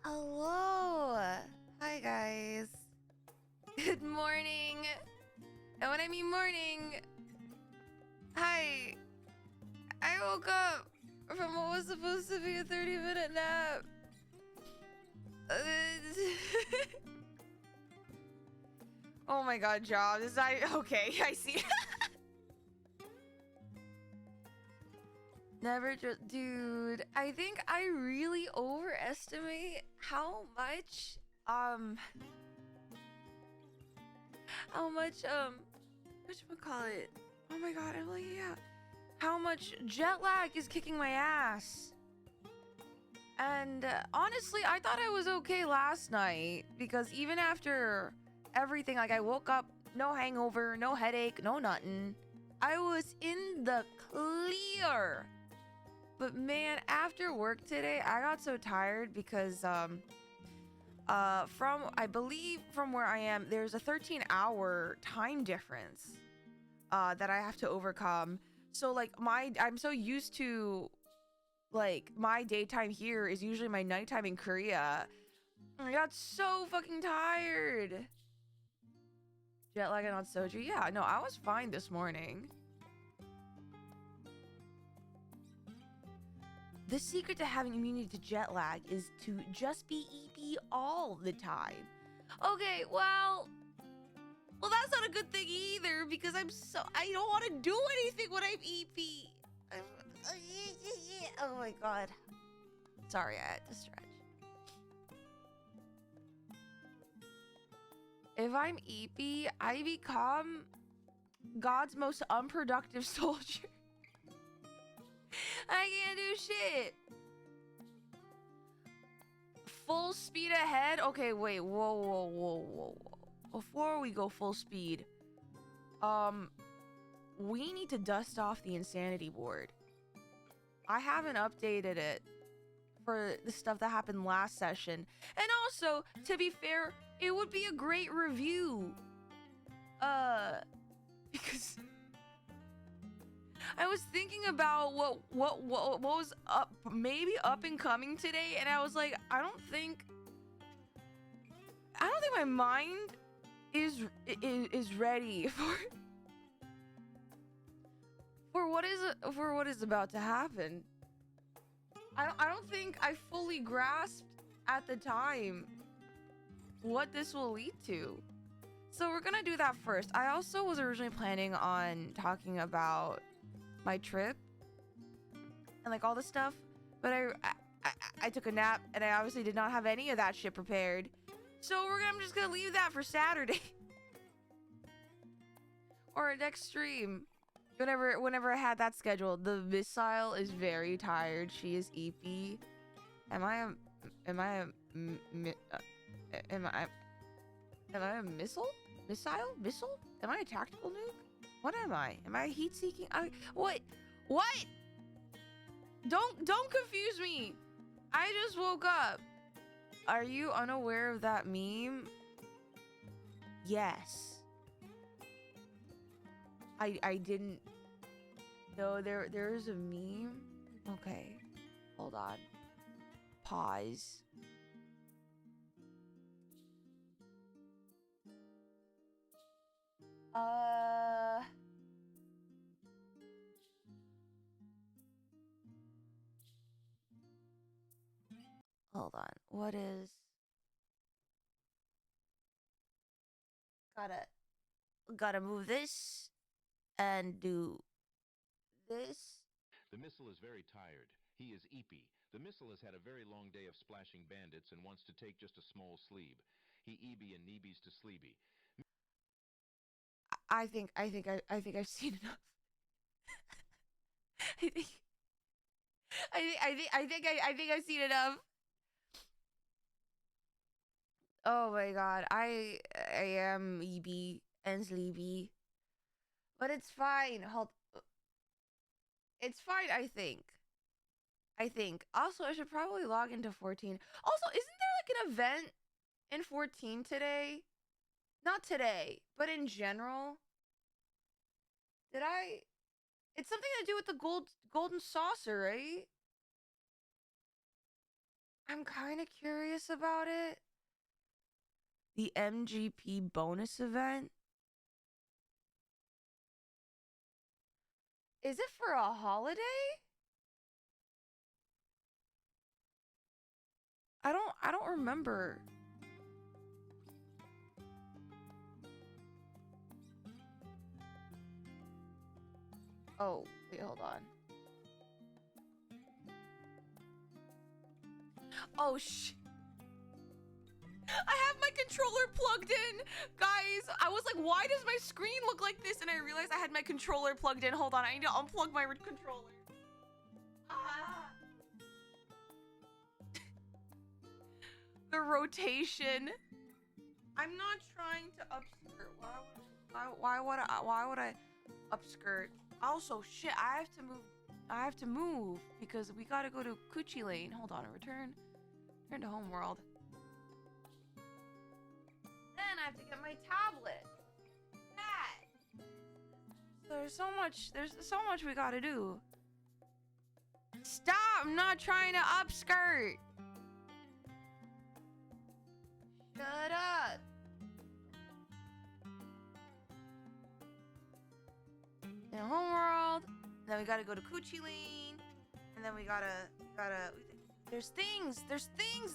Hello. Hi, guys. Good morning. And when I mean morning, hi. I woke up from what was supposed to be a 30-minute nap. Oh my god, job. Okay, I see. Never just, dude. I think I really overestimate um, how much, whatchamacallit? Oh my god, I'm like, yeah. How much jet lag is kicking my ass. And honestly, I thought I was okay last night because even after everything, like I woke up, no hangover, no headache, no nothing. I was in the clear. But man, after work today, I got so tired because from I believe from where I am, there's a 13-hour time difference that I have to overcome. So like I'm so used to like my daytime here is usually my nighttime in Korea. I got so fucking tired. Jet lag and on soju. Yeah, no, I was fine this morning. The secret to having immunity to jet lag is to just be EP all the time. Okay, well, that's not a good thing either because I don't want to do anything when I'm EP. Oh my god. Sorry, I had to stretch. If I'm EP, I become God's most unproductive soldier. I can't do shit. Full speed ahead? Okay, wait. Whoa. Before we go full speed, we need to dust off the insanity board. I haven't updated it for the stuff that happened last session. And also, to be fair, it would be a great review. Because I was thinking about what was maybe up and coming today, and I was like, I don't think my mind is ready for what is about to happen. I don't think I fully grasped at the time what this will lead to. So we're gonna do that first. I also was originally planning on talking about my trip and like all this stuff, but I took a nap and I obviously did not have any of that shit prepared. So I'm just gonna leave that for Saturday or next stream. Whenever I had that scheduled. The missile is very tired. She is EP. Am I a missile? Missile? Am I a tactical nuke? What am I? Am I heat seeking? What? Don't confuse me. I just woke up. Are you unaware of that meme? Yes. I didn't know there's a meme. Okay. Hold on. Pause. Hold on. What is... Gotta move this and do this. The missile is very tired. He is eepy. The missile has had a very long day of splashing bandits and wants to take just a small sleep. He EB and Neebies to sleepy. I think I've seen enough. I think I've seen enough. Oh my god, I am EB and sleepy, but it's fine. It's fine. I think. Also, I should probably log into 14. Also, isn't there like an event in 14 today? Not today, but in general. It's something to do with the golden saucer, right? I'm kind of curious about it. The MGP bonus event. Is it for a holiday? I don't remember. Oh, wait, hold on. Oh, I have my controller plugged in. Guys, I was like, why does my screen look like this? And I realized I had my controller plugged in. Hold on, I need to unplug my controller. Ah. The rotation. I'm not trying to upskirt. Why would I upskirt? Also, shit, I have to move because we gotta go to Coochie Lane. Hold on, return to homeworld. Then I have to get my tablet. That. There's so much we gotta do. Stop! I'm not trying to upskirt. Shut up. In homeworld. Then we gotta go to Coochie Lane. And then we gotta there's things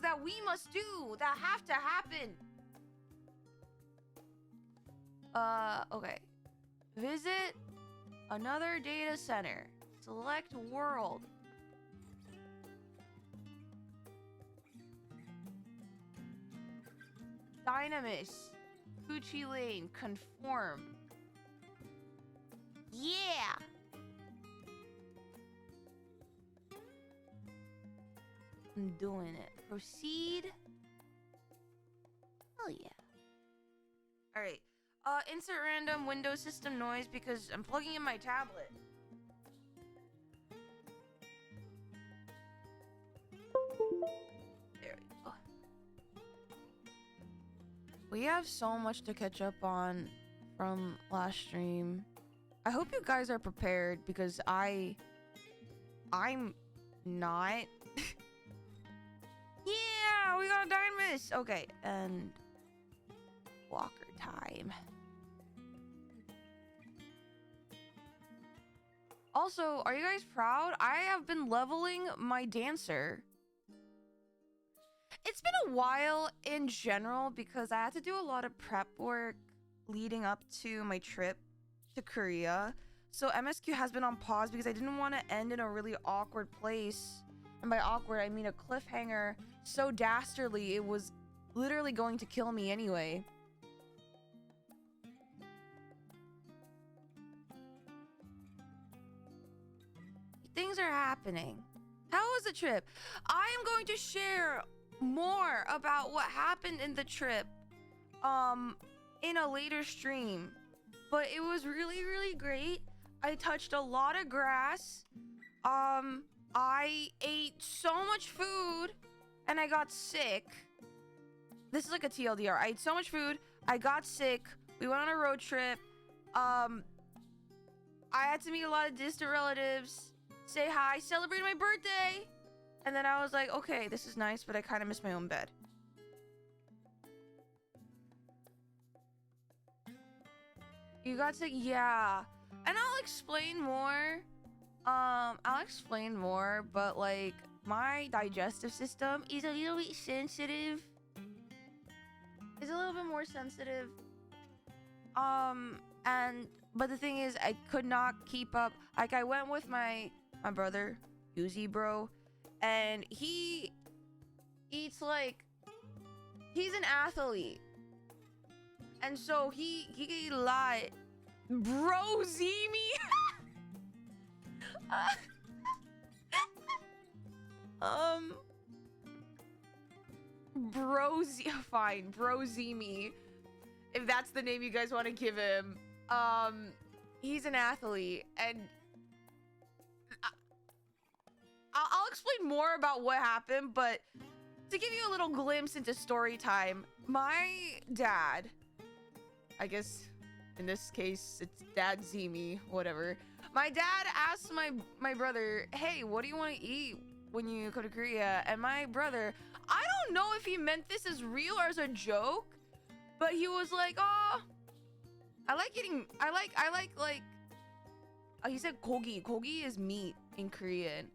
that we must do that have to happen. Okay. Visit another data center. Select world. Dynamis. Coochie Lane. Conform. Yeah! I'm doing it. Proceed. Oh yeah. Alright. Insert random Windows system noise because I'm plugging in my tablet. There we go. We have so much to catch up on from last stream. I hope you guys are prepared because I'm not. Yeah, we got a Dynamis. Okay, and Walker time. Also, are you guys proud? I have been leveling my dancer. It's been a while in general because I had to do a lot of prep work leading up to my trip to Korea. So MSQ has been on pause because I didn't want to end in a really awkward place. And by awkward, I mean a cliffhanger so dastardly it was literally going to kill me anyway. Things are happening. How was the trip? I am going to share more about what happened in the trip in a later stream. But it was really, really great. I touched a lot of grass. I ate so much food and I got sick. This is like a TLDR. I ate so much food. I got sick. We went on a road trip. I had to meet a lot of distant relatives. Say hi. Celebrate my birthday. And then I was like, okay, this is nice, but I kind of miss my own bed. You got sick? Yeah. And I'll explain more. I'll explain more, but like my digestive system is a little bit sensitive. It's a little bit more sensitive. But the thing is, I could not keep up. Like I went with my brother, Yuzimii bro, and he eats like he's an athlete. And so he can eat a lot. Yuzimii. Fine, Yuzimii, if that's the name you guys want to give him. He's an athlete, and I'll explain more about what happened, but to give you a little glimpse into story time, my dad, I guess in this case it's Dad Yuzimii, whatever. My dad asked my brother, hey, what do you want to eat when you go to Korea. And my brother, I don't know if he meant this as real or as a joke, but he was like, oh, I like eating, he said gogi. Gogi is meat in Korean.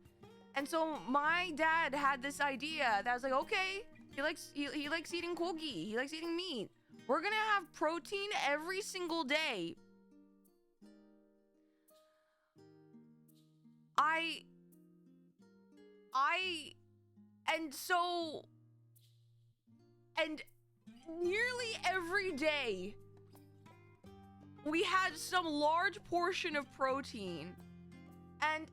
And so my dad had this idea that I was like, okay, he likes eating gogi. He likes eating meat. We're gonna have protein every single day. And nearly every day we had some large portion of protein. And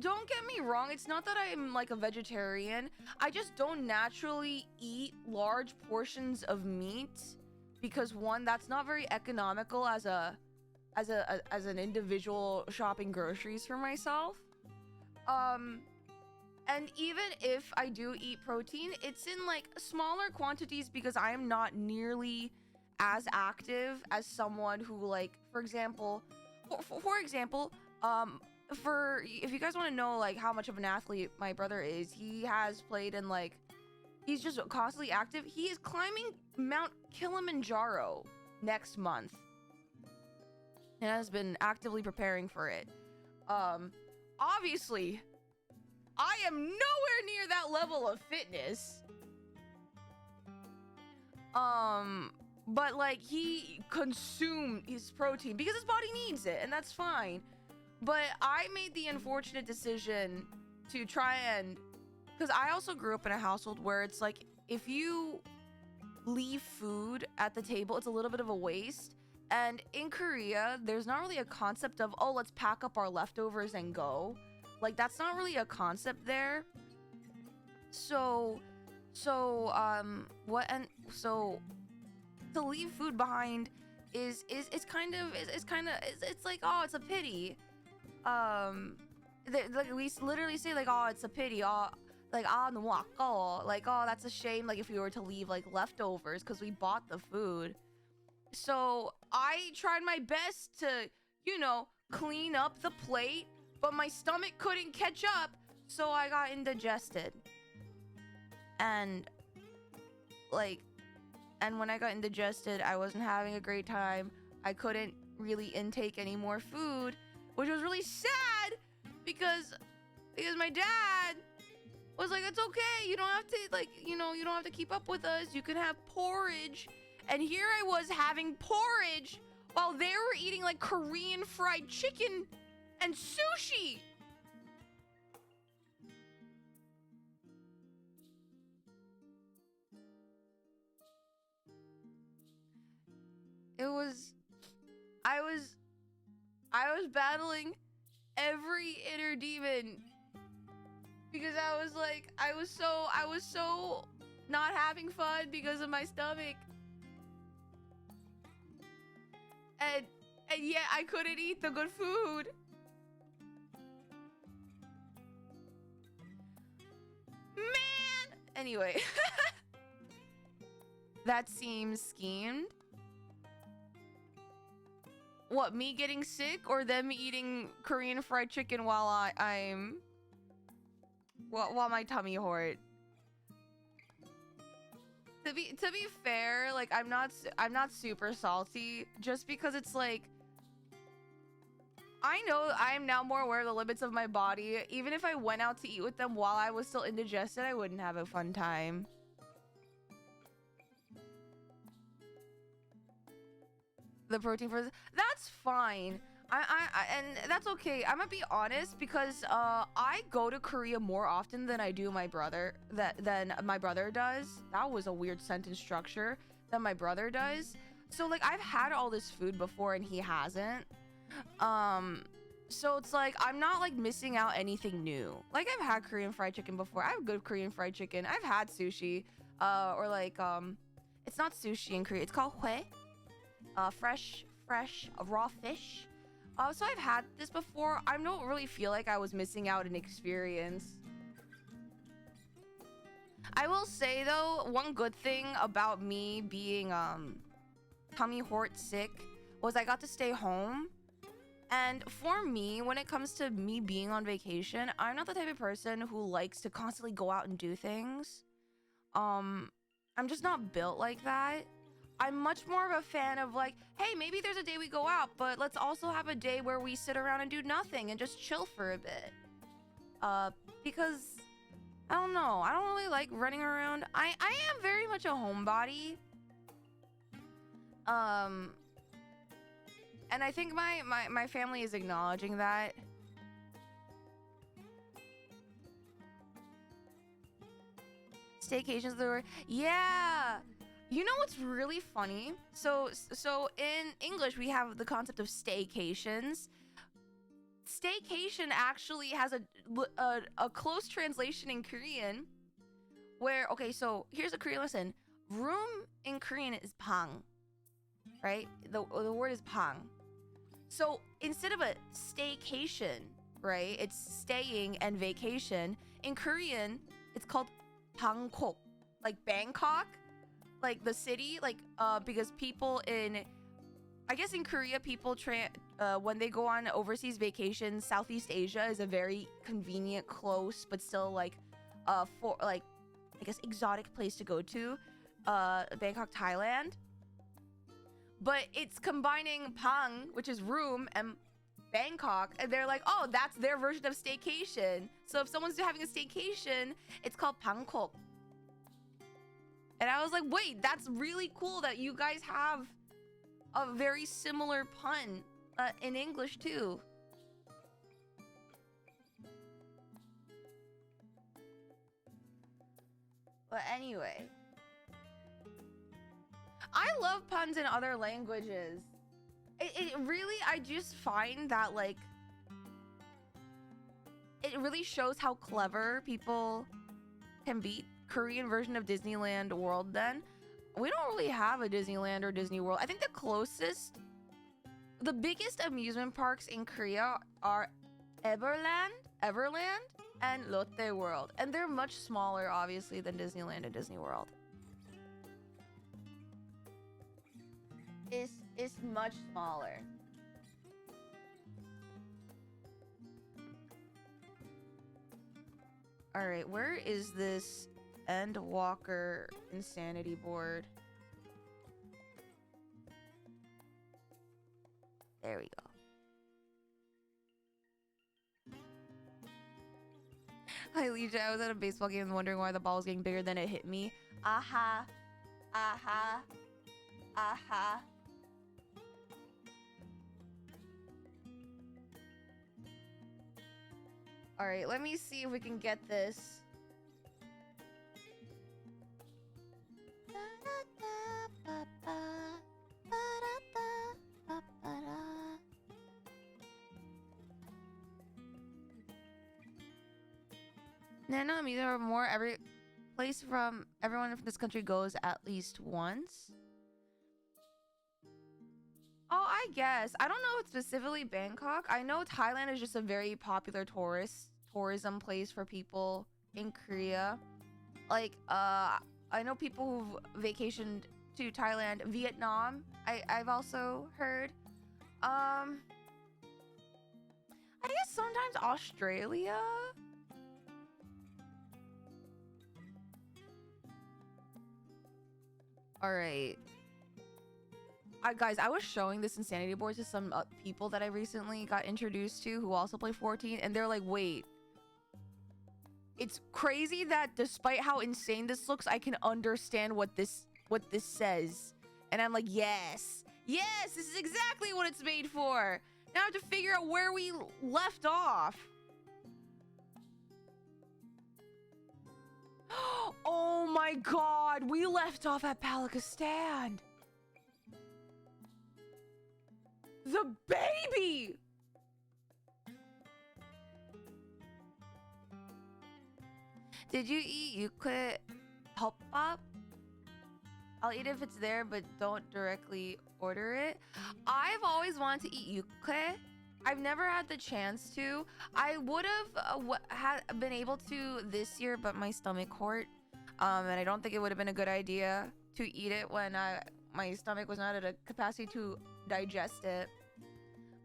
don't get me wrong, it's not that I'm like a vegetarian. I just don't naturally eat large portions of meat because one, that's not very economical as an individual shopping groceries for myself. And even if I do eat protein, it's in like smaller quantities because I am not nearly as active as someone who, like, for example, if you guys want to know like how much of an athlete my brother is, he has played in like, he's just constantly active. He is climbing Mount Kilimanjaro next month and has been actively preparing for it. Obviously, I am nowhere near that level of fitness. But like, he consumed his protein because his body needs it, and that's fine. But I made the unfortunate decision to try and, because I also grew up in a household where it's like, if you leave food at the table, it's a little bit of a waste. And in Korea, there's not really a concept of, oh, let's pack up our leftovers and go. Like, that's not really a concept there. So to leave food behind is like, oh, it's a pity. Like, we literally say like, oh, it's a pity. Oh, like, ah, no, like, oh, that's a shame. Like, if we were to leave like leftovers because we bought the food. So I tried my best to, you know, clean up the plate, but my stomach couldn't catch up, so I got indigested. And when I got indigested, I wasn't having a great time. I couldn't really intake any more food, which was really sad because my dad was like, it's okay, you don't have to, like, you know, you don't have to keep up with us, you can have porridge. And here I was having porridge while they were eating like Korean fried chicken and sushi. I was battling every inner demon because I was like, I was so not having fun because of my stomach. And yet I couldn't eat the good food. Man! Anyway. That seems schemed. What, me getting sick or them eating Korean fried chicken while while my tummy hurt? To be fair, like, I'm not super salty, just because it's like, I know I am now more aware of the limits of my body. Even if I went out to eat with them while I was still indigested, I wouldn't have a fun time. The protein for that's fine. And that's okay. I'm gonna be honest, because I go to Korea more often than I do my brother than my brother does. That was a weird sentence structure. Than my brother does. So like, I've had all this food before and he hasn't. So it's like, I'm not like missing out anything new. Like, I've had Korean fried chicken before. I have good Korean fried chicken. I've had sushi, or like, it's not sushi in Korea. It's called hue. Fresh raw fish. So I've had this before. I don't really feel like I was missing out an experience. I will say though, one good thing about me being tummy hurt sick was I got to stay home, And for me, when it comes to me being on vacation, I'm not the type of person who likes to constantly go out and do things. I'm just not built like that. I'm much more of a fan of like, hey, maybe there's a day we go out, but let's also have a day where we sit around and do nothing and just chill for a bit. Because I don't know, I don't really like running around. I am very much a homebody. And I think my family is acknowledging that. Staycations, there were, yeah. You know what's really funny? So in English we have the concept of staycations. Staycation actually has a close translation in Korean, where, okay, so here's a Korean lesson. Room in Korean is pang, right? The word is pang. So instead of a staycation, right? It's staying and vacation. In Korean, it's called Bangkok, like Bangkok, like the city, like because people in, I guess in Korea, people when they go on overseas vacations, Southeast Asia is a very convenient, close, but still like for like, I guess, exotic place to go to, Bangkok, Thailand. But it's combining pang, which is room, and Bangkok, and they're like, oh, that's their version of staycation. So if someone's having a staycation, it's called Bangkok. And I was like, wait, that's really cool that you guys have a very similar pun in English too. But anyway, I love puns in other languages. It really, I just find that, like, it really shows how clever people can be. Korean version of Disneyland World, then. We don't really have a Disneyland or Disney World. I think the biggest amusement parks in Korea are Everland, and Lotte World. And they're much smaller, obviously, than Disneyland and Disney World. It's much smaller. All right, where is this Endwalker insanity board? There we go. Hi, Leisha. I was at a baseball game wondering why the ball was getting bigger than it hit me. Aha. Aha. Aha. All right, let me see if we can get this. Nana, there are more. Every place from everyone from this country goes at least once. Oh, I guess. I don't know if it's specifically Bangkok. I know Thailand is just a very popular tourism place for people in Korea. Like, I know people who've vacationed to Thailand, Vietnam. I've also heard. I guess sometimes Australia. All right. Guys, I was showing this insanity board to some people that I recently got introduced to who also play 14, and they're like, wait. It's crazy that despite how insane this looks, I can understand what this says. And I'm like, yes. Yes, this is exactly what it's made for. Now I have to figure out where we left off. Oh my god, we left off at Palakistan. The baby! Did you eat yukwe top-up? I'll eat if it's there, but don't directly order it. I've always wanted to eat yukwe. I've never had the chance to. I would have been able to this year, but my stomach hurt. And I don't think it would have been a good idea to eat it when my stomach was not at a capacity to digest it.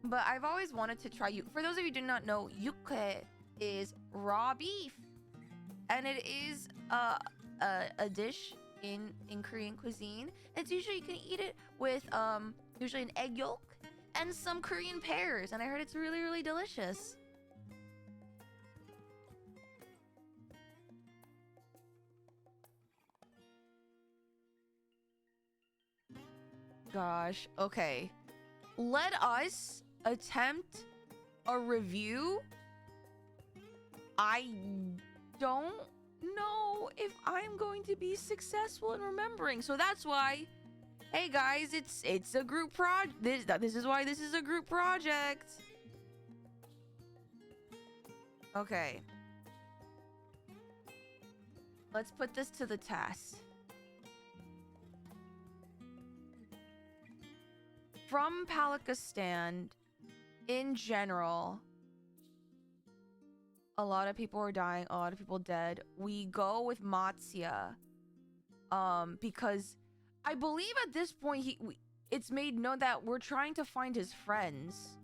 But I've always wanted to try. For those of you who do not know, yukke is raw beef, and it is a dish in Korean cuisine. It's usually, you can eat it with usually an egg yolk and some Korean pears, and I heard it's really, really delicious. Gosh, okay. Let us attempt a review. I don't know if I'm going to be successful in remembering, so that's why, hey guys, it's a group project. This is why this is a group project. Okay, let's put this to the test. From Pakistan, in general, a lot of people are dying, a lot of people dead. We go with Matsya, because I believe at this point it's made known that we're trying to find his friends.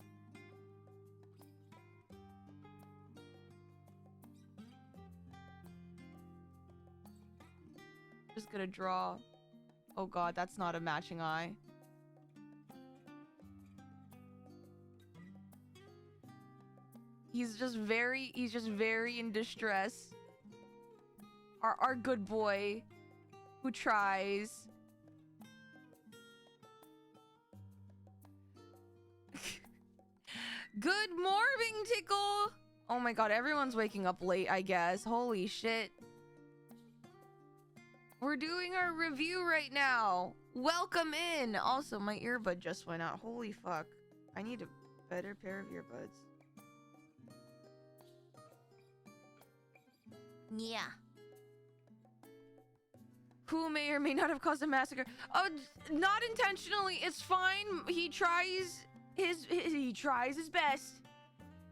Just gonna draw. Oh god, that's not a matching eye. He's just very in distress. Our good boy who tries. Good morning, Tickle. Oh my god, everyone's waking up late, I guess. Holy shit. We're doing our review right now. Welcome in. Also, my earbud just went out. Holy fuck. I need a better pair of earbuds. Yeah. Who may or may not have caused a massacre? Oh, not intentionally. It's fine. He tries his best.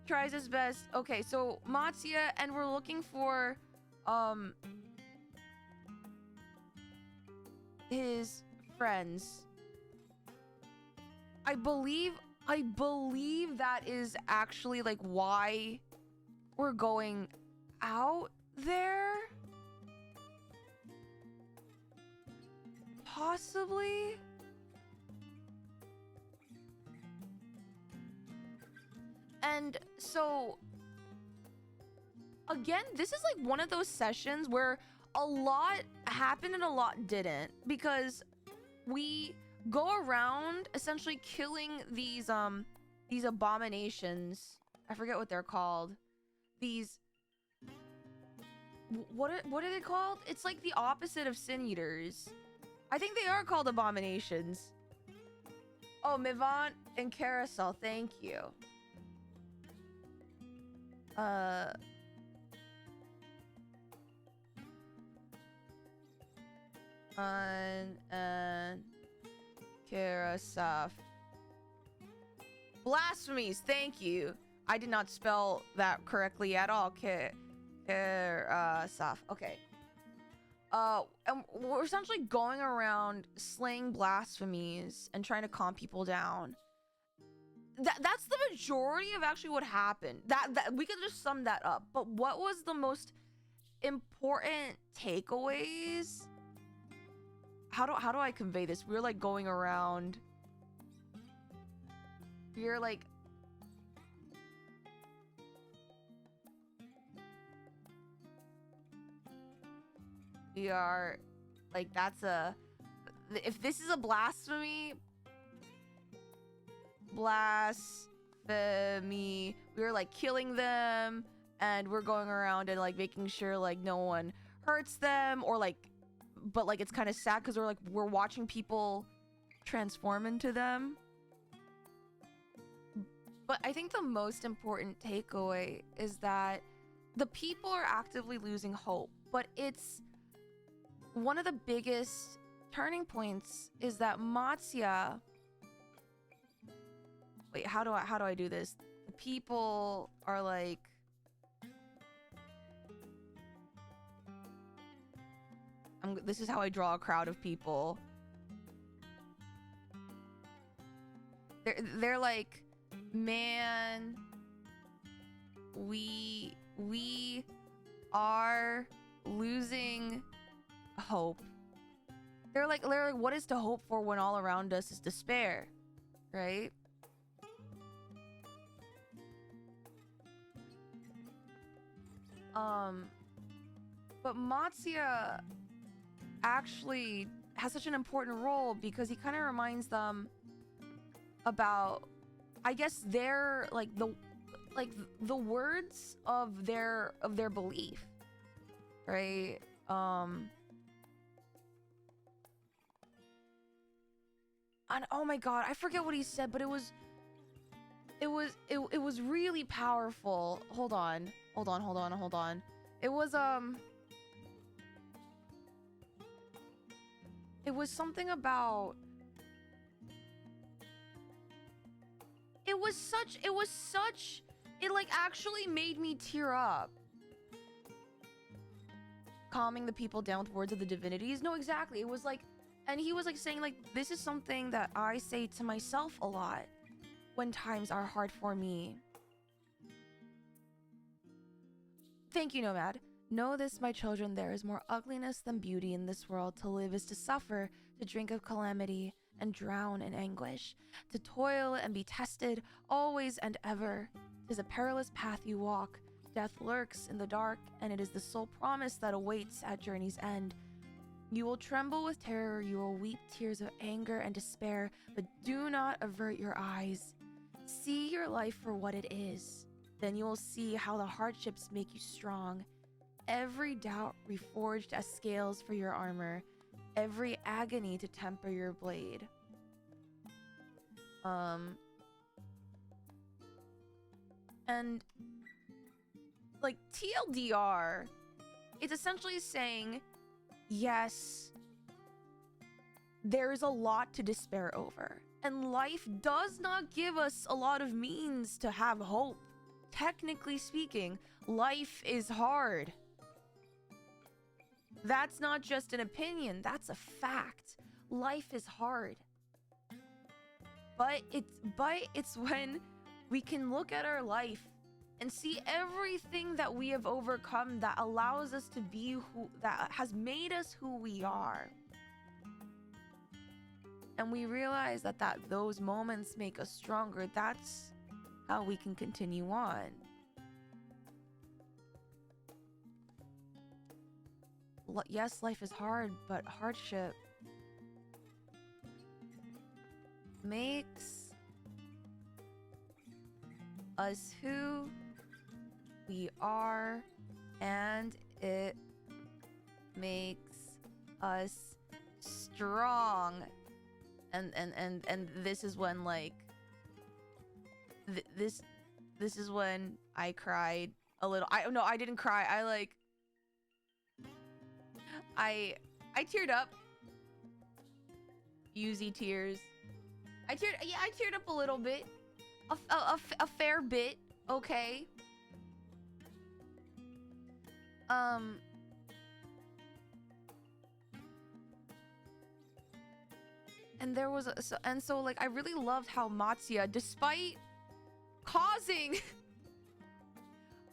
Tries his best. Okay, so Matsya, and we're looking for his friends. I believe that is actually like why we're going out there, possibly. And so again, this is like one of those sessions where a lot happened and a lot didn't, because we go around essentially killing these abominations. I forget what they're called. These, what are they called? It's like the opposite of sin eaters. I think they are called abominations. Oh, Mivant and Carousel, thank you. And Carousel. Blasphemies, thank you. I did not spell that correctly at all. Okay. And we're essentially going around slaying blasphemies and trying to calm people down. That's the majority of actually what happened. That we could just sum that up. But what was the most important takeaways? How do I convey this? We're like going around. We're like, we are like, that's a, if this is a blasphemy, we're like killing them, and we're going around and like making sure like no one hurts them, or like, but like it's kind of sad because we're watching people transform into them. But I think the most important takeaway is that the people are actively losing hope, but it's one of the biggest turning points is that Matsya, wait, how do I do this? The people are like, this is how I draw a crowd of people. They're like, Man, we are losing hope. They're like, what is to hope for when all around us is despair, right? But Matsuya actually has such an important role because he kind of reminds them about, I guess, their the words of their belief, right? And oh my god, I forget what he said, but it was really powerful. Hold on. It was something about, it like actually made me tear up. Calming the people down with words of the divinities. No, exactly. It was like, and he was like saying like, this is something that I say to myself a lot when times are hard for me. Thank you, Nomad. Know this, my children, there is more ugliness than beauty in this world. To live is to suffer, to drink of calamity and drown in anguish, to toil and be tested always and ever. 'Tis a perilous path you walk. Death lurks in the dark, and it is the sole promise that awaits at journey's end. You will tremble with terror, you will weep tears of anger and despair, but do not avert your eyes. See your life for what it is. Then you will see how the hardships make you strong. Every doubt reforged as scales for your armor, every agony to temper your blade. And like TLDR, it's essentially saying, yes, there is a lot to despair over, and life does not give us a lot of means to have hope. Technically speaking, life is hard. That's not just an opinion, that's a fact. Life is hard. But it's when we can look at our life and see everything that we have overcome that allows us to be that has made us who we are. And we realize that those moments make us stronger. That's how we can continue on. Yes, life is hard, but hardship makes us who we are, and it makes us strong. And this is when like this is when I cried a little. I didn't cry. I teared up. Yuzimii tears. I teared up a little bit. A fair bit, okay. And there was so like I really loved how Matsuya, despite causing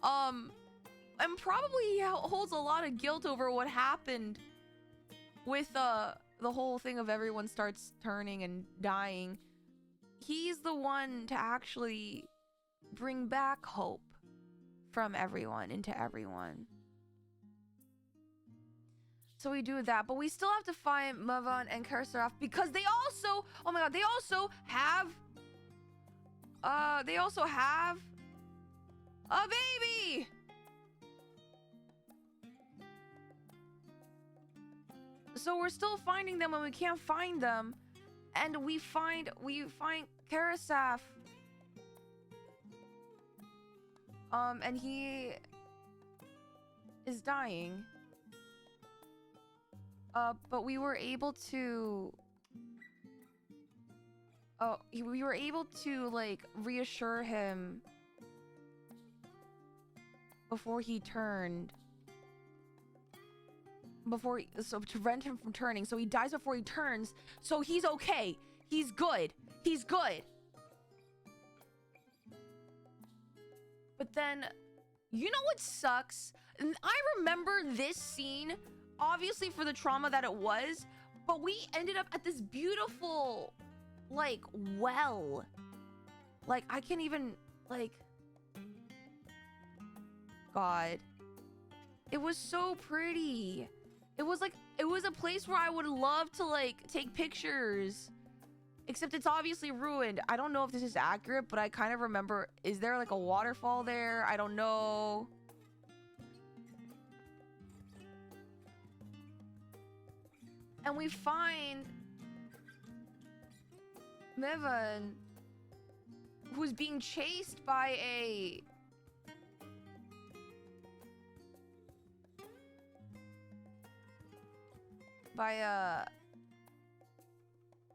and probably he holds a lot of guilt over what happened with the whole thing of everyone starts turning and dying. He's the one to actually bring back hope from everyone into everyone. So we do that, but we still have to find Mavan and Karsaraf because they also, oh my god, they also have a baby. So we're still finding them when we can't find them. And we find Karsaraf. And he is dying. But we were able to like reassure him before he turned. So to prevent him from turning, so he dies before he turns, so he's okay. He's good. But then, you know what sucks? And I remember this scene, obviously for the trauma that it was, but we ended up at this beautiful, like, well. Like, I can't even, like... God. It was so pretty. It was like, it was a place where I would love to, like, take pictures. Except it's obviously ruined. I don't know if this is accurate, but I kind of remember, is there like a waterfall there? I don't know. And we find Mevan, who's being chased by a...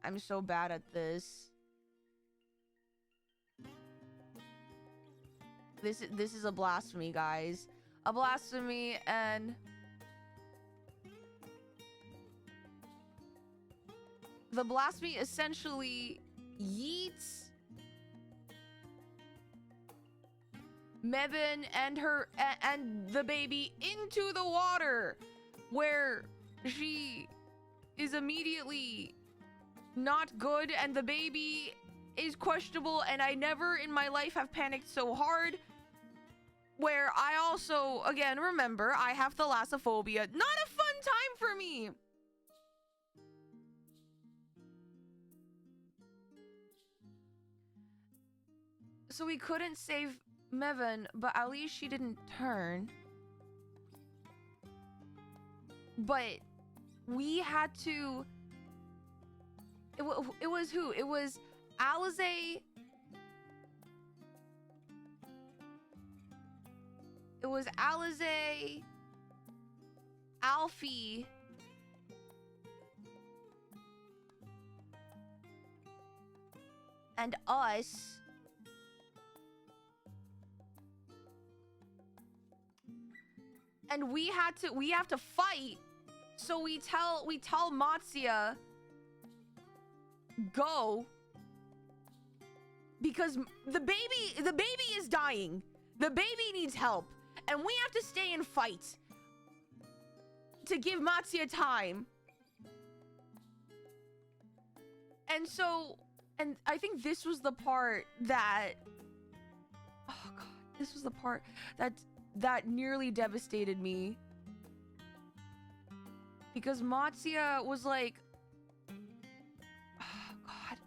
I'm so bad at this. This is a blasphemy, guys. A blasphemy, and the blasphemy essentially yeets Mevan and her and the baby into the water, where she is immediately not good and the baby is questionable, and I never in my life have panicked so hard. Where I also, again, remember, I have thalassophobia. Not a fun time for me. So we couldn't save Mevan, but at least she didn't turn. But we had to... It was who? It was Alize. It was Alize, Alfie, and us. And we have to fight. So we tell Matsuya, go, because the baby is dying. The baby needs help, and we have to stay and fight to give Matsuya time. And so, and I think this was the part that, oh god, this was the part that nearly devastated me. Because Matsuya was like, oh god.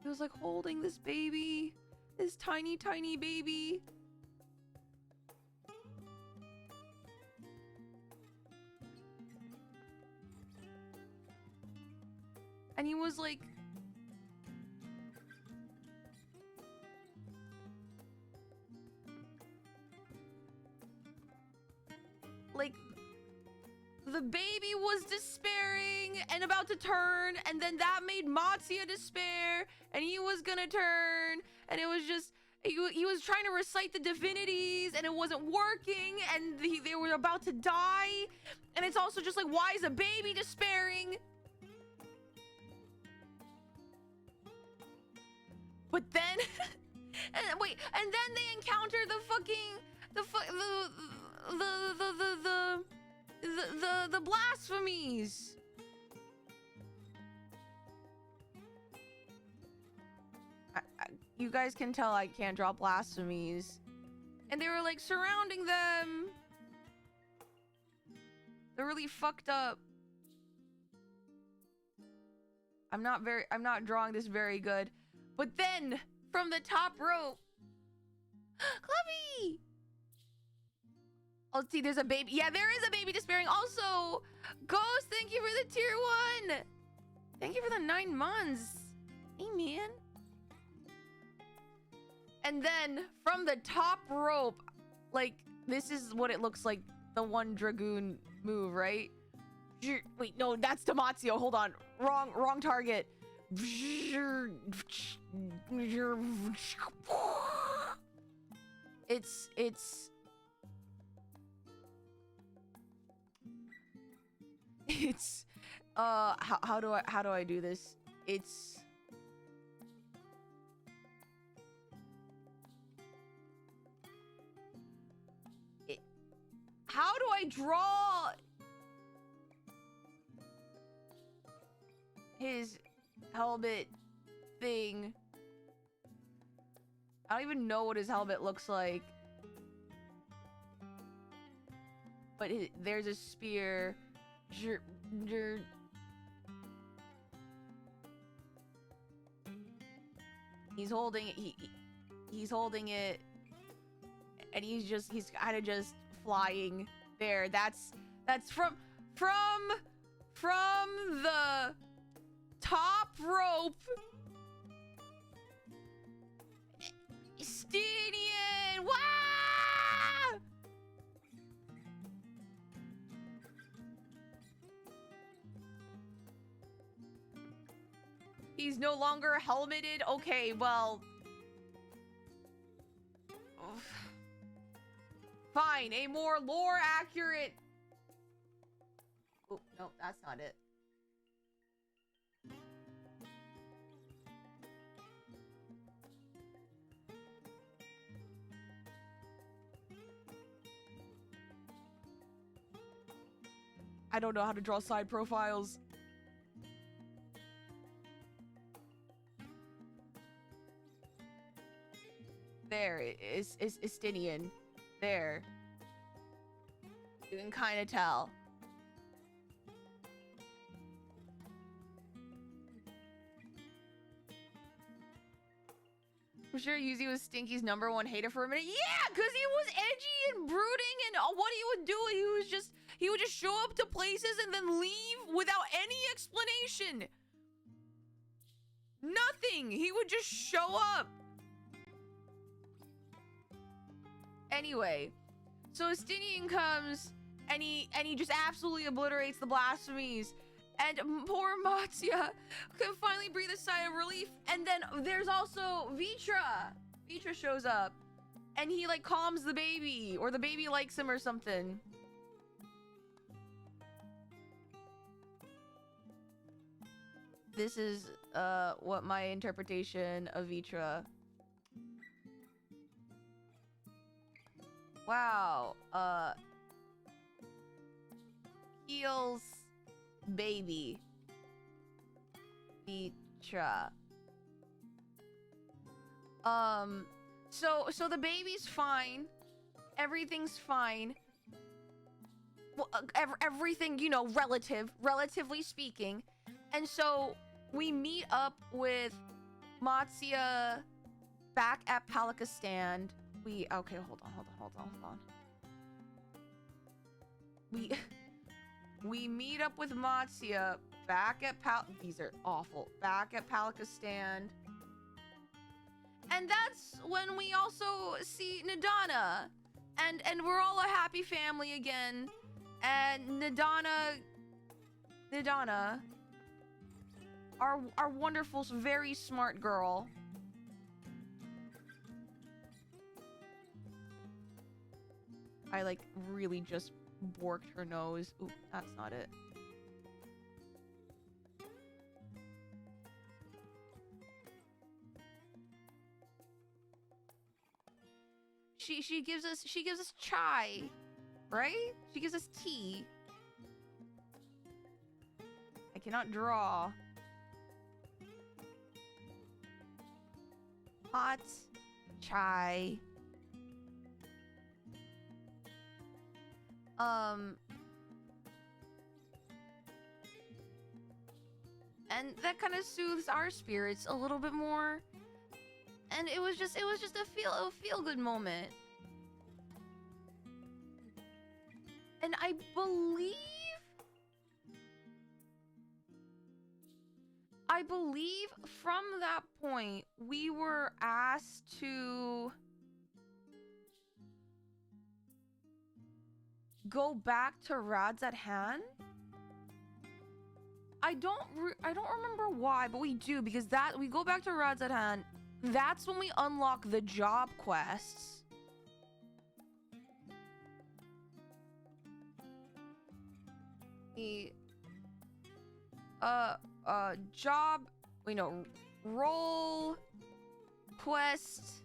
He was like holding this baby, this tiny, tiny baby. And he was like, the baby was despairing and about to turn, and then that made Matsuya despair, and he was gonna turn, and it was just, he was trying to recite the divinities, and it wasn't working, and they were about to die, and it's also just like, why is a baby despairing? But then, and then they encounter the blasphemies. You guys can tell I can't draw blasphemies. And they were like surrounding them. They're really fucked up. I'm not drawing this very good. But then, from the top rope, Clubby! Oh, see, there's a baby. Yeah, there is a baby despairing. Also, Ghost, thank you for the tier 1. Thank you for the 9 months. Hey, man. And then, from the top rope, like, this is what it looks like, the one Dragoon move, right? Wait, no, that's Matsuya. Hold on. Wrong target. It's how do I do this? it's... How do I draw his helmet thing? I don't even know what his helmet looks like. But there's a spear. He's holding it. He's holding it, and he's kind of just flying there. That's from the top rope. Stadion. Wah! He's no longer helmeted. Okay, well, fine. A more lore accurate. Oh, no, that's not it. I don't know how to draw side profiles. There is Estinian. There. You can kind of tell. I'm sure Yuzimii was Stinky's #1 hater for a minute. Yeah, because he was edgy and brooding, and what he would do, he would just show up to places and then leave without any explanation. Nothing. He would just show up. Anyway, so Estinian comes and he just absolutely obliterates the blasphemies, and poor Matsuya can finally breathe a sigh of relief. And then there's also Vitra. Vitra shows up and he like calms the baby, or the baby likes him or something. This is what my interpretation of Vitra. Wow. Heals baby. Vitra. So the baby's fine. Everything's fine. Well, everything, you know, relatively speaking. And so we meet up with Matsuya back at Palika Stand. Okay, hold on. We meet up with Matsuya back at these are awful. Back at Palika Stand. And that's when we also see Nadana. And we're all a happy family again. And Nadana, our wonderful, very smart girl. I like really just borked her nose. Ooh, that's not it. She gives us chai, right? She gives us tea. I cannot draw. Hot chai. And that kind of soothes our spirits a little bit more. And it was just a feel good moment. And I believe from that point we were asked to go back to Radzat-Han. I don't remember why, but we do, because we go back to Radzat-Han. That's when we unlock the job quests. The job Wait, no. Roll. Quest.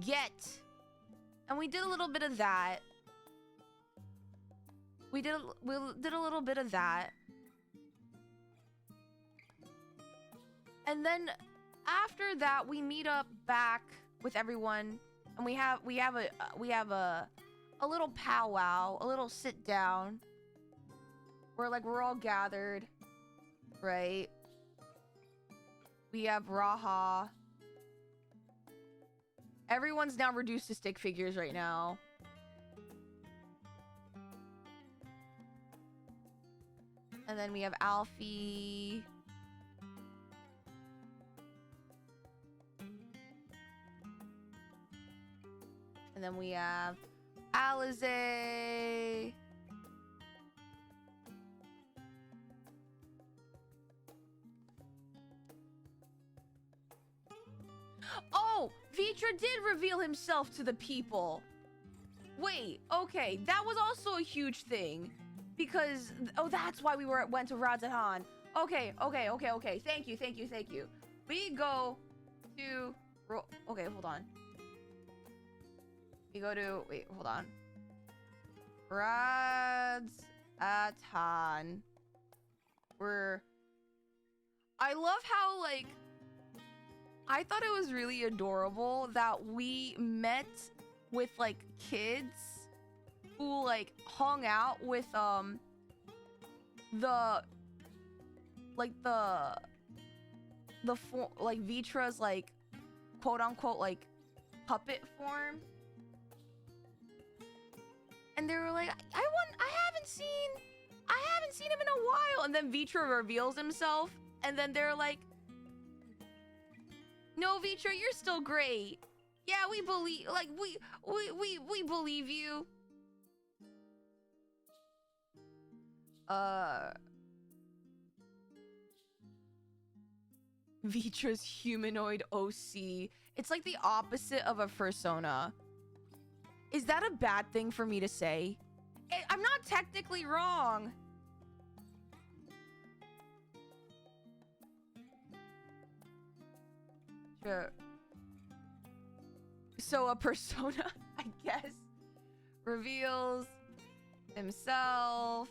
Get. And we did a little bit of that. We did a little bit of that. And then after that, we meet up back with everyone, and we have a little powwow, a little sit down. We're all gathered, right? We have Raha. Everyone's now reduced to stick figures right now. And then we have Alfie. And then we have Alize. Oh, Vitra did reveal himself to the people. Wait, okay, that was also a huge thing. Because, oh, that's why we went to Radzahan. Okay. Thank you. We go to, okay, hold on. We go to, wait, hold on. Radzahan. I love how, like, I thought it was really adorable that we met with, like, kids who, like, hung out with, Vitra's, like, quote-unquote, like, puppet form. And they were like, I haven't seen him in a while. And then Vitra reveals himself. And then they're like, no, Vitra, you're still great. Yeah, we believe, like, we believe you. Vitra's humanoid OC. It's like the opposite of a fursona. Is that a bad thing for me to say? I'm not technically wrong. Sure. So a persona, I guess, reveals himself.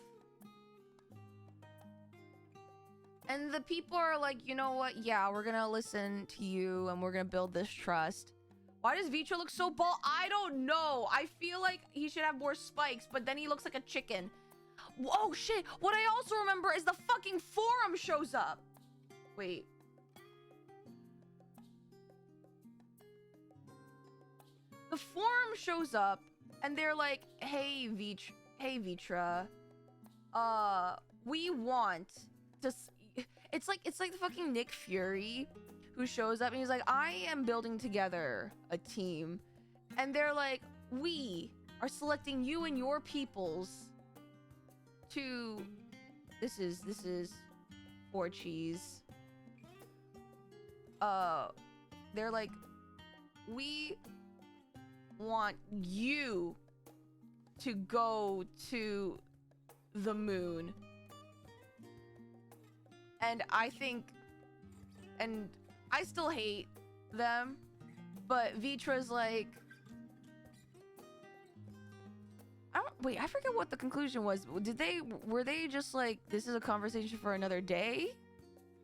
And the people are like, you know what? Yeah, we're gonna listen to you and we're gonna build this trust. Why does Vitra look so bald? I don't know. I feel like he should have more spikes, but then he looks like a chicken. Oh, shit. What I also remember is the fucking forum shows up. Wait. The forum shows up, and they're like, hey, Vitra. We want to... It's like the fucking Nick Fury who shows up, and he's like, I am building together a team. And they're like, we are selecting you and your peoples to... This is 4Cheese. They're like, we want you to go to the moon. And I think, and I still hate them, but Vitra's like, I forget what the conclusion was. Were they just like, this is a conversation for another day?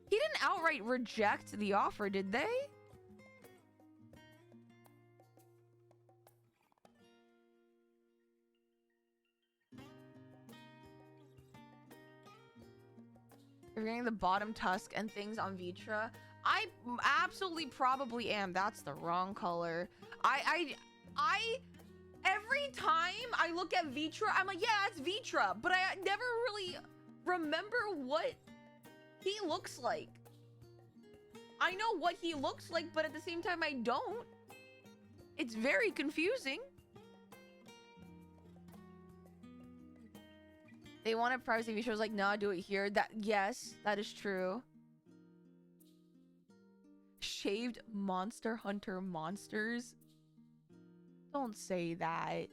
He didn't outright reject the offer, did they? You're getting the bottom tusk and things on Vitra. I absolutely probably am. That's the wrong color. I every time I look at Vitra, I'm like, yeah, that's Vitra. But I never really remember what he looks like. I know what he looks like, but at the same time, I don't. It's very confusing. They wanted privacy. Vitra was like, nah, do it here. Yes, that is true. Shaved Monster Hunter monsters? Don't say that.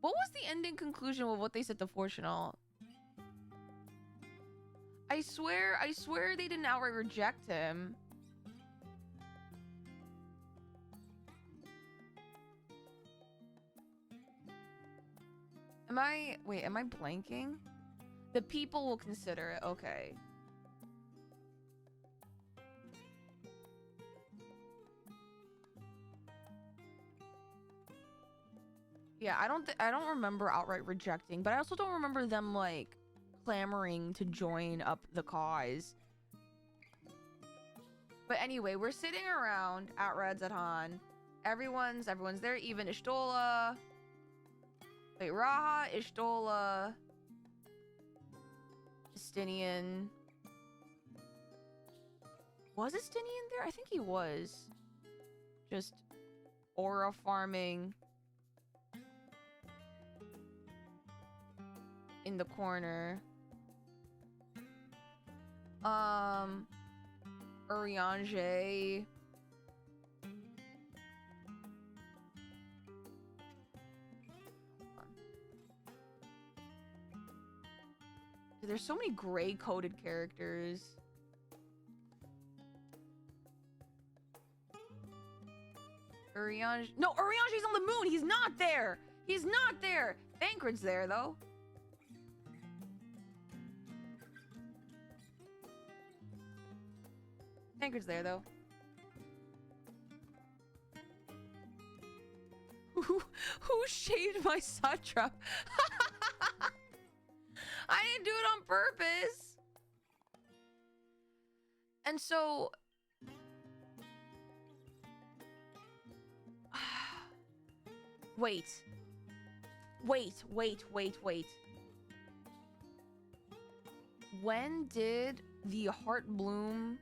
What was the ending conclusion of what they said to Fortunal? I I swear they didn't outright reject him. Am I blanking? The people will consider it. Okay. Yeah, I don't remember outright rejecting, but I also don't remember them like clamoring to join up the cause. But anyway, we're sitting around at Reds at Han. Everyone's there, even Ishtola. Wait, Raha, Ishtola, Justinian. Was Justinian there? I think he was. Just aura farming in the corner. Urianger. There's so many gray-coded characters. Urianger. No, Urianger's on the moon. He's not there. He's not there. Thancred's there, though. Thancred's there, though. Who shaved my satrap? I didn't do it on purpose. And so... Wait. When did the heart bloom,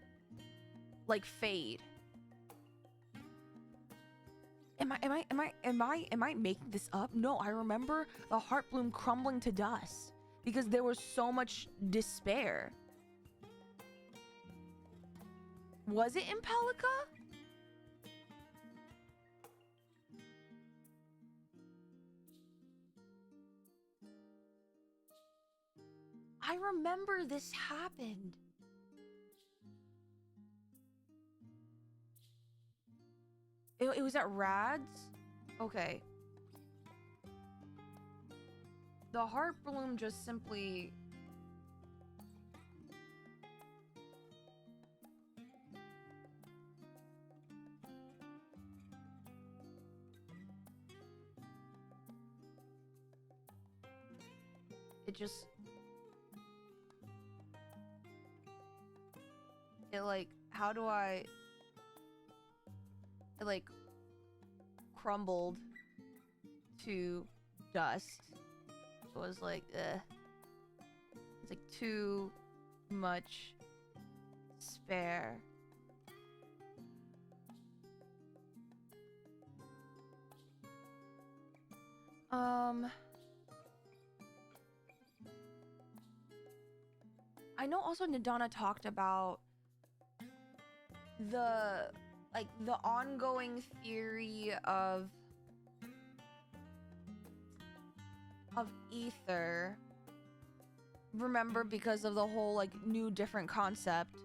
like, fade? Am I making this up? No, I remember the heart bloom crumbling to dust because there was so much despair. Was it in Pelika? I remember this happened. It was at Rad's? Okay. The heart bloom just simply... It just... It like, how do I... It like crumbled to dust. It was like, it's like too much spare. I know also Nadana talked about the ongoing theory of ether. Remember, because of the whole like new different concept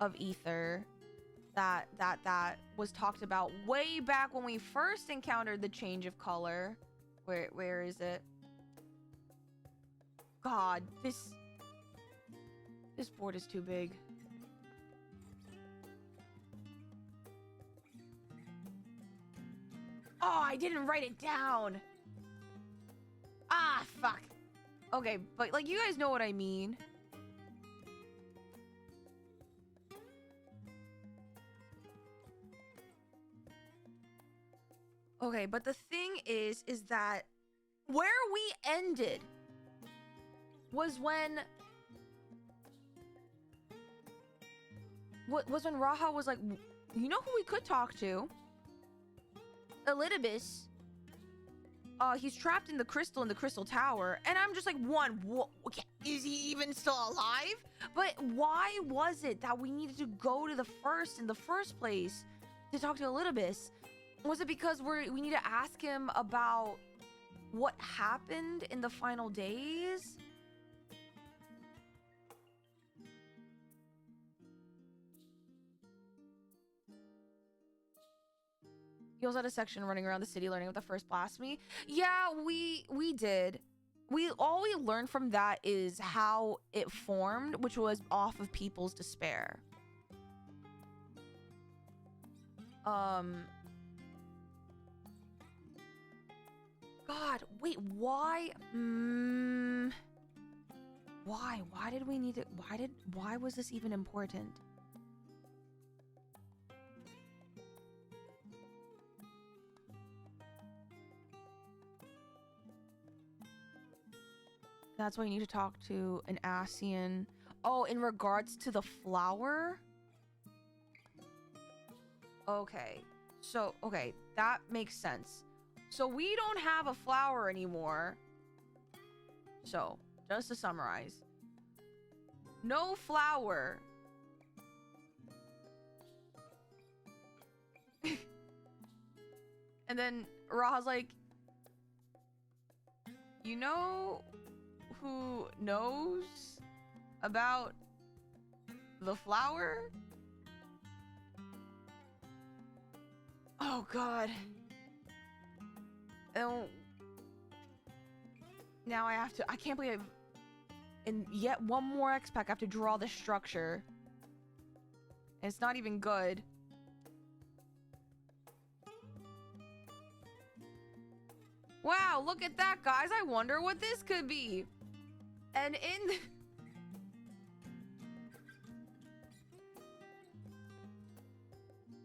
of ether that was talked about way back when we first encountered the change of color. Where is it? God, this board is too big. Oh, I didn't write it down. Ah, fuck. Okay, but like you guys know what I mean. Okay, but the thing is that where we ended was when Raha was like, you know who we could talk to? Elidibus. He's trapped in the crystal tower, and I'm just like, is he even still alive? But why was it that we needed to go to the first in the first place to talk to Elidibus? Was it because we need to ask him about what happened in the final days? You also had a section running around the city learning what the first blasphemy. Yeah, we did. All we learned from that is how it formed, which was off of people's despair. God, wait, why? Why? Why did we need to? Why was this even important? That's why you need to talk to an Asian. Oh, in regards to the flower? Okay. So, okay, that makes sense. So we don't have a flower anymore. So, just to summarize. No flower. And then Raha's like, you know who knows about the flower? Oh god. Oh. Now I can't believe in yet one more X-Pack I have to draw the structure. And it's not even good. Wow, look at that, guys. I wonder what this could be. And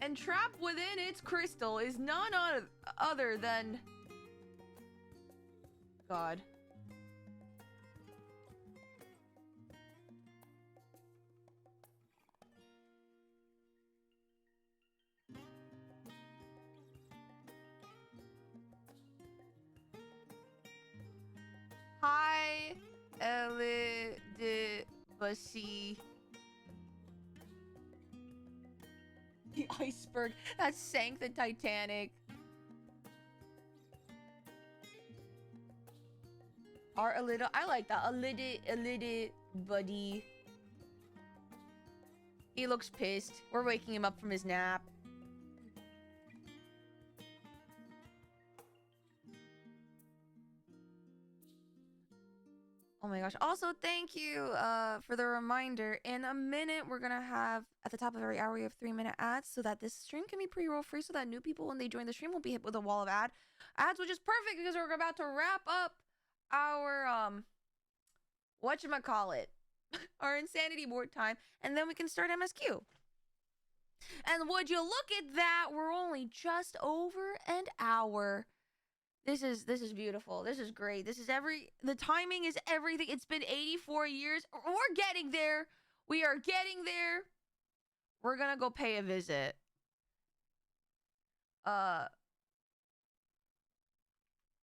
and trapped within its crystal is none other than God. Hi, Elidibasi. The iceberg that sank the Titanic. A little, I like that. A little buddy. He looks pissed. We're waking him up from his nap. Oh my gosh. Also, thank you for the reminder. In a minute, we're going to have, at the top of every hour, we have 3-minute ads so that this stream can be pre-roll free so that new people, when they join the stream, will be hit with a wall of ads, which is perfect because we're about to wrap up our, whatchamacallit, our insanity board time, and then we can start MSQ. And would you look at that? We're only just over an hour. This is beautiful. This is great. The timing is everything. It's been 84 years. We're getting there. We are getting there. We're gonna go pay a visit.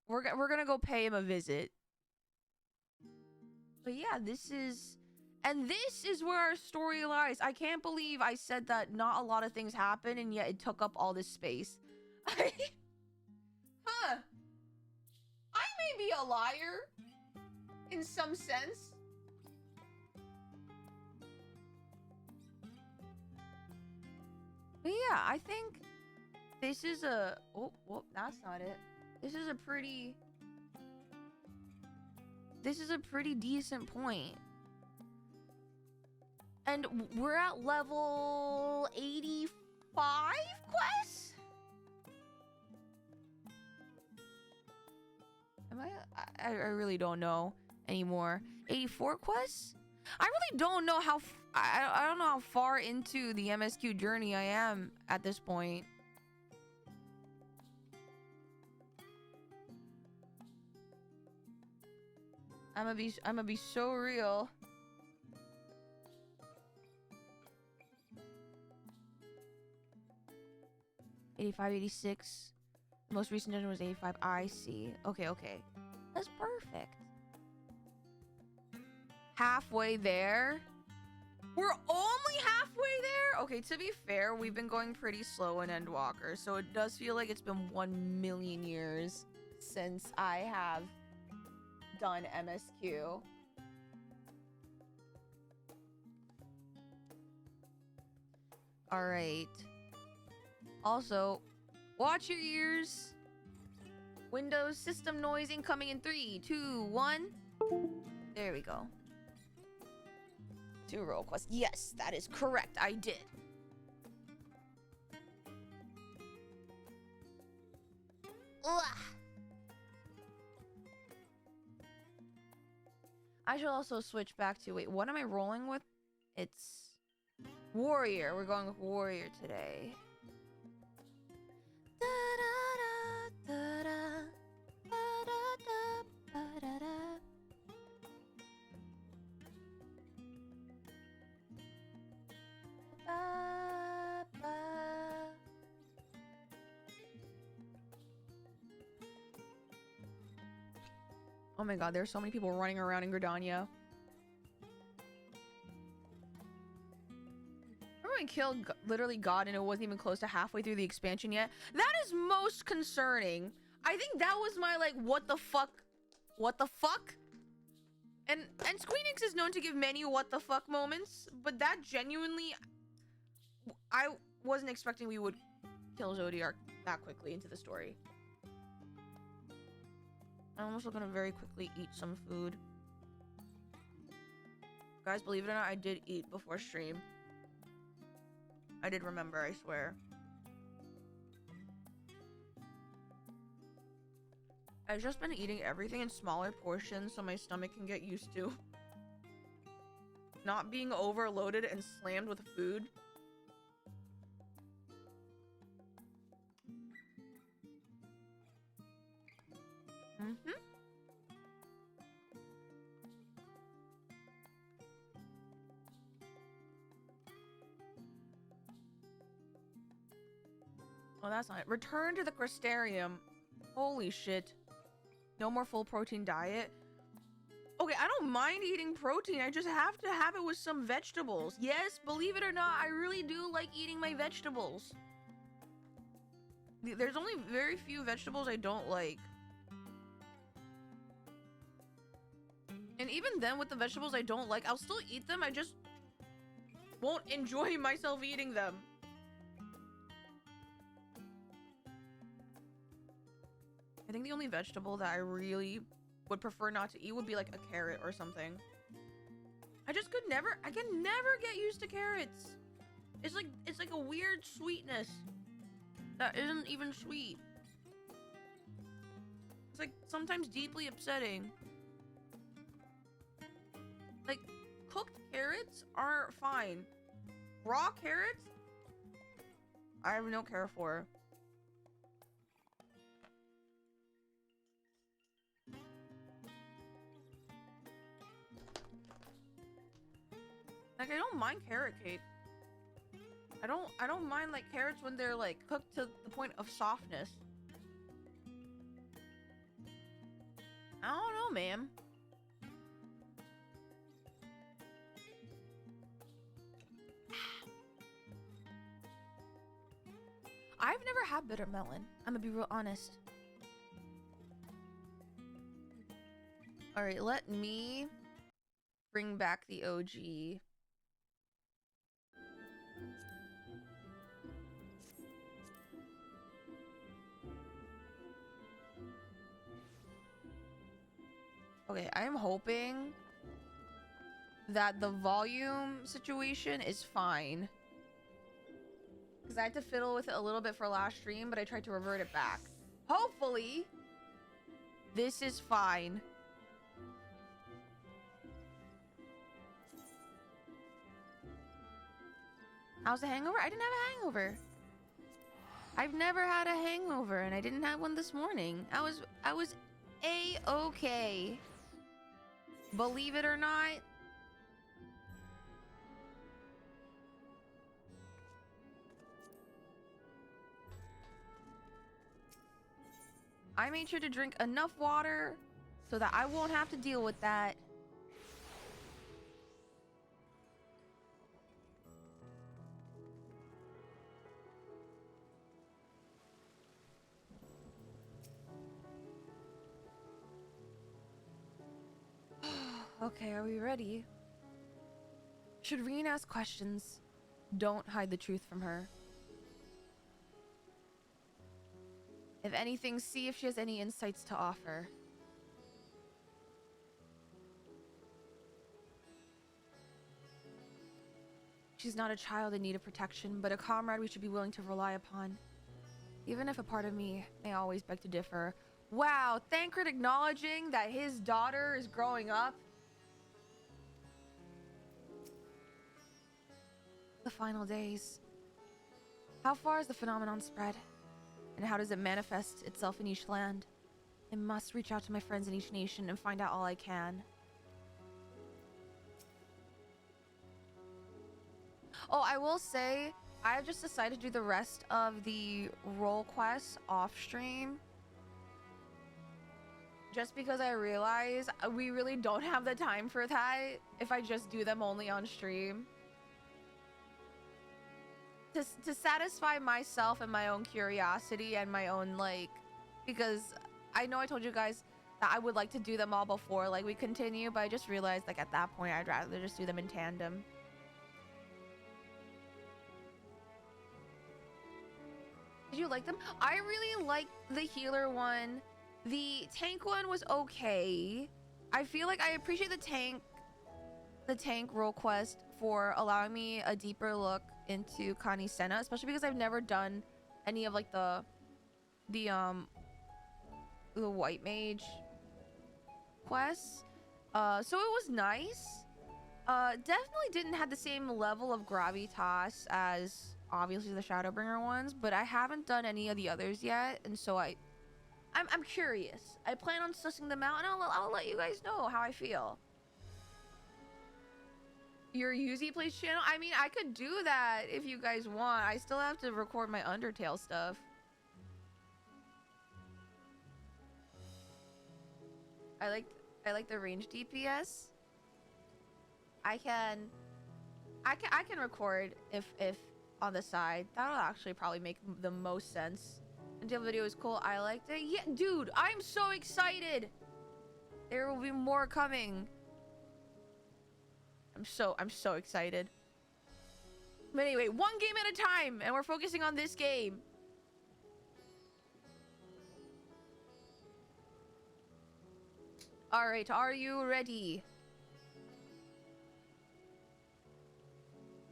We're gonna go pay him a visit. But yeah, this is where our story lies. I can't believe I said that not a lot of things happen, and yet it took up all this space. Huh. I may be a liar in some sense. But yeah, I think this is a... Oh, well, that's not it. This is a pretty decent point. And we're at level 85 quests? I really don't know anymore. 84 quests? I really don't know how... I don't know how far into the MSQ journey I am at this point. I'm gonna be so real. '85, '86. The most recent dungeon was 85. I see. Okay. That's perfect. Halfway there? We're only halfway there? Okay, to be fair, we've been going pretty slow in Endwalker, so it does feel like it's been 1,000,000 years since I have done MSQ. Alright. Also, Watch your ears. Windows system noise incoming in 3, 2, 1. There we go. 2 role quest. Yes, that is correct. I did. Ugh. I should also switch back to, wait, what am I rolling with? It's warrior. We're going with warrior today. Oh my god, there's so many people running around in Gridania. Remember when we killed literally God and it wasn't even close to halfway through the expansion yet? That is most concerning. I think that was my, like, what the fuck? What the fuck? And Squeenix is known to give many what the fuck moments, but that genuinely... I wasn't expecting we would kill Zodiac that quickly into the story. I'm also gonna very quickly eat some food. Guys, believe it or not, I did eat before stream. I did remember, I swear. I've just been eating everything in smaller portions so my stomach can get used to not being overloaded and slammed with food. Oh, that's not it. Return to the Crystarium. Holy shit. No more full protein diet. Okay, I don't mind eating protein. I just have to have it with some vegetables. Yes, believe it or not, I really do like eating my vegetables. There's only very few vegetables I don't like. And even then, with the vegetables I don't like, I'll still eat them. I just won't enjoy myself eating them. I think the only vegetable that I really would prefer not to eat would be like a carrot or something. I can never get used to carrots. It's like a weird sweetness that isn't even sweet. It's like sometimes deeply upsetting. Like, cooked carrots are fine. Raw carrots, I have no care for. Like, I don't mind carrot cake. I don't mind, like, carrots when they're, like, cooked to the point of softness. I don't know, ma'am. I've never had bitter melon. I'm gonna be real honest. Alright, let me bring back the OG. Okay, I'm hoping that the volume situation is fine. Because I had to fiddle with it a little bit for last stream, but I tried to revert it back. Hopefully, this is fine. How's the hangover? I didn't have a hangover. I've never had a hangover, and I didn't have one this morning. I was A-okay. Believe it or not. I made sure to drink enough water so that I won't have to deal with that. Okay, are we ready? Should Reen ask questions? Don't hide the truth from her. If anything, see if she has any insights to offer. She's not a child in need of protection, but a comrade we should be willing to rely upon. Even if a part of me may always beg to differ. Wow, Thancred acknowledging that his daughter is growing up. The final days. How far has the phenomenon spread? And how does it manifest itself in each land? I must reach out to my friends in each nation and find out all I can. Oh, I will say, I've just decided to do the rest of the role quests off stream. Just because I realize we really don't have the time for that if I just do them only on stream. To satisfy myself and my own curiosity and my own, like, because I know I told you guys that I would like to do them all before, like, we continue, but I just realized, like, at that point, I'd rather just do them in tandem. Did you like them? I really liked the healer one. The tank one was okay. I feel like I appreciate the tank role quest for allowing me a deeper look into Connie Senna, especially because I've never done any of like the white mage quests. So it was nice. Definitely didn't have the same level of gravitas as obviously the Shadowbringer ones, but I haven't done any of the others yet, and so I'm curious. I plan on sussing them out, and I'll let you guys know how I feel. Your Yuzimii plays channel? I mean, I could do that if you guys want. I still have to record my Undertale stuff. I like the range DPS. I can record if on the side. That'll actually probably make the most sense. Until the video is cool. I liked it. Yeah, dude, I'm so excited. There will be more coming. I'm so excited. But anyway, one game at a time, and we're focusing on this game. All right, are you ready?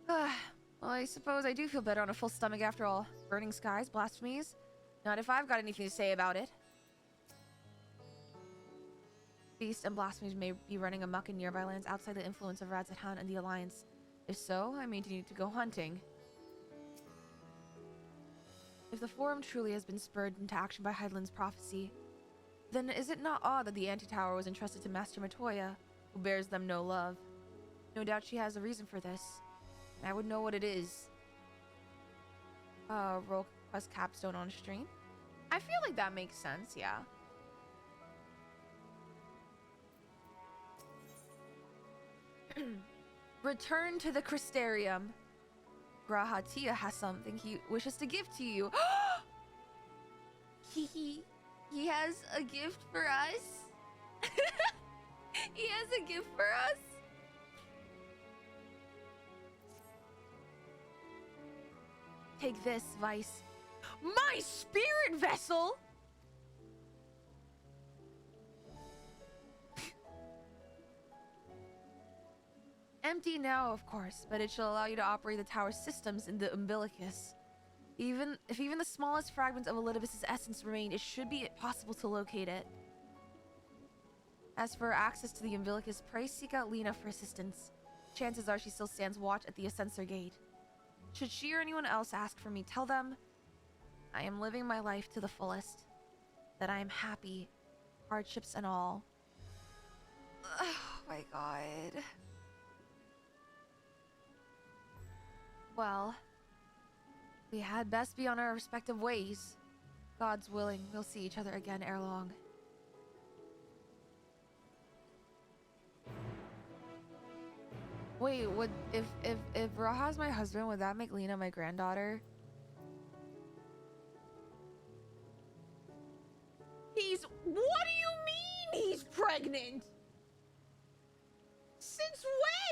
Well, I suppose I do feel better on a full stomach after all. Burning skies, blasphemies. Not if I've got anything to say about it. Beast and blasphemies may be running amok in nearby lands outside the influence of Radzatan and the Alliance. If so, I may need to go hunting. If the Forum truly has been spurred into action by Hydaelyn's prophecy, then is it not odd that the Anti-Tower was entrusted to Master Matoya, who bears them no love? No doubt she has a reason for this, and I would know what it is. Role quest capstone on stream? I feel like that makes sense, yeah. Return to the Crystarium. Grahatia has something he wishes to give to you. He has a gift for us? He has a gift for us? Take this, Vice. My spirit vessel? Empty now, of course, but it shall allow you to operate the tower's systems in the umbilicus. If even the smallest fragments of Elidibus' essence remain, it should be possible to locate it. As for access to the umbilicus, pray seek out Lena for assistance. Chances are she still stands watch at the Ascensor Gate. Should she or anyone else ask for me, tell them I am living my life to the fullest. That I am happy, hardships and all. Oh my god. Well, we had best be on our respective ways. God's willing, we'll see each other again ere long. Wait, would if Raha's my husband, would that make Lena my granddaughter? What do you mean he's pregnant? Since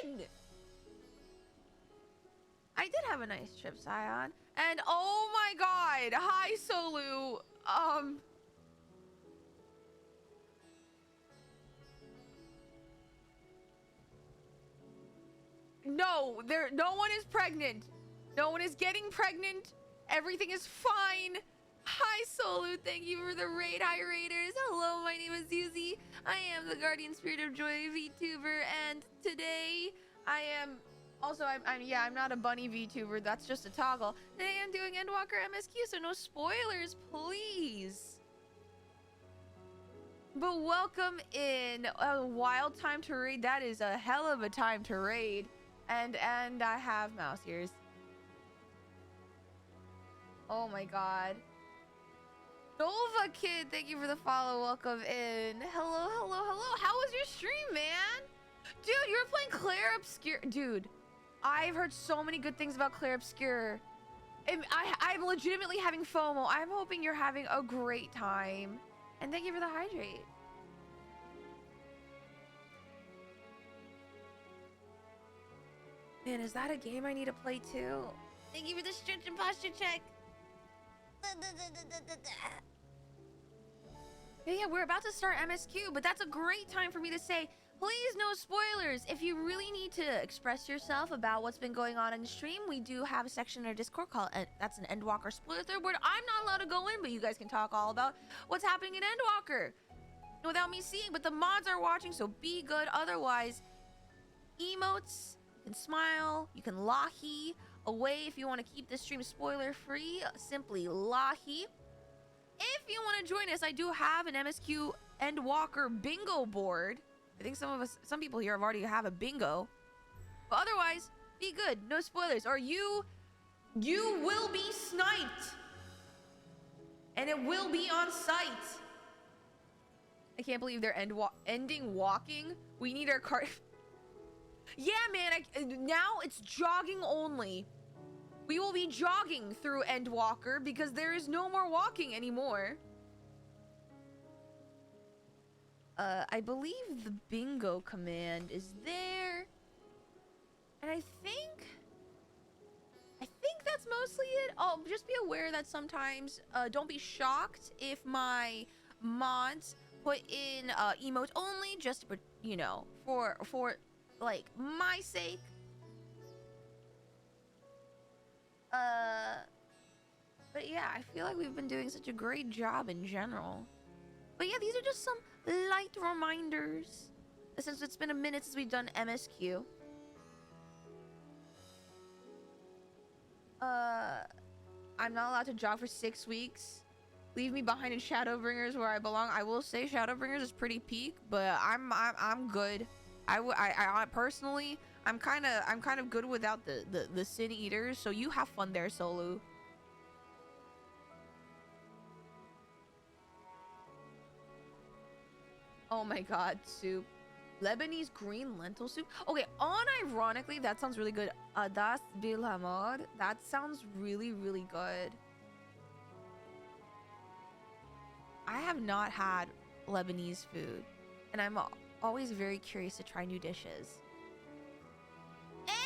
when? I did have Have a nice trip, Scion. And oh my god, hi Solu. No, no one is pregnant. No one is getting pregnant. Everything is fine. Hi Solu, thank you for the raid. Hi raiders. Hello, my name is Yuzimii. I am the guardian spirit of joy VTuber, and today I am also I'm not a bunny VTuber, that's just a toggle. Today I'm doing Endwalker MSQ, so no spoilers, please. But welcome in. A wild time to raid. That is a hell of a time to raid. And I have mouse ears. Oh my god. Nova Kid, thank you for the follow. Welcome in. Hello, hello, hello. How was your stream, man? Dude, you were playing Claire Obscure. Dude, I've heard so many good things about Claire Obscure. I'm legitimately having FOMO. I'm hoping you're having a great time. And thank you for the hydrate. Man, is that a game I need to play too? Thank you for the stretch and posture check. Yeah, we're about to start MSQ, but that's a great time for me to say, please no spoilers. If you really need to express yourself about what's been going on in the stream, we do have a section in our Discord called, that's an Endwalker spoiler thread where I'm not allowed to go in, but you guys can talk all about what's happening in Endwalker without me seeing, but the mods are watching, so be good. Otherwise, emotes, you can smile, you can lahi away. If you want to keep this stream spoiler free, simply lahi. If you want to join us, I do have an MSQ Endwalker bingo board. I think some people here already have a bingo. But otherwise, be good. No spoilers. Or you will be sniped. And it will be on site. I can't believe they're ending walking. We need our cart. Yeah, man. Now it's jogging only. We will be jogging through Endwalker because there is no more walking anymore. I believe the bingo command is there. And I think that's mostly it. Oh, just be aware that sometimes, don't be shocked if my mods put in emote only, just for, you know, for like my sake. But yeah, I feel like we've been doing such a great job in general. But yeah, these are just some light reminders. Since it's been a minute since we've done MSQ. I'm not allowed to jog for 6 weeks. Leave me behind in Shadowbringers where I belong. I will say Shadowbringers is pretty peak, but I'm good. I personally, I'm kind of good without the Sin Eaters. So you have fun there, Solu. Oh my god, soup. Lebanese green lentil soup. Okay, unironically, that sounds really good. Das Bilhamad. That sounds really, really good. I have not had Lebanese food, and I'm always very curious to try new dishes.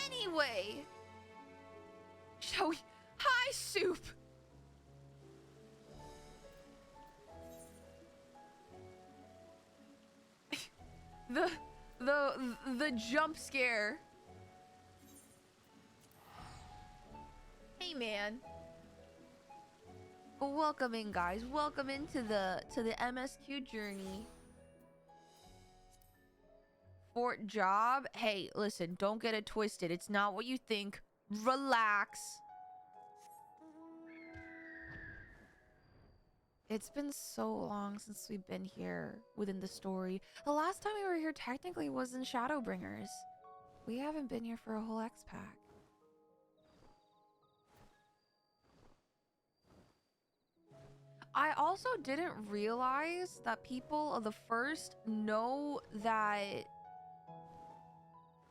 Anyway, shall we? Hi, soup. The jump scare. Hey man. Welcome in, guys. Welcome into the MSQ journey. Fort job. Hey, listen, don't get it twisted. It's not what you think. Relax. It's been so long since we've been here within the story. The last time we were here technically was in Shadowbringers. We haven't been here for a whole X-Pack. I also didn't realize that people of the first know that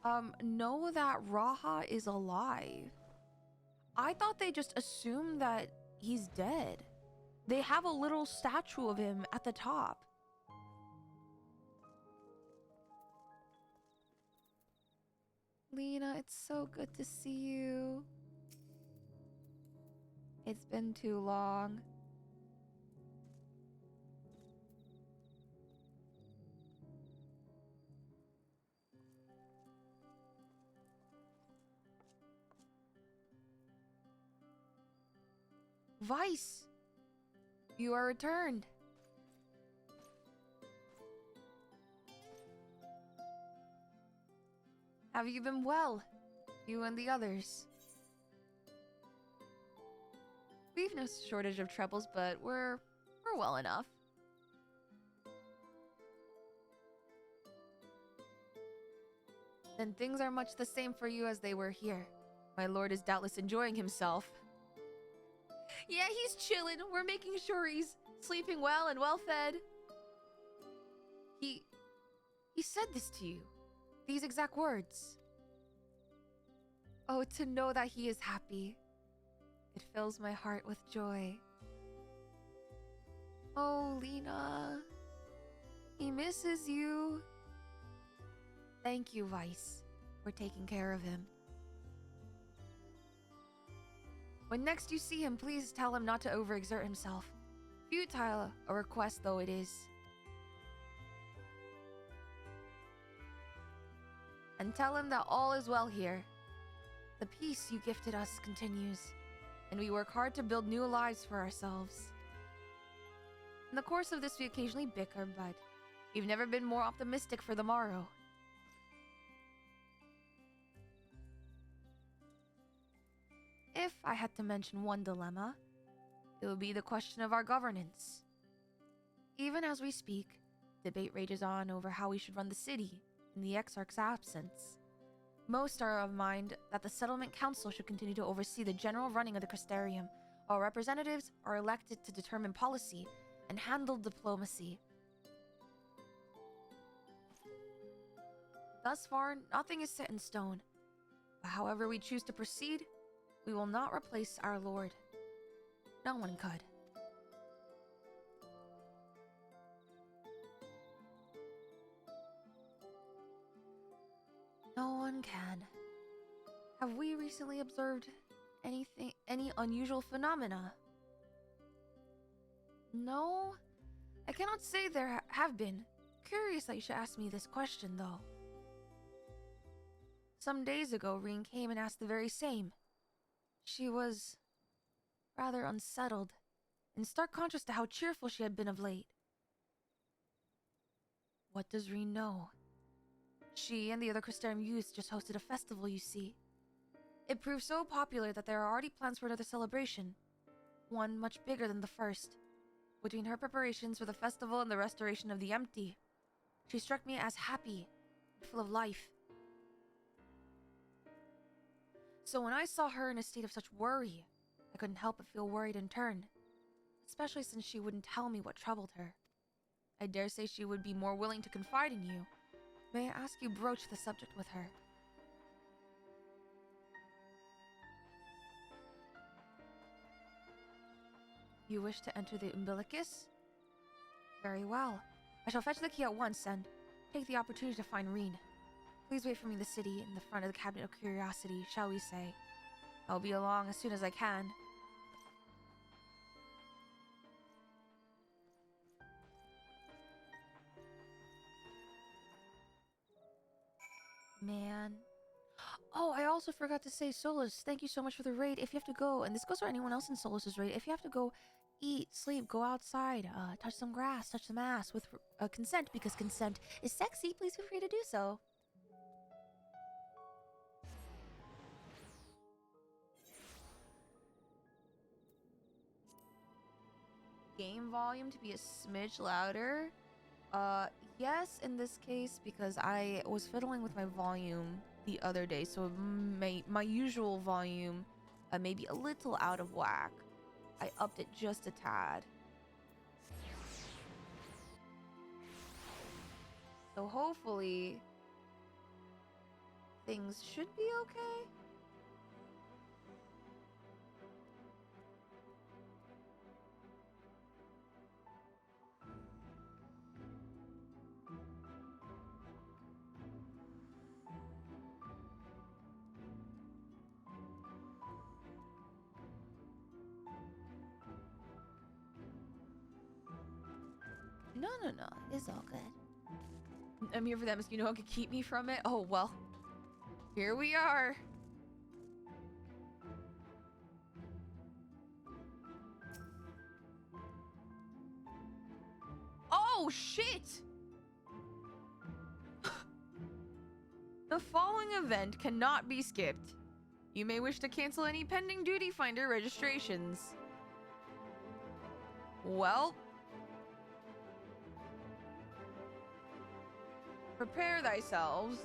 Raha is alive. I thought they just assumed that he's dead. They have a little statue of him at the top. Lena, it's so good to see you. It's been too long. Vice, you are returned. Have you been well? You and the others? We've no shortage of troubles, but we're well enough. Then things are much the same for you as they were here. My lord is doubtless enjoying himself. Yeah, he's chilling. We're making sure he's sleeping well and well fed. He said this to you. These exact words. Oh, to know that he is happy. It fills my heart with joy. Oh, Lena. He misses you. Thank you, Vice, for taking care of him. When next you see him, please tell him not to overexert himself. Futile a request though it is. And tell him that all is well here. The peace you gifted us continues, and we work hard to build new lives for ourselves. In the course of this, we occasionally bicker, but we've never been more optimistic for the morrow. If I had to mention one dilemma, it would be the question of our governance. Even as we speak, debate rages on over how we should run the city in the Exarch's absence. Most are of mind that the Settlement Council should continue to oversee the general running of the Crystarium, while representatives are elected to determine policy and handle diplomacy. Thus far, nothing is set in stone, but however we choose to proceed, we will not replace our Lord. No one could. No one can. Have we recently observed any unusual phenomena? No, I cannot say there have been. Curious that you should ask me this question, though. Some days ago, Reen came and asked the very same. She was rather unsettled, in stark contrast to how cheerful she had been of late. What does Reen know? She and the other Crystarium youths just hosted a festival, you see. It proved so popular that there are already plans for another celebration, one much bigger than the first. Between her preparations for the festival and the restoration of the empty, she struck me as happy and full of life. So when I saw her in a state of such worry, I couldn't help but feel worried in turn, especially since she wouldn't tell me what troubled her. I dare say she would be more willing to confide in you. May I ask you broach the subject with her? You wish to enter the umbilicus? Very well. I shall fetch the key at once and take the opportunity to find Reen. Please wait for me in the city, in the front of the Cabinet of Curiosity, shall we say. I'll be along as soon as I can. Man. Oh, I also forgot to say, Solus, thank you so much for the raid. If you have to go, and this goes for anyone else in Solus's raid, if you have to go eat, sleep, go outside, touch some grass, touch some ass with consent, because consent is sexy, please feel free to do so. Game volume to be a smidge louder? Yes, in this case, because I was fiddling with my volume the other day, so my usual volume may be a little out of whack. I upped it just a tad. So hopefully things should be okay. No. It's all good. I'm here for them, as you know it could keep me from it. Oh, well. Here we are. Oh, shit! The following event cannot be skipped. You may wish to cancel any pending Duty Finder registrations. Well, prepare thyselves.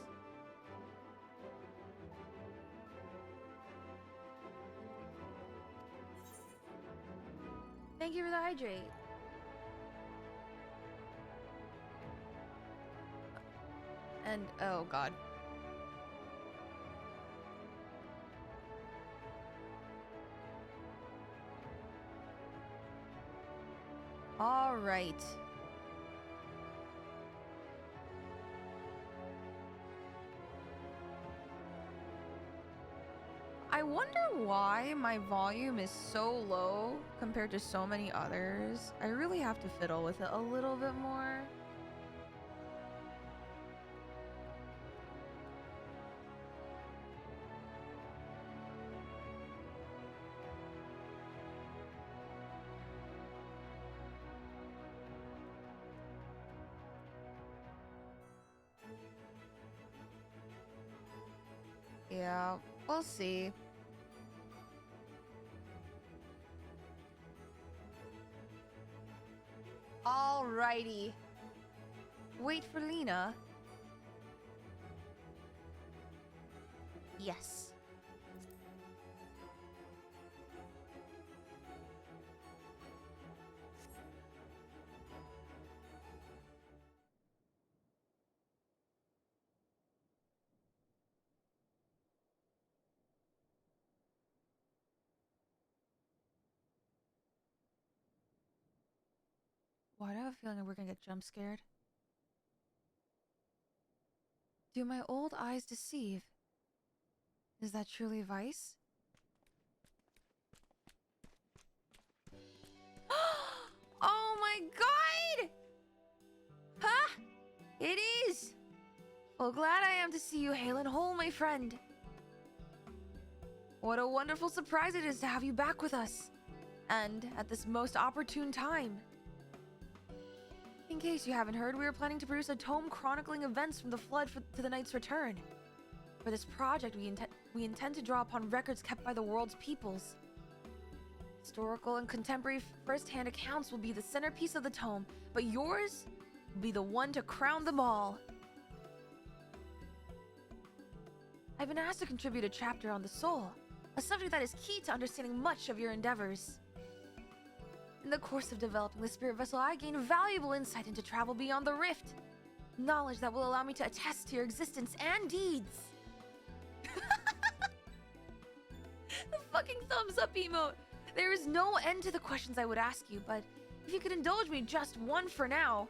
Thank you for the hydrate. And, oh god. All right. I wonder why my volume is so low compared to so many others. I really have to fiddle with it a little bit more. Yeah, we'll see. Alrighty. Wait for Lena. Yes. Why do I have a feeling we're gonna get jump scared? Do my old eyes deceive? Is that truly Vice? Oh my god! Huh? It is! Well, glad I am to see you hale and whole, my friend. What a wonderful surprise it is to have you back with us. And at this most opportune time. In case you haven't heard, we are planning to produce a tome chronicling events from the Flood to the Knight's return. For this project, we intend to draw upon records kept by the world's peoples. Historical and contemporary first-hand accounts will be the centerpiece of the tome, but yours will be the one to crown them all. I've been asked to contribute a chapter on the soul, a subject that is key to understanding much of your endeavors. In the course of developing the spirit vessel, I gained valuable insight into travel beyond the rift. Knowledge that will allow me to attest to your existence and deeds. The fucking thumbs up emote. There is no end to the questions I would ask you, but if you could indulge me just one for now.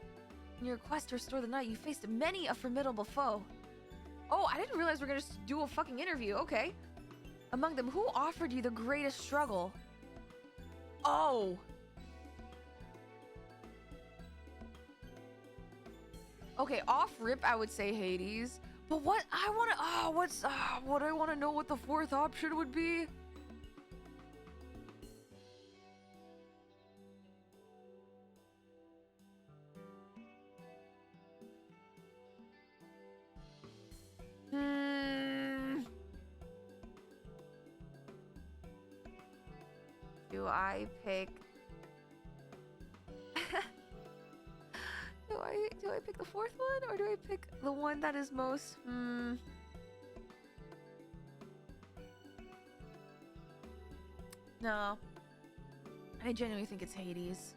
In your quest to restore the night, you faced many a formidable foe. Oh, I didn't realize we were gonna just do a fucking interview. Okay. Among them, who offered you the greatest struggle? Oh. Okay, off rip, I would say Hades. But what I wanna, what I wanna know what the fourth option would be. Do I pick? Do I pick the fourth one, or do I pick the one that is most? No. I genuinely think it's Hades.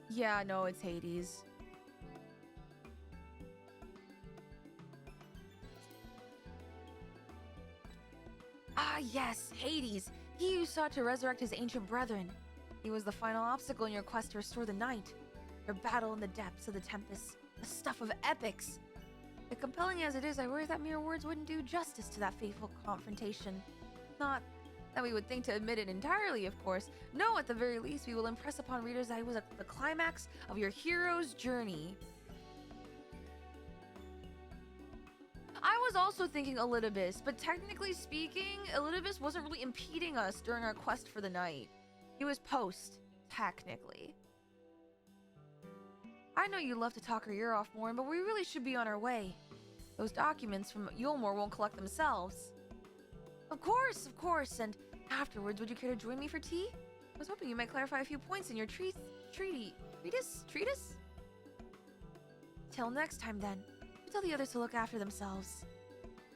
Yeah, no, it's Hades. Ah, yes, Hades. He who sought to resurrect his ancient brethren. He was the final obstacle in your quest to restore the night. Your battle in the depths of the Tempest, the stuff of epics. But compelling as it is, I worry that mere words wouldn't do justice to that fateful confrontation. Not that we would think to admit it entirely, of course. No, at the very least, we will impress upon readers that it was the climax of your hero's journey. I was also thinking Elidibus, but technically speaking, Elidibus wasn't really impeding us during our quest for the night. He was post, technically. I know you love to talk your ear off, Morin, but we really should be on our way. Those documents from Yulmore won't collect themselves. Of course, and afterwards, would you care to join me for tea? I was hoping you might clarify a few points in your treatise? Till next time, then. You tell the others to look after themselves.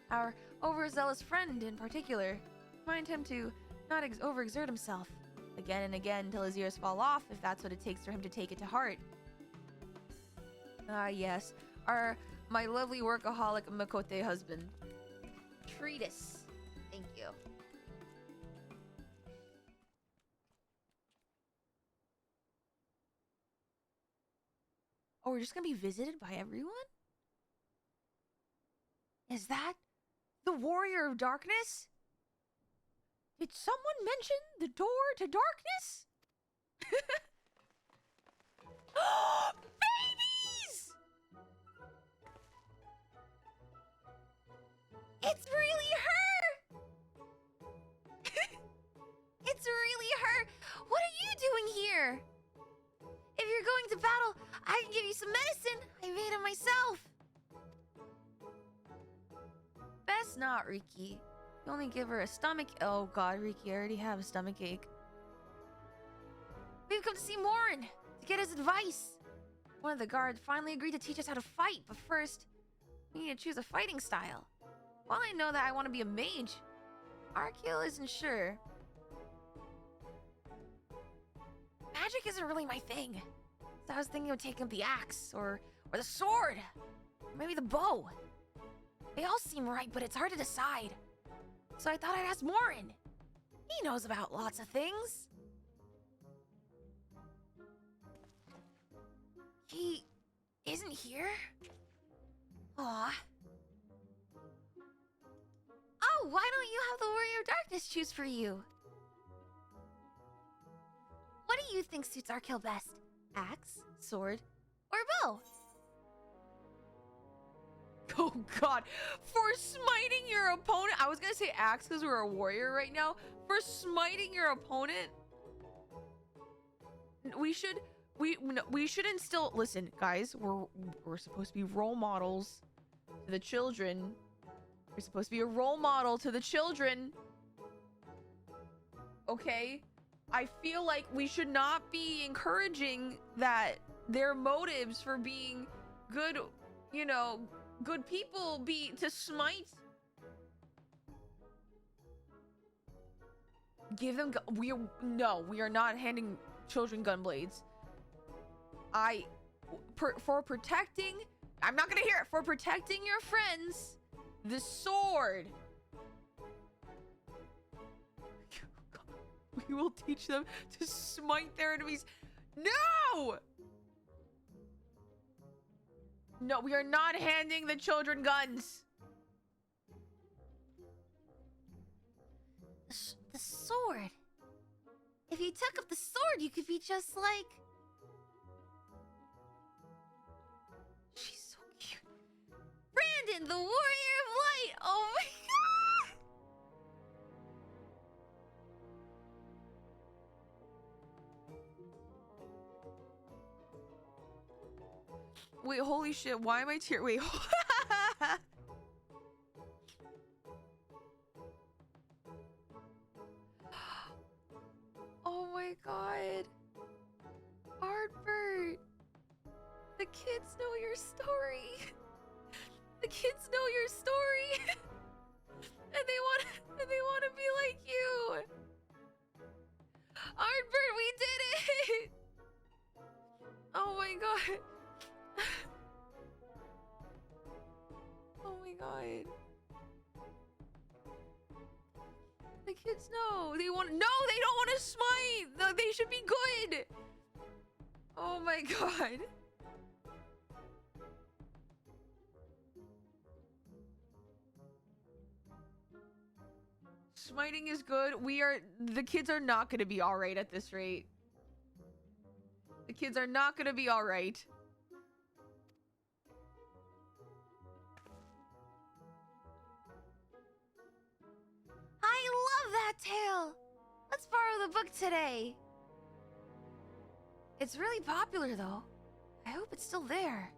Our overzealous friend, in particular. Remind him to not overexert himself. Again and again till his ears fall off, if that's what it takes for him to take it to heart. Ah, yes. My lovely workaholic Makote husband. Treatise. Thank you. Oh, we're just gonna be visited by everyone? Is that the Warrior of Darkness? Did someone mention the door to darkness? Babies! It's really her! It's really her! What are you doing here? If you're going to battle, I can give you some medicine. I made it myself. Best not, Riki. You only give her a stomach. Oh god, Riki, I already have a stomach ache. We've come to see Morin to get his advice. One of the guards finally agreed to teach us how to fight, but first, we need to choose a fighting style. While I know that I want to be a mage, Arkiel isn't sure. Magic isn't really my thing. So I was thinking of taking up the axe, or the sword, or maybe the bow. They all seem right, but it's hard to decide. So I thought I'd ask Morin. He knows about lots of things. He isn't here? Aw. Oh, why don't you have the Warrior of Darkness choose for you? What do you think suits Arkiel best? Axe, sword, or bow? Oh god, for smiting your opponent. I was gonna say axe because we're a warrior right now. For smiting your opponent, we should instill. Listen, guys, we're supposed to be role models to the children. We're supposed to be a role model to the children. Okay, I feel like we should not be encouraging that their motives for being good, you know, good people be to smite. Give them we are not handing children gun blades. For protecting, I'm not gonna hear it. For protecting your friends, the sword. We will teach them to smite their enemies. No! No, we are not handing the children guns. The sword. If you took up the sword, you could be just like... She's so cute. Brandon, the Warrior of Light. Oh my god. Wait, holy shit. Why am I tear? Wait. Oh my god. Artbert. The kids know your story. The kids know your story. and they want to be like you. Artbert, we did it. Oh my god. Oh my god. The kids know. They don't want to smite. No, they should be good. Oh my god. Smiting is good. The kids are not going to be all right at this rate. The kids are not going to be all right. I love that tale. Let's borrow the book today. It's really popular, though. I hope it's still there.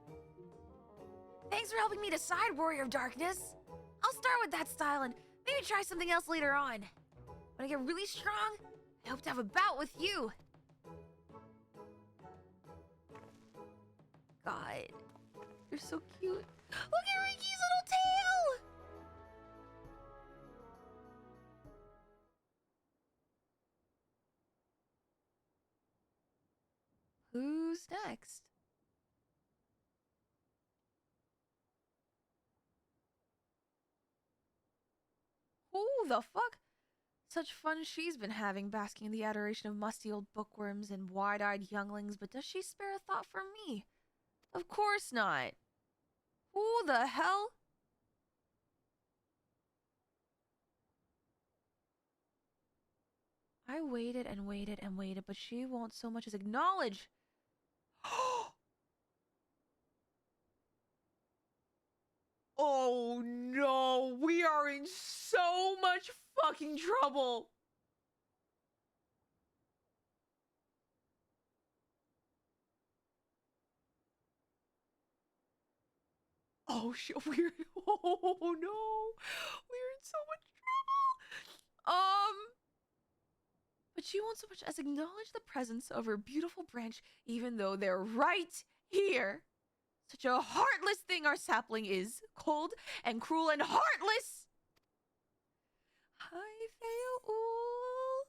Thanks for helping me decide, Warrior of Darkness. I'll start with that style and maybe try something else later on. When I get really strong, I hope to have a bout with you. God, You're so cute. look at Ricky's little tail! Who's next? Who the fuck? Such fun she's been having, basking in the adoration of musty old bookworms and wide-eyed younglings, but does she spare a thought for me? Of course not. Who the hell? I waited and waited and waited, but she won't so much as acknowledge. Oh no, we are in so much fucking trouble. Oh shit, oh no, we're in so much trouble. But she won't so much as acknowledge the presence of her beautiful branch, even though they're right here. Such a heartless thing our sapling is. Cold and cruel and heartless. Hi, Feoul.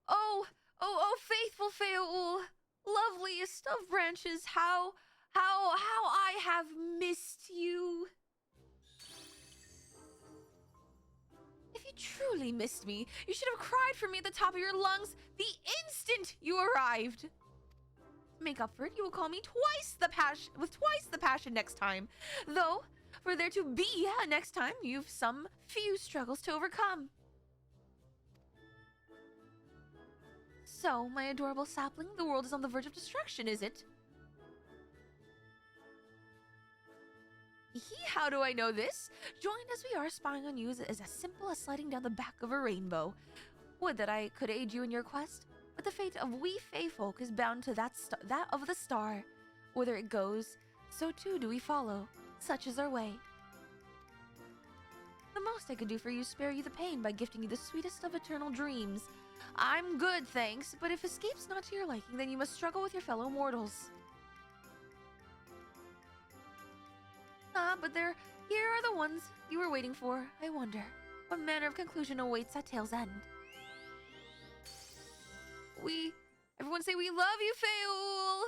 Oh, faithful Feoul. Loveliest of branches, how I have missed you. If you truly missed me, you should have cried for me at the top of your lungs the instant you arrived. To make up for it, you will call me with twice the passion next time. Though, for there to be a next time, you've some few struggles to overcome. So, my adorable sapling, the world is on the verge of destruction, is it? How do I know this? Joined as we are, spying on you is as simple as sliding down the back of a rainbow. Would that I could aid you in your quest, but the fate of we Fae folk is bound to that of the star. Whither it goes, so too do we follow. Such is our way. The most I could do for you is spare you the pain by gifting you the sweetest of eternal dreams. I'm good, thanks, but if escape's not to your liking, then you must struggle with your fellow mortals. But here are the ones you were waiting for. I wonder, what manner of conclusion awaits at tale's end? Everyone say we love you, Feoul!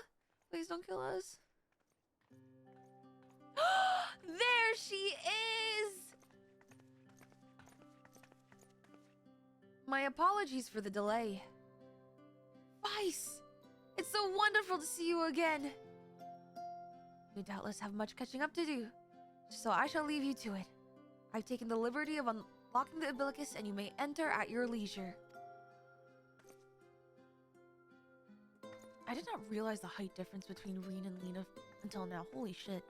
Please don't kill us. There she is! My apologies for the delay. Vice! It's so wonderful to see you again. You doubtless have much catching up to do, so I shall leave you to it. I've taken the liberty of unlocking the umbilicus, and you may enter at your leisure. I did not realize the height difference between Reen and Lena until now. Holy shit.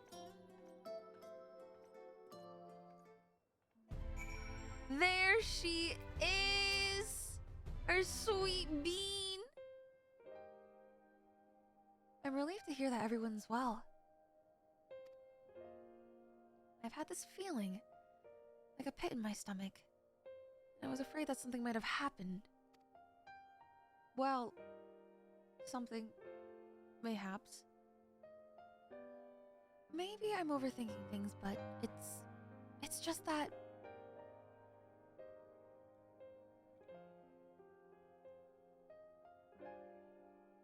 There she is! Our sweet bean! I'm relieved to hear that everyone's well. I've had this feeling, like a pit in my stomach. I was afraid that something might have happened. Well, something, mayhaps. Maybe I'm overthinking things, but it's just that...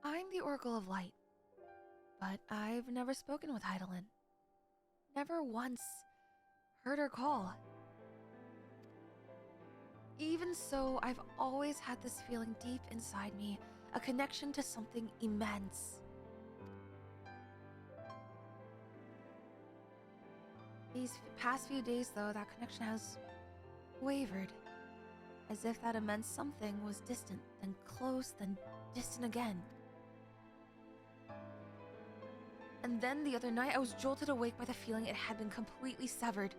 I'm the Oracle of Light, but I've never spoken with Heidelin. Never once heard her call. Even so, I've always had this feeling deep inside me, a connection to something immense. These past few days, though, that connection has wavered, as if that immense something was distant, then close, then distant again. And then the other night, I was jolted awake by the feeling it had been completely severed.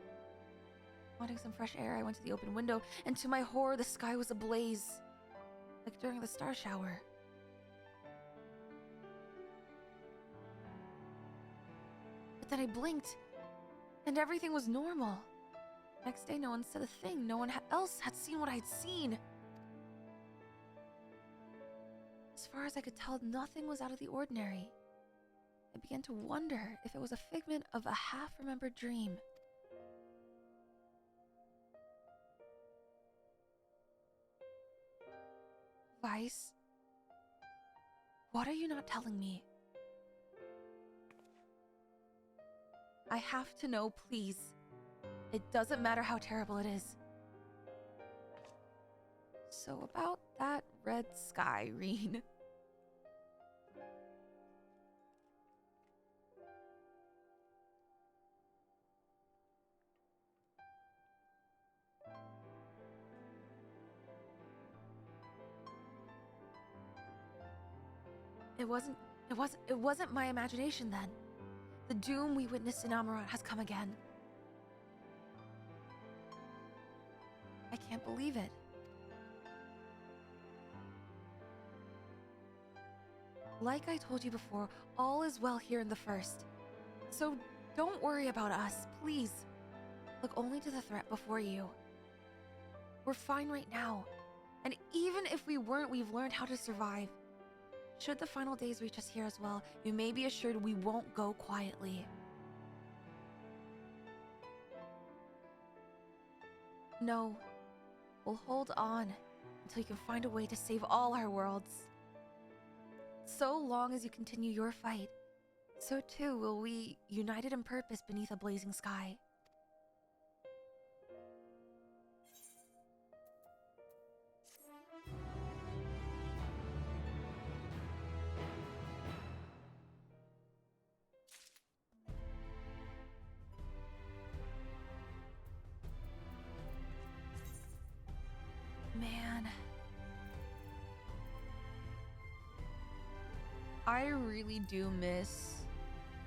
Wanting some fresh air, I went to the open window, and to my horror, the sky was ablaze, like during the star shower. But then I blinked, and everything was normal. Next day, no one said a thing. No one else had seen what I'd seen. As far as I could tell, nothing was out of the ordinary. I began to wonder if it was a figment of a half-remembered dream. Vice, what are you not telling me? I have to know, please. It doesn't matter how terrible it is. So about that red sky, Reen. It wasn't my imagination then. The doom we witnessed in Amarat has come again. I can't believe it. Like I told you before, all is well here in the First. So don't worry about us, please. Look only to the threat before you. We're fine right now. And even if we weren't, we've learned how to survive. Should the final days reach us here as well, you may be assured we won't go quietly. No, we'll hold on until you can find a way to save all our worlds. So long as you continue your fight, so too will we, united in purpose beneath a blazing sky. Man, I really do miss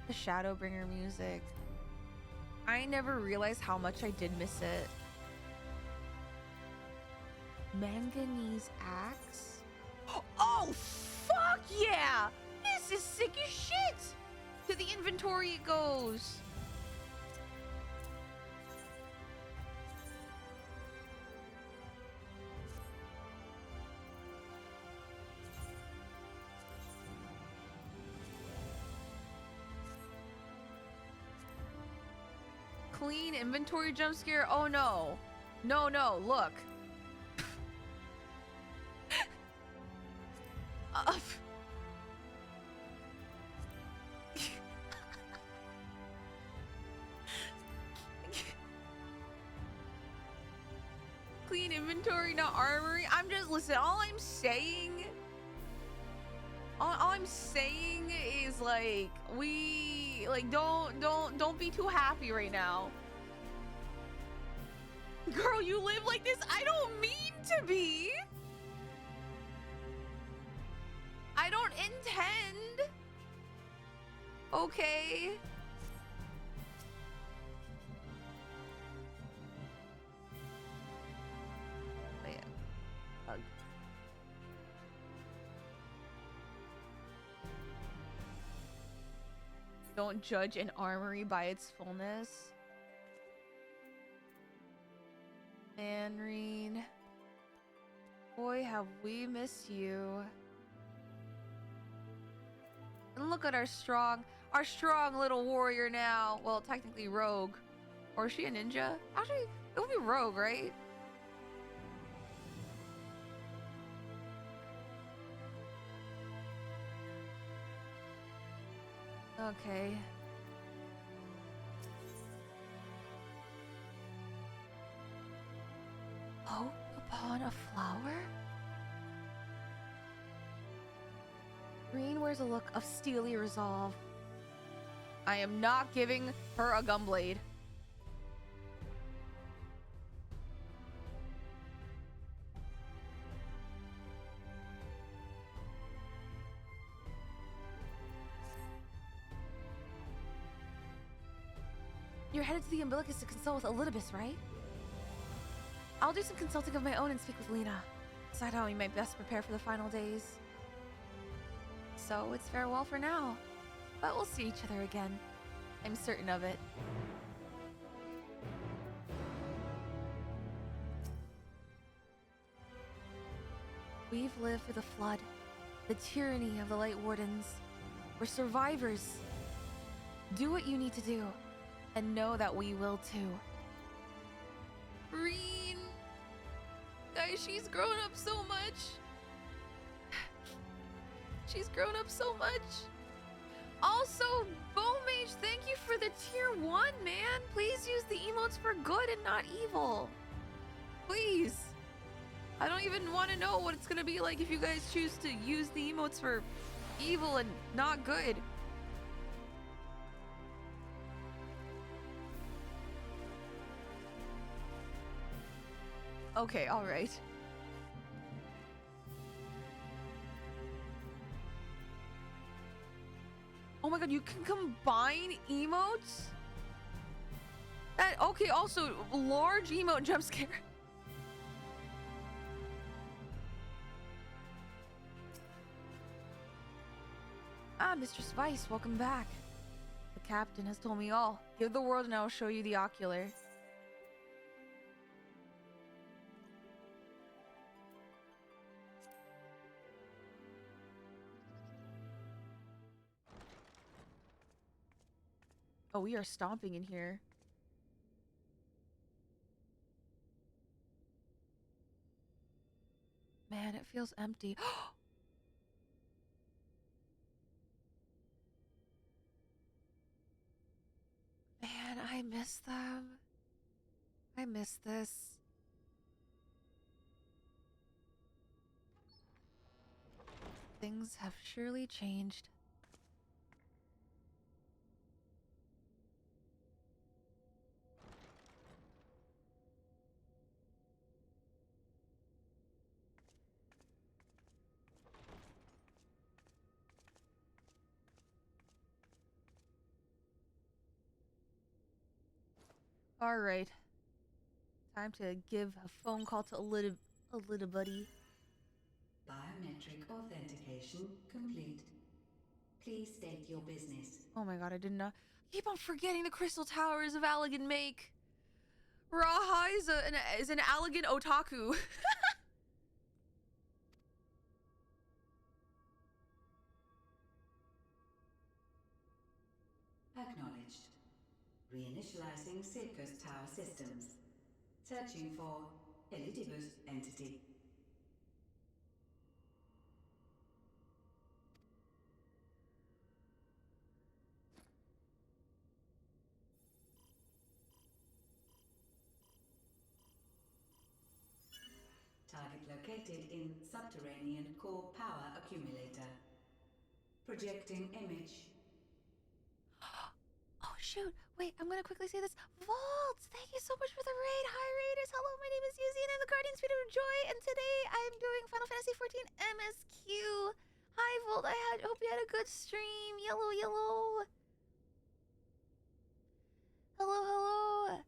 the Shadowbringer music. I never realized how much I did miss it. Manganese axe? Oh, fuck yeah! This is sick as shit! To the inventory it goes. Clean inventory jump scare? Oh no. No, no, look. Clean inventory, not armory. I'm just, listen, all I'm saying is like, don't be too happy right now. Girl, you live like this. I don't mean to be. I don't intend. Okay. Man. Hug. Don't judge an armory by its fullness. Manreen. Boy, have we missed you. And look at our strong little warrior now. Well, technically rogue. Or is she a ninja? Actually, it would be rogue, right? Okay. Hope upon a flower? Green wears a look of steely resolve. I am not giving her a gunblade. You're headed to the umbilicus to consult with Elidibus, right? I'll do some consulting of my own and speak with Lena. Decide how we might best prepare for the final days. So it's farewell for now. But we'll see each other again. I'm certain of it. We've lived through the flood, the tyranny of the Light Wardens. We're survivors. Do what you need to do, and know that we will too. Green! Guys, she's grown up so much. She's grown up so much. Also, Bowmage, thank you for the tier 1, man. Please use the emotes for good and not evil. Please. I don't even want to know what it's going to be like if you guys choose to use the emotes for evil and not good. Okay, all right. Oh my god, you can combine emotes? That, okay, also, large emote jump scare. Ah, Mistress Vice, welcome back. The captain has told me all. Give the world and I will show you the ocular. Oh, we are stomping in here. Man, it feels empty. Man, I miss them. I miss this. Things have surely changed. All right. Time to give a phone call to a little buddy. Biometric authentication complete. Please state your business. Oh my god, I did not. Keep on forgetting the crystal towers of Allegan make. Raha is an Allegan otaku. Acknowledged. Reinitializing Circus Tower systems. Searching for Elidibus entity. Target located in subterranean core power accumulator. Projecting image. Oh shoot, wait, I'm gonna quickly say this. Vault, thank you so much for the raid. Hi raiders, hello, my name is Yuzimii and I'm the Guardian Spirit of Joy, and today I'm doing Final Fantasy XIV MSQ. Hi Vault, hope you had a good stream. Yellow, yellow. Hello, hello.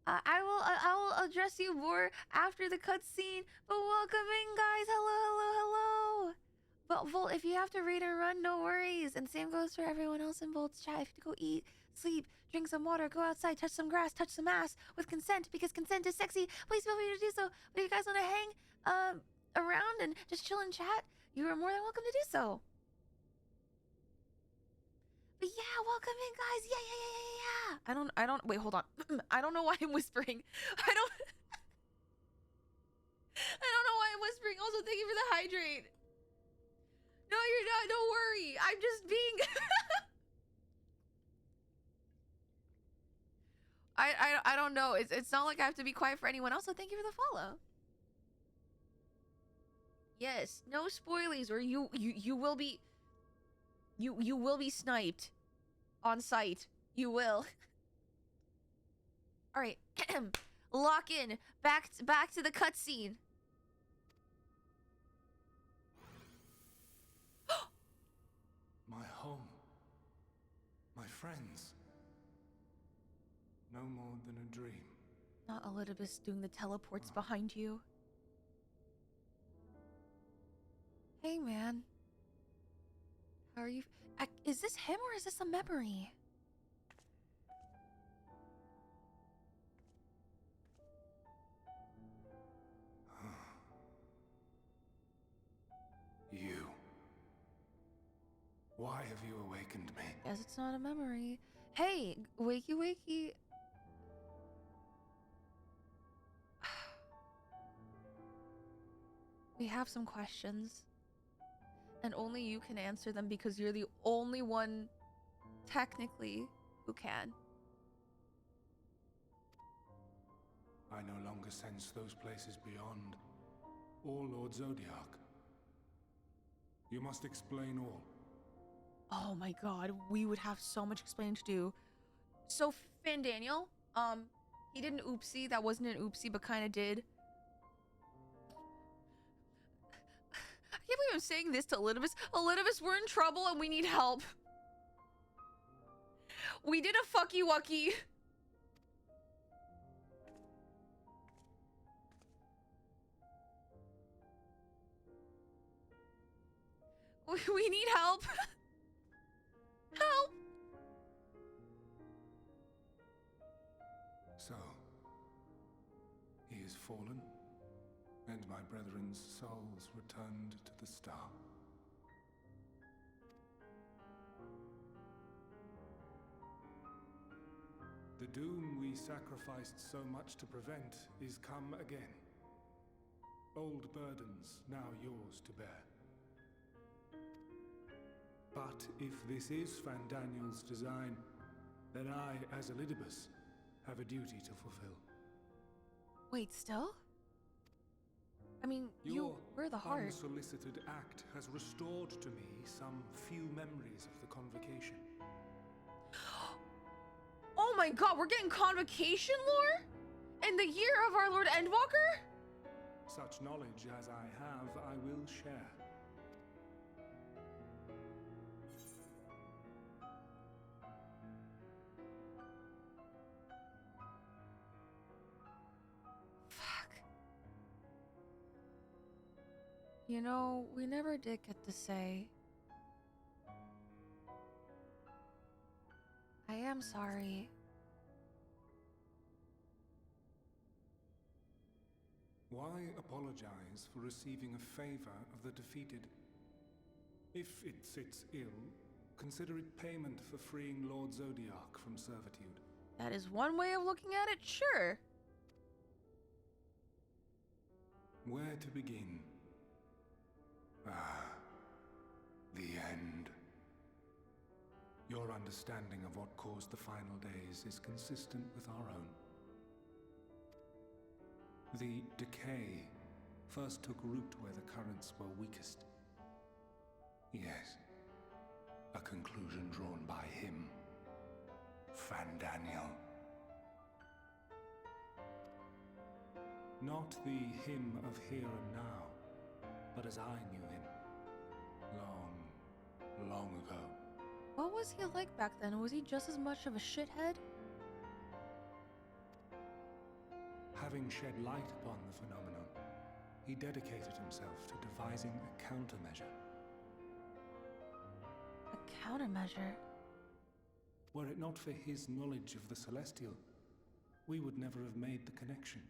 I will address you more after the cutscene, but welcome in guys. Hello, hello, hello. But Volt, if you have to raid and run, no worries. And same goes for everyone else in Volt's chat. If you have to go eat, sleep, drink some water, go outside, touch some grass, touch some ass with consent, because consent is sexy, please feel free to do so. But if you guys want to hang around and just chill and chat, you are more than welcome to do so. But yeah, welcome in guys. Yeah. I don't wait, hold on. I don't know why I'm whispering. I don't know why I'm whispering. Also, thank you for the hydrate. No, you're not. Don't worry. I'm just being I don't know. It's not like I have to be quiet for anyone else. So thank you for the follow. Yes, no spoilies, or you will be You will be sniped on sight. You will. All right. Lock in. Back to the cutscene. My home. My friends. No more than a dream. Not Elidibus doing the teleports behind you. Hey, man. How are you? Is this him or is this a memory? You. Why have you awakened me? Guess it's not a memory. Hey, wakey wakey. We have some questions. And only you can answer them because you're the only one, technically, who can. I no longer sense those places beyond, or Lord Zodiac. You must explain all. Oh my god, we would have so much explaining to do. So, Finn Daniel, he did an oopsie. That wasn't an oopsie, but kind of did. I can't believe I'm saying this to Elidibus. Elidibus, we're in trouble and we need help. We did a fucky wucky. We need help. Help. So, he is fallen, and my brethren's souls returned to the star. The doom we sacrificed so much to prevent is come again. Old burdens now yours to bear. But if this is Fandaniel's design, then I, as Elidibus, have a duty to fulfill. Wait, still? I mean, you were the heart. Your unsolicited act has restored to me some few memories of the convocation. Oh my god, we're getting convocation lore? In the year of our Lord Endwalker? Such knowledge as I have, I will share. You know, we never did get to say. I am sorry. Why apologize for receiving a favor of the defeated? If it sits ill, consider it payment for freeing Lord Zodiac from servitude. That is one way of looking at it, sure. Where to begin? Ah, the end. Your understanding of what caused the final days is consistent with our own. The decay first took root where the currents were weakest. Yes, a conclusion drawn by him, Fandaniel. Not the him of here and now, but as I knew him, long, long ago. What was he like back then? Was he just as much of a shithead? Having shed light upon the phenomenon, he dedicated himself to devising a countermeasure. A countermeasure? Were it not for his knowledge of the Celestial, we would never have made the connection,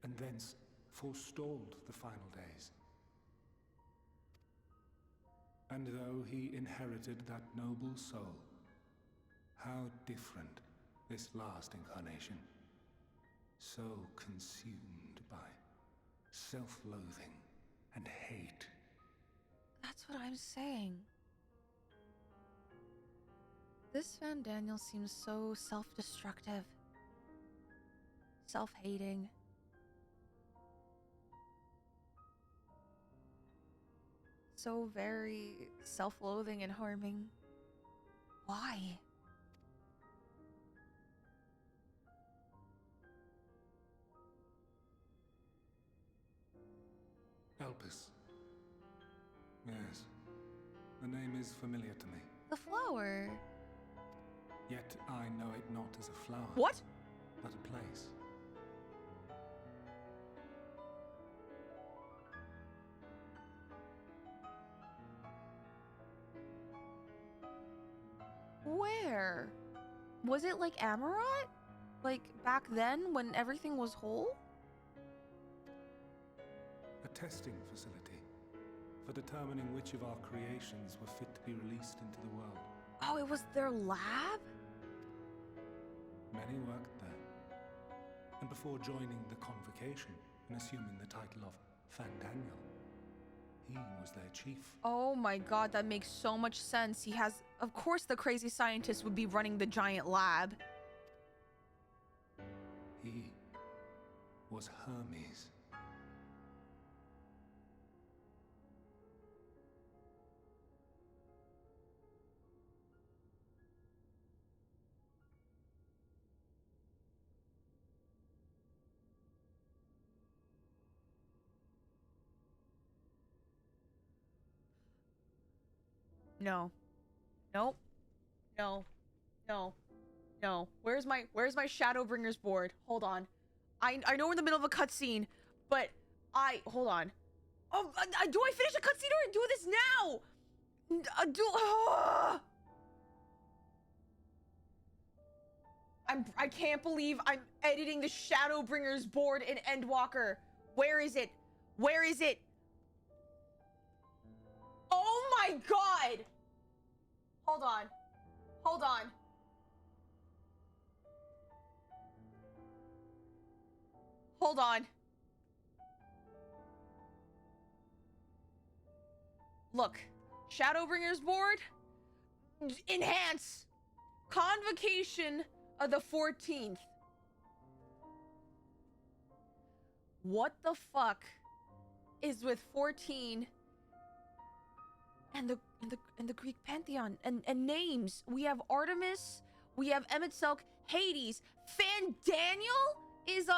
and thence forestalled the final days. And though he inherited that noble soul, how different this last incarnation. So consumed by self-loathing and hate. That's what I'm saying. This Fandaniel seems so self-destructive. Self-hating. so very self-loathing and harming. Why? Elpis. Yes. The name is familiar to me. The flower. Yet I know it not as a flower. What? But a place. Where? Was it like Amarat? Like back then when everything was whole? A testing facility for determining which of our creations were fit to be released into the world. Oh, it was their lab? Many worked there. And before joining the convocation and assuming the title of Fandaniel, he was their chief. Oh my god, that makes so much sense. He has... Of course the crazy scientist would be running the giant lab. He was Hermes. No. Nope. No. No. No. Where's my Shadowbringer's board? Hold on. I know we're in the middle of a cutscene, but hold on. Oh, do I finish a cutscene or do this now? I can't believe I'm editing the Shadowbringer's board in Endwalker. Where is it? Where is it? Oh my god! Hold on. Hold on. Hold on. Look. Shadowbringer's board. Enhance. Convocation of the 14th. What the fuck is with 14 and the Greek pantheon and names? We have Artemis, we have Emetselk, Hades, Fandaniel is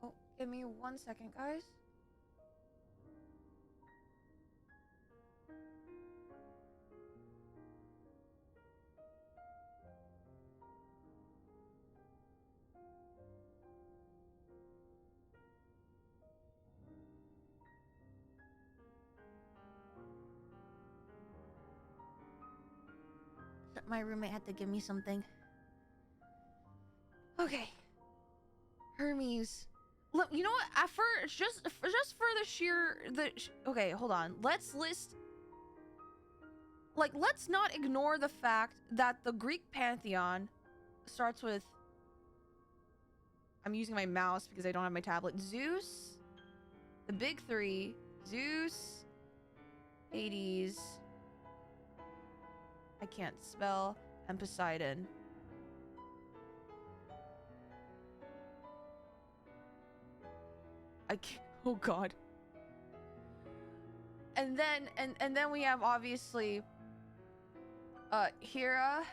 Oh, give me 1 second, guys. My roommate had to give me something. Okay. Hermes. Look, you know what? At first, just for the sheer okay, hold on. Let's list. Like, let's not ignore the fact that the Greek pantheon starts with. I'm using my mouse because I don't have my tablet. Zeus, the big three. Zeus, Hades. I can't spell. And Poseidon. I can't, oh god. And then we have obviously Hera.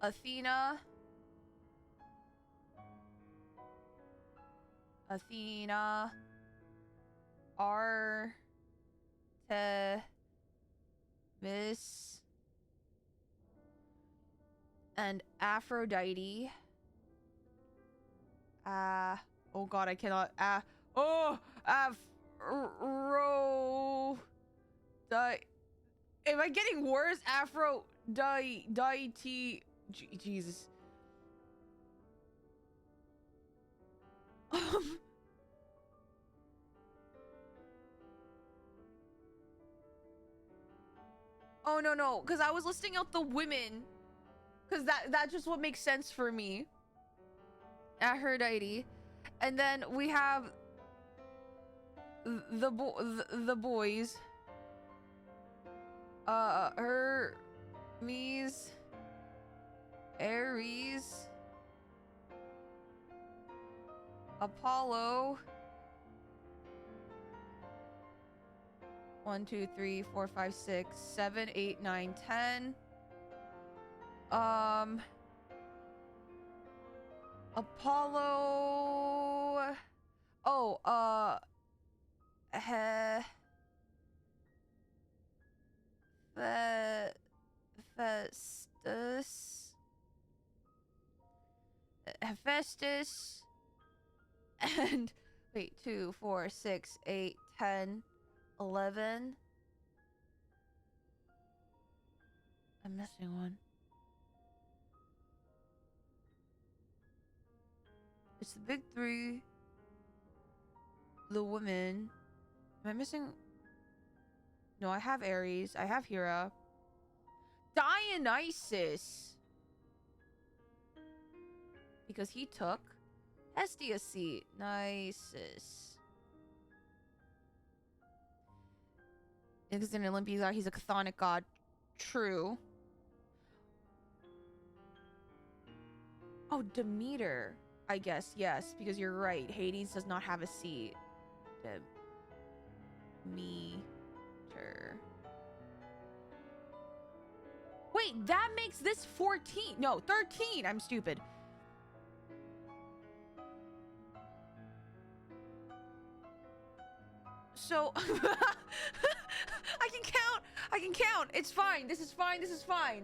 Athena. Artemis and Aphrodite. Oh god, I cannot. Am I getting worse? Aphrodite. Jesus. Oh no, because I was listing out the women, because that's just what makes sense for me. Aphrodite, And then we have the boys. Hermes, Ares, Apollo. 1, 2, 3, 4, 5, 6, 7, 8, 9, 10. Apollo. Oh, Festus. Hephaestus. And wait, 2, 4, 6, 8, 10, 11. I'm missing one. It's the big three. The women. Am I missing? No, I have Ares. I have Hera. Dionysus. Because he took Hestia's seat. Nisus. Because in Olympia, he's a chthonic god. True. Oh, Demeter. I guess, yes, because you're right. Hades does not have a seat. Demeter. Wait, that makes this 14. No, 13. I'm stupid. So I can count. I can count. It's fine. This is fine. This is fine.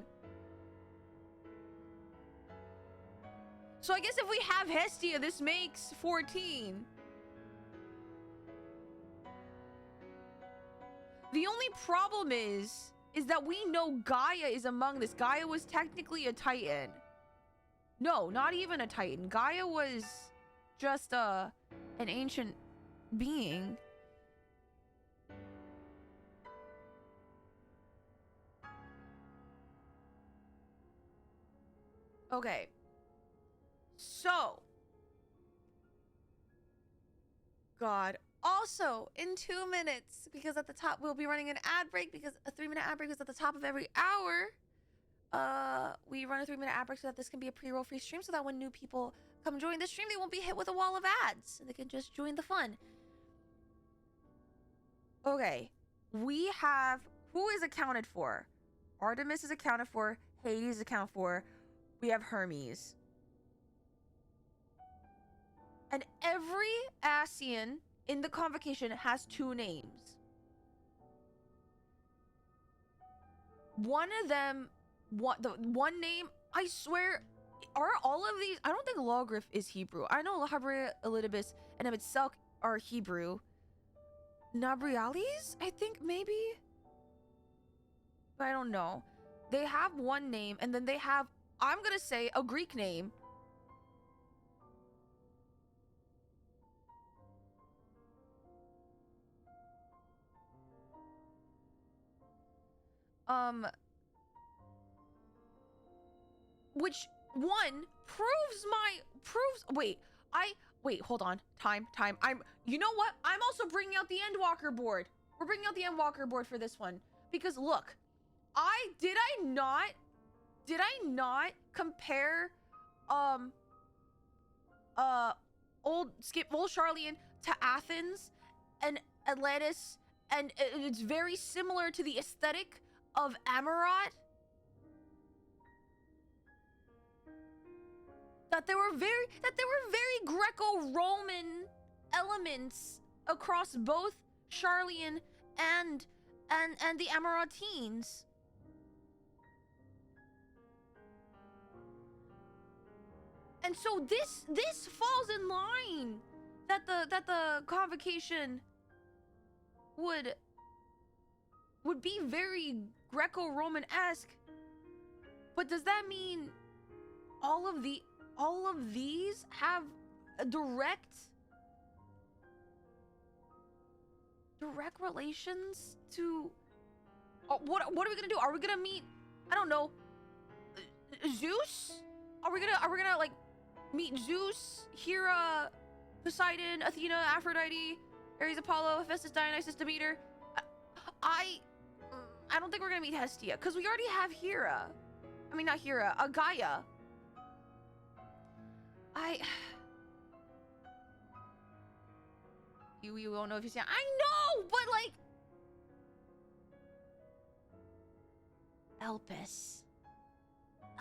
So I guess if we have Hestia, this makes 14. The only problem is that we know Gaia is among this. Gaia was technically a Titan. No, not even a Titan. Gaia was just an ancient being. Okay. So. God. Also, in 2 minutes, because at the top, we'll be running an ad break, because a 3-minute ad break is at the top of every hour. We run a 3-minute ad break so that this can be a pre-roll free stream, so that when new people come join the stream, they won't be hit with a wall of ads. They can just join the fun. Okay. We have, who is accounted for? Artemis is accounted for. Hades is accounted for. We have Hermes. And every Asian in the convocation has 2 names. One of them, the one name, I swear, are all of these? I don't think Logrif is Hebrew. I know Labria, Elidibus, and Emitselk are Hebrew. Nabrialis, I think maybe. But I don't know. They have one name, and then they have, I'm gonna say, a Greek name. Which one wait, hold on. Time. You know what? I'm also bringing out the Endwalker board. We're bringing out the Endwalker board for this one. Because look, did I not compare, old Charlian to Athens and Atlantis, and it's very similar to the aesthetic of Amarat? That there were very Greco-Roman elements across both Charlian and the Amaratines. And so this falls in line that the convocation would be very Greco-Roman-esque. But does that mean all of these have a direct relations to what are we gonna do? Are we gonna meet, I don't know, Zeus? Are we gonna like meet Zeus, Hera, Poseidon, Athena, Aphrodite, Ares, Apollo, Hephaestus, Dionysus, Demeter. I don't think we're gonna meet Hestia, because we already have Hera. I mean, not Hera, Gaia. You won't know if you see. I know, but like, Elpis.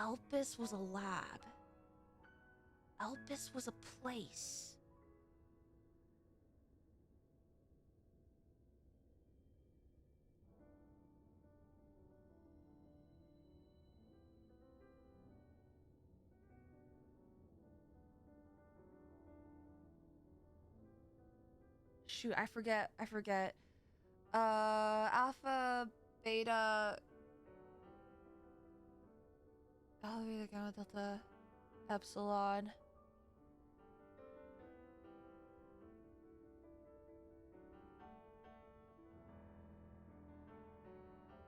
Elpis was a lab. Elpis was a place. Shoot, I forget. Alpha, beta, gamma, delta, epsilon.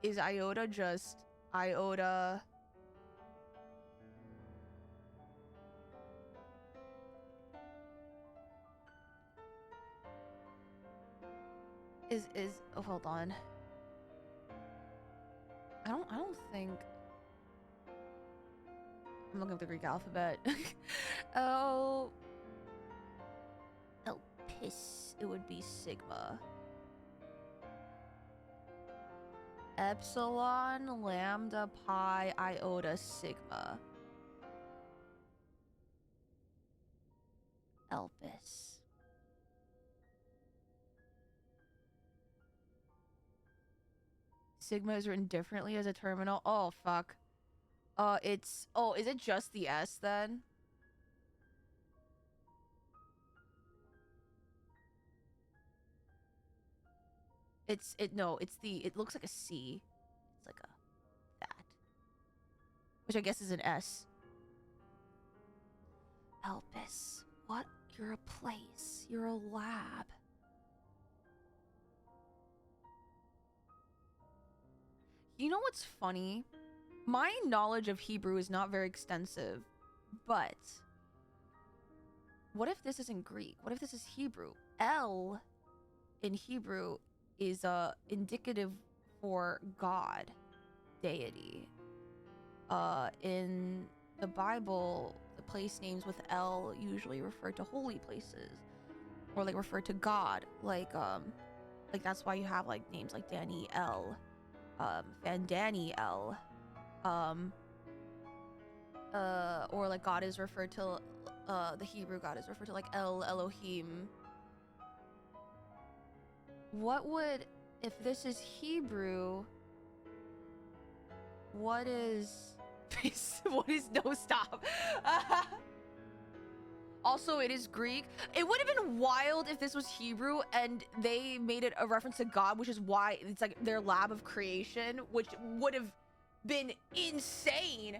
Is iota just iota? Oh, hold on. I don't think I'm looking at the Greek alphabet. Oh, Elpis. It would be sigma. Epsilon, lambda, pi, iota, sigma. Elpis. Sigma is written differently as a terminal. Oh, fuck. Is it just the S then? It looks like a C. It's like that. Which I guess is an S. Elpis. What? You're a place. You're a lab. You know what's funny? My knowledge of Hebrew is not very extensive, but what if this isn't Greek? What if this is Hebrew? El in Hebrew is indicative for God, deity. In the Bible, the place names with El usually refer to holy places, or like refer to God. Like that's why you have like names like Daniel, Van Daniel, or like God is referred to, the Hebrew God is referred to like El, Elohim. What would, if this is Hebrew, what is, no, stop. Also, it is Greek. It would have been wild if this was Hebrew and they made it a reference to God, which is why it's like their lab of creation, which would have been insane.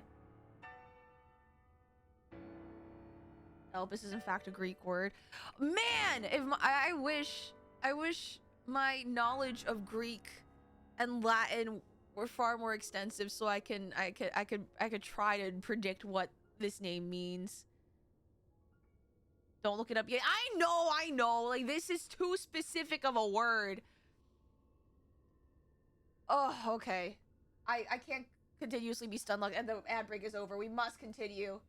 Elpis is in fact a Greek word. Man, I wish my knowledge of Greek and Latin were far more extensive, so I could try to predict what this name means. Don't look it up yet. I know. Like, this is too specific of a word. Oh, okay. I can't continuously be stun locked, and the ad break is over. We must continue.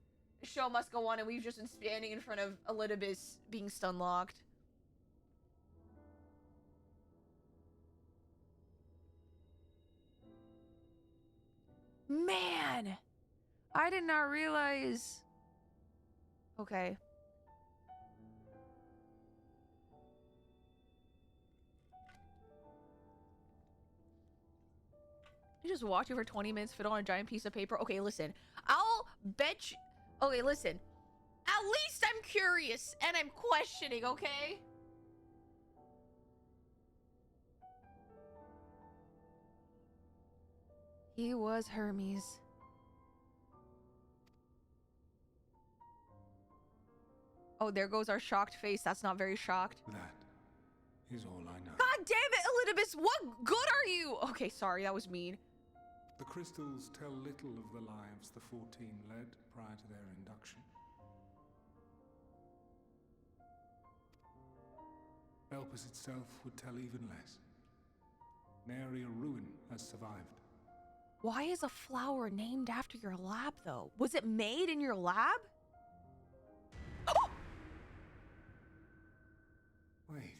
The show must go on, and we've just been standing in front of Elidibus being stun locked. Man! I did not realize. Okay. You just watch you for 20 minutes, fit on a giant piece of paper. Okay, listen. I'll bet you. Okay, listen. At least I'm curious and I'm questioning, okay? He was Hermes. Oh, there goes our shocked face. That's not very shocked. That is all I know. God damn it, Elidibus! What good are you? Okay, sorry, that was mean. The crystals tell little of the lives the 14 led prior to their induction. Elpis itself would tell even less. Nary a ruin has survived. Why is a flower named after your lab, though? Was it made in your lab? Wait,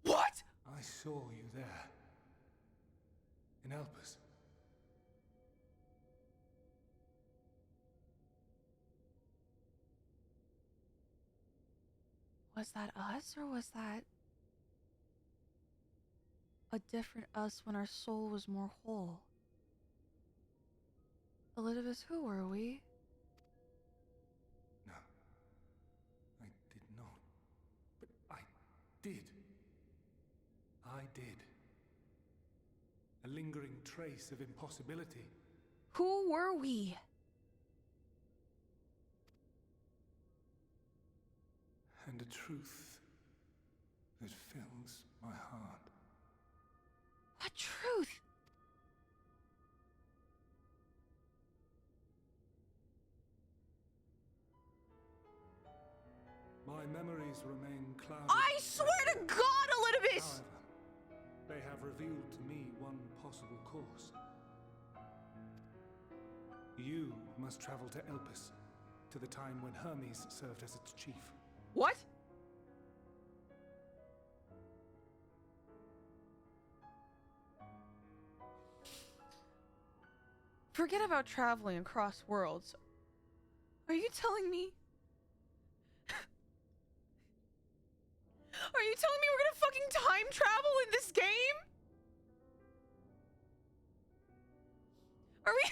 What? I saw you there. In Elpis. Was that us, or was that a different us when our soul was more whole? Elizabeth, who were we? No, I did not. But I did. I did. A lingering trace of impossibility. Who were we? And a truth that fills my heart. What truth? My memories remain clouded. I swear to God, Elizabeth! However, they have revealed to me one possible course. You must travel to Elpis, to the time when Hermes served as its chief. What? Forget about traveling across worlds. Are you telling me? Are you telling me we're gonna fucking time travel in this game? Are we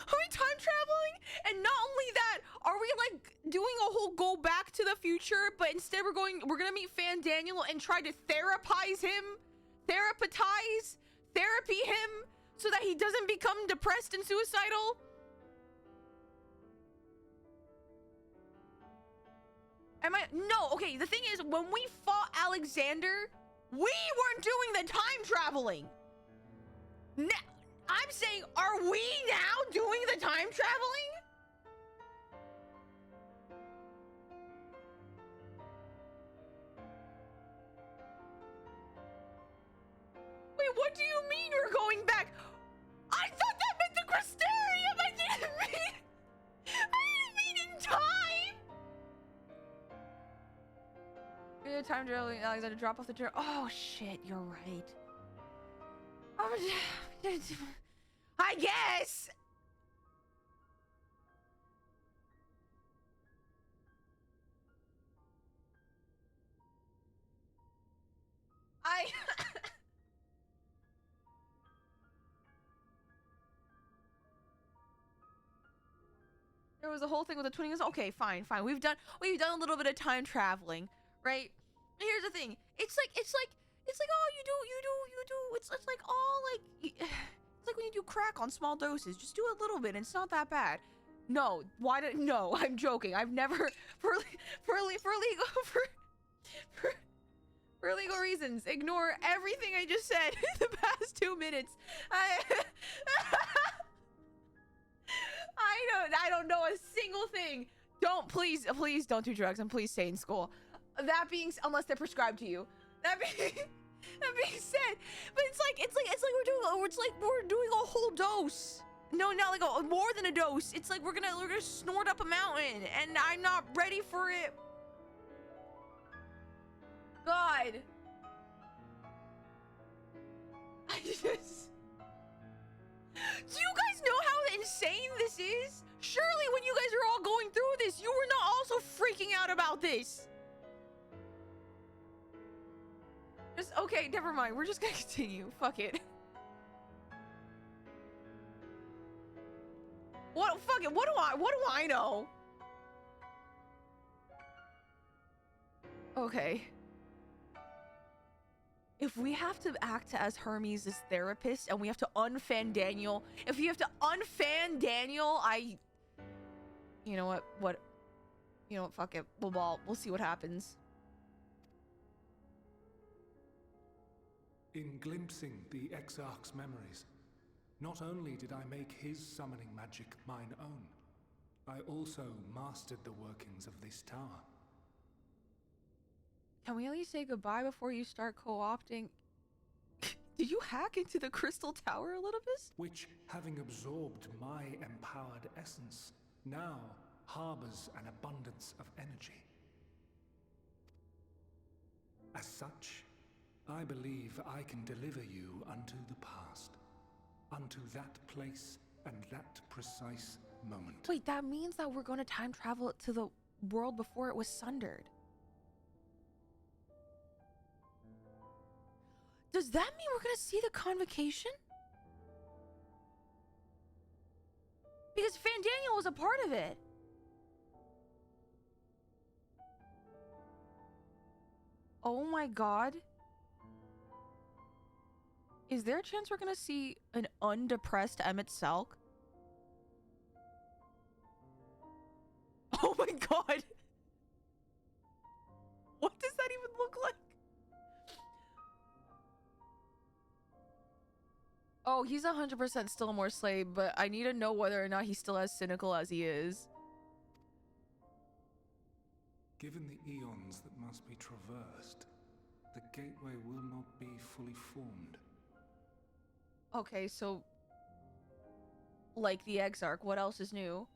are we time traveling? And not only that, are we like doing a whole go back to the future, but instead we're gonna meet Fan Daniel and try to therapy him so that he doesn't become depressed and suicidal? No, okay, the thing is, when we fought Alexander, we weren't doing the time traveling. I'm saying, are we now doing the time traveling? Wait, what do you mean we're going back? I thought that meant the Crystarium! I didn't mean in time! Time traveling, Alexander, drop off the chair. Oh shit, you're right. I guess. There was a whole thing with the twinning. Okay, fine. We've done a little bit of time traveling, right? Here's the thing. It's like oh you do. It's like all like it's like when you do crack on small doses. Just do a little bit. It's not that bad. No, no, I'm joking. I've never for legal reasons. Ignore everything I just said in the past 2 minutes. I don't know a single thing. Please don't do drugs and please stay in school. That being, unless they're prescribed to you. That being said, but it's like we're doing a whole dose. No, not like more than a dose. It's like we're gonna snort up a mountain, and I'm not ready for it. God. Do you guys know how insane this is? Surely when you guys are all going through this, you were not also freaking out about this. Okay, never mind. We're just gonna continue. Fuck it. Fuck it. What do I know? Okay. If we have to act as Hermes' therapist and we have to unfan Daniel, you know what, fuck it. We'll see what happens. In glimpsing the Exarch's memories, not only did I make his summoning magic mine own, I also mastered the workings of this tower. Can we at least say goodbye before you start co-opting? Did you hack into the crystal tower, Elidibus? Which, having absorbed my empowered essence, now harbors an abundance of energy. As such, I believe I can deliver you unto the past, unto that place and that precise moment. Wait, that means that we're going to time travel to the world before it was sundered. Does that mean we're going to see the convocation? Because Fandaniel was a part of it. Oh my god. Is there a chance we're gonna see an undepressed Emmett Selk? Oh my god. What does that even look like? Oh, he's 100% still a more slave, but I need to know whether or not he's still as cynical as he is. Given the eons that must be traversed, the gateway will not be fully formed. Okay, so like the Exarch, what else is new?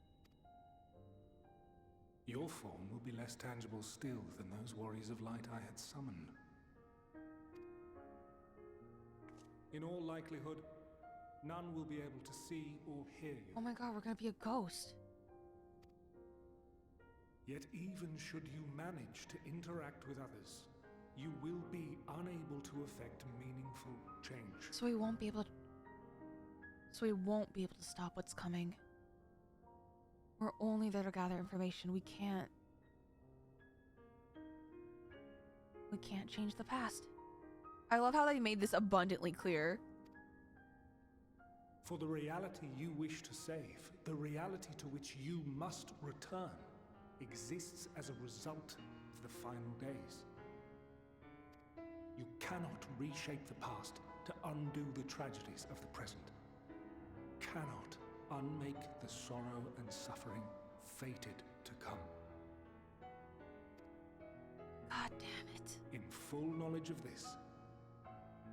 Your form will be less tangible still than those warriors of light I had summoned. In all likelihood, none will be able to see or hear you. Oh my god, we're gonna be a ghost. Yet even should you manage to interact with others, you will be unable to effect meaningful change. So we won't be able to... stop what's coming. We're only there to gather information. We can't change the past. I love how they made this abundantly clear. For the reality you wish to save, the reality to which you must return, exists as a result of the final days. You cannot reshape the past to undo the tragedies of the present. Cannot unmake the sorrow and suffering fated to come. God damn it. In full knowledge of this,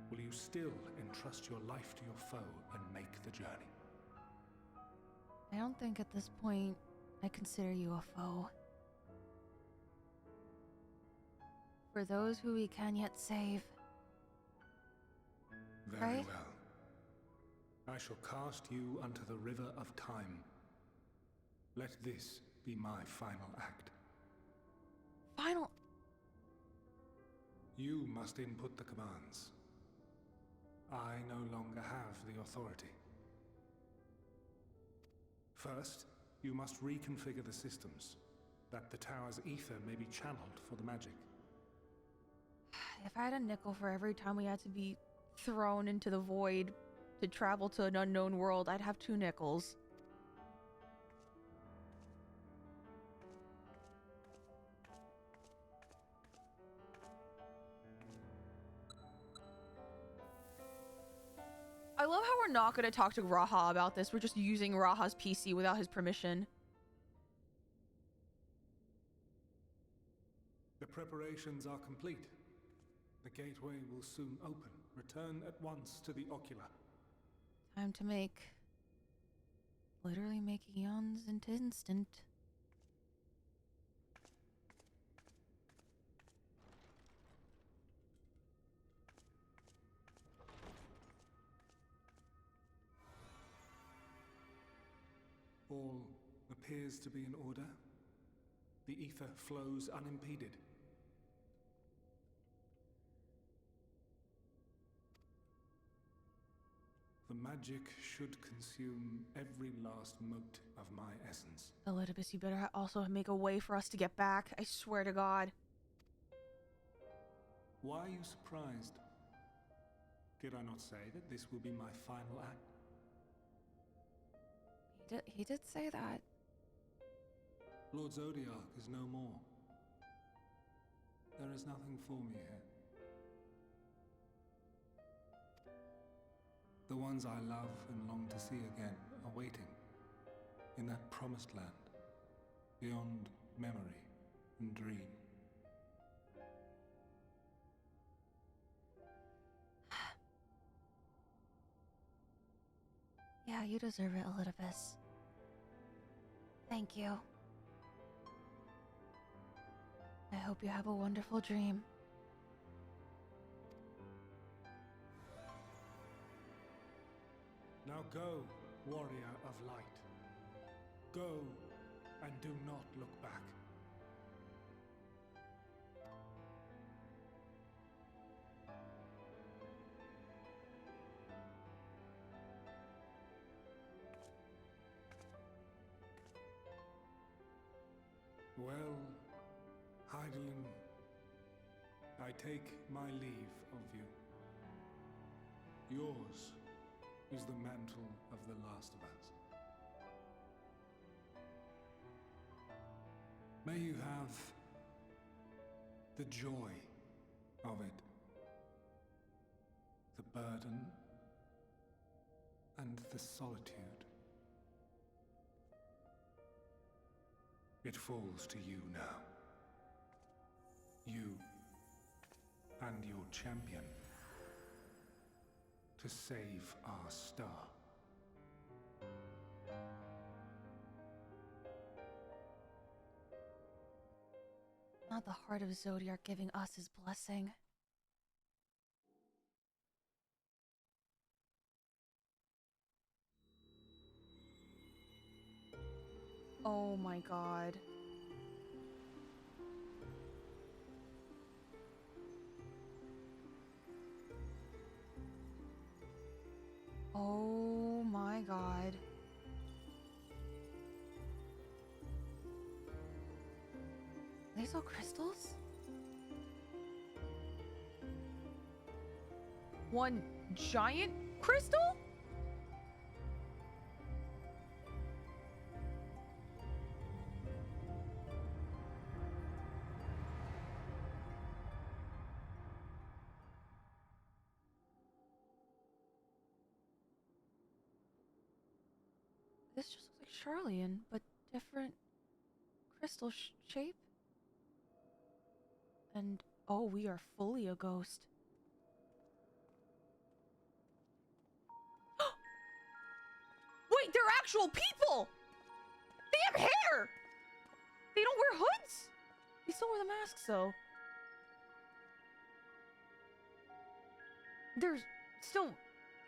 will you still entrust your life to your foe and make the journey? I don't think at this point I consider you a foe. For those who we can yet save. Very Right? well. I shall cast you unto the river of time. Let this be my final act. Final... You must input the commands. I no longer have the authority. First, you must reconfigure the systems, that the tower's ether may be channeled for the magic. If I had a nickel for every time we had to be thrown into the void to travel to an unknown world, I'd have 2 nickels. I love how we're not going to talk to Raha about this. We're just using Raha's PC without his permission. The preparations are complete. The gateway will soon open. Return at once to the ocular. Time to make... literally make eons into instant. All appears to be in order. The ether flows unimpeded. The magic should consume every last mote of my essence. Elidibus, you better also make a way for us to get back. I swear to God. Why are you surprised? Did I not say that this will be my final act? He did say that. Lord Zodiac is no more. There is nothing for me here. The ones I love and long to see again are waiting in that promised land, beyond memory and dream. Yeah, you deserve it, Elidibus. Thank you. I hope you have a wonderful dream. Now go, warrior of light. Go, and do not look back. Well, Heidelin, I take my leave of you. Yours is the mantle of the last of us. May you have the joy of it, the burden, and the solitude. It falls to you now. You and your champion to save our star. Not the heart of Zodiac giving us his blessing. Oh my god. Oh my god. Are these all crystals? One giant crystal? This just looks like Charlian, but different crystal shape. And oh, we are fully a ghost. Wait, they're actual people! They have hair! They don't wear hoods? They still wear the masks though. They're still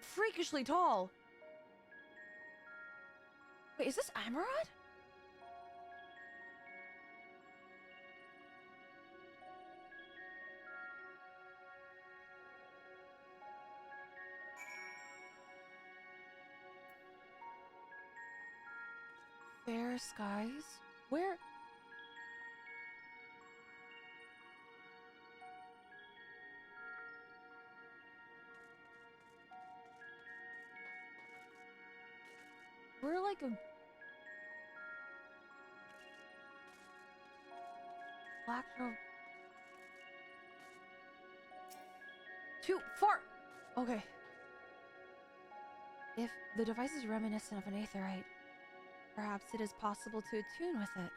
freakishly tall. Wait, is this Amarod? Fair skies? Where? We're like a Black robe. too far. Okay. If the device is reminiscent of an aetherite, perhaps it is possible to attune with it.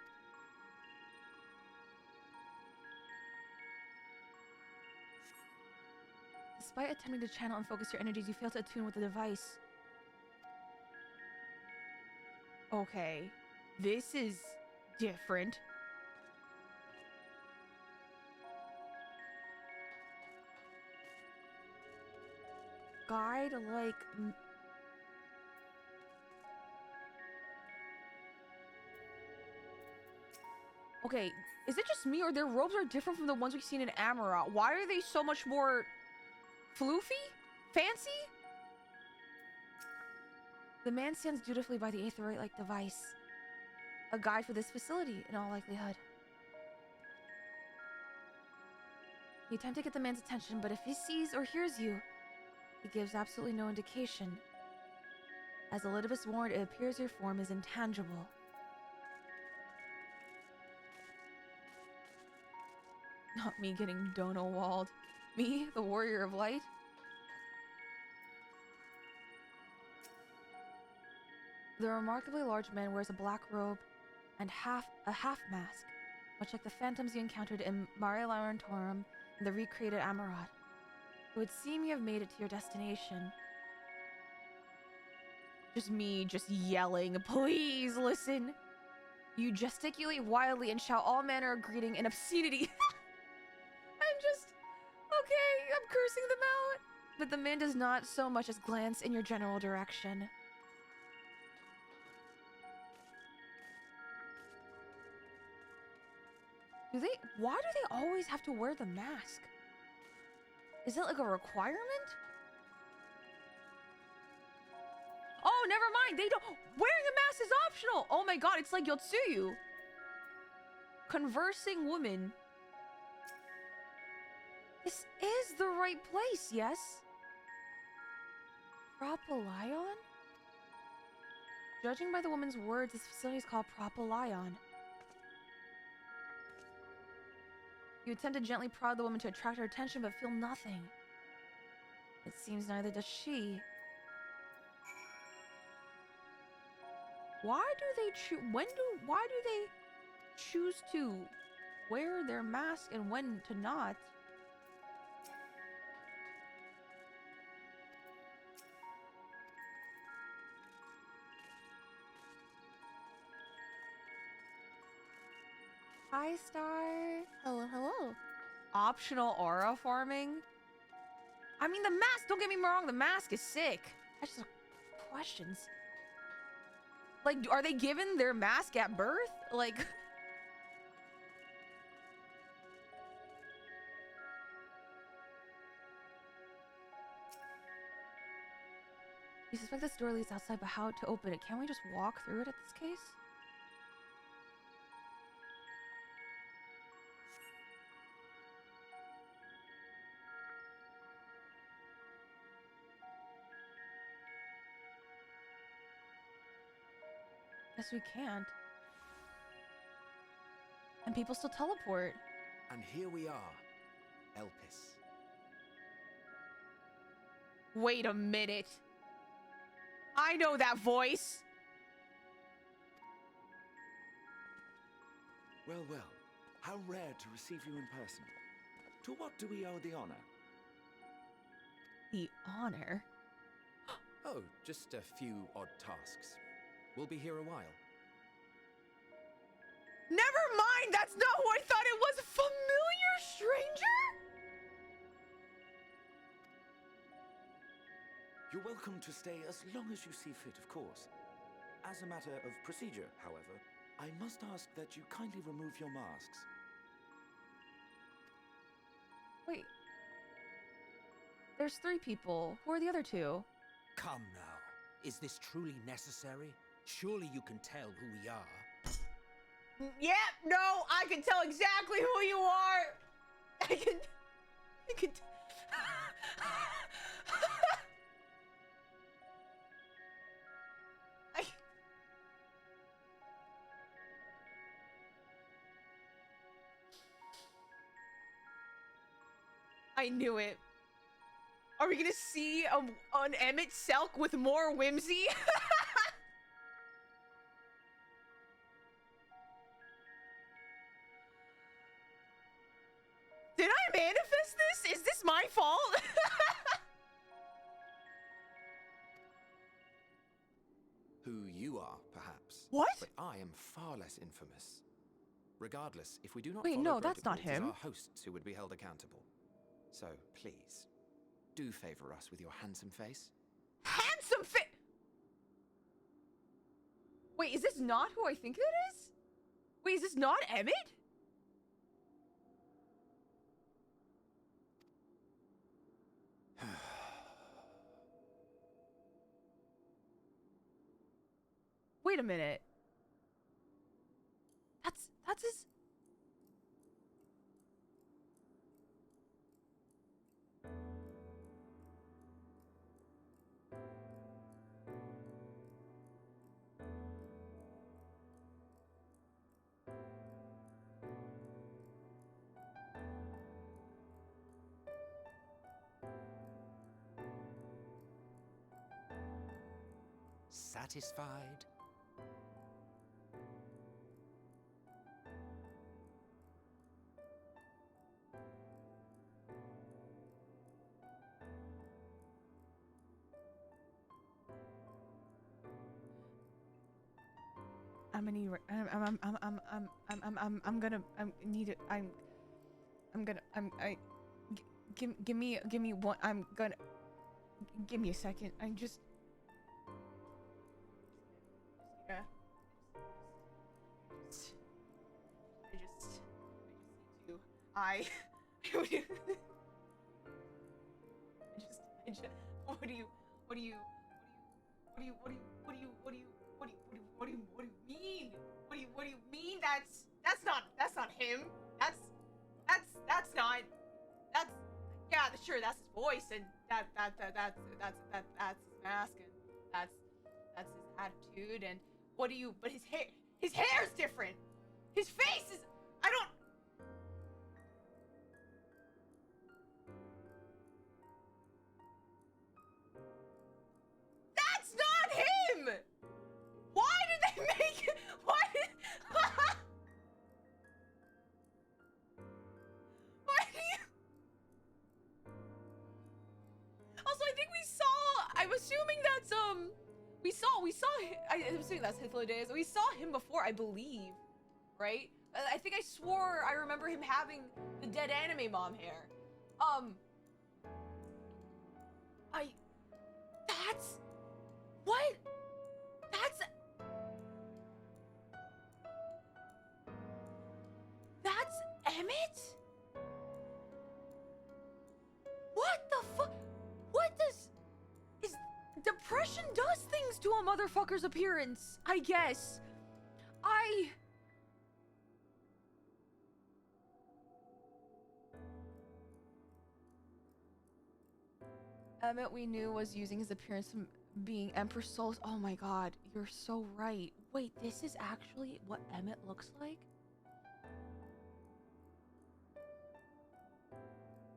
Despite attempting to channel and focus your energies, you fail to attune with the device. Okay. This is different. Guide like okay, is it just me or their robes are different from the ones we've seen in Amarot? Why are they so much more floofy? Fancy? The man stands dutifully by the aetherite-like device. A guide for this facility, in all likelihood. You attempt to get the man's attention, but if he sees or hears you, he gives absolutely no indication. As Elidibus warned, it appears your form is intangible. Not me getting dono walled. Me, the warrior of light? The remarkably large man wears a black robe and a half mask, much like the phantoms you encountered in Mare Larentorum and the recreated Amarot. It would seem you have made it to your destination. Just me just yelling, please listen. You gesticulate wildly and shout all manner of greeting and obscenity. I'm just... Okay, I'm cursing them out. But the man does not so much as glance in your general direction. Why do they always have to wear the mask? Is it like a requirement? Oh, never mind. They don't. Wearing a mask is optional. Oh my god, it's like Yotsuyu. Conversing woman. This is the right place, yes? Propylion? Judging by the woman's words, this facility is called Propylion. You attempt to gently prod the woman to attract her attention, but feel nothing. It seems neither does she. Why do they choose? Why do they choose to wear their mask and when to not? Hi, Star. Hello, hello. Optional aura farming? I mean, the mask, don't get me wrong, the mask is sick. I just have questions. Like, are they given their mask at birth? Like... You suspect this door leads outside, but how to open it? Can't we just walk through it at this case? Guess we can't. And people still teleport. And here we are, Elpis. Wait a minute. I know that voice. Well, well, how rare to receive you in person. To what do we owe the honor? The honor? Oh, just a few odd tasks. We'll be here a while. Never mind, that's not who I thought it was. Familiar stranger? You're welcome to stay as long as you see fit, of course. As a matter of procedure, however, I must ask that you kindly remove your masks. Wait. There's 3 people. Who are the other 2? Come now. Is this truly necessary? Surely you can tell who we are. Yep, no, I can tell exactly who you are. I can I knew it. Are we gonna see an Emmett Selk with more whimsy? Did I manifest this? Is this my fault? Who you are, perhaps. What? But I am far less infamous. Regardless, if we do not Wait, follow no, that's not protocols, him. it's our hosts who would be held accountable. So, please, do favor us with your handsome face. Handsome fit. Wait, is this not who I think it is? Wait, is this not Emmett? Wait a minute. That's his... Satisfied? I'm gonna need. I'm gonna. Need it. I'm gonna. Give me one. I'm gonna. Give me a second. I'm just. Yeah. I just need to. I. What do you mean? What do you mean? That's not him. That's not. That's yeah, sure. That's his voice, and that's his mask, and that's his attitude. And what do you? But his hair's different. His face is. I don't. That's not him! Why did they make it? Why did... Why do you... Also, I think we saw... I'm assuming that's, We saw I'm assuming that's Hythlodaeus. We saw him before, I believe. Right? I think I swore I remember him having the dead anime mom hair. That's... What? That's Emmett? What the fuck? What does... Depression does things to a motherfucker's appearance, I guess. Emmett we knew was using his appearance from being Emperor Souls. Oh my god, you're so right. Wait, this is actually what Emmett looks like?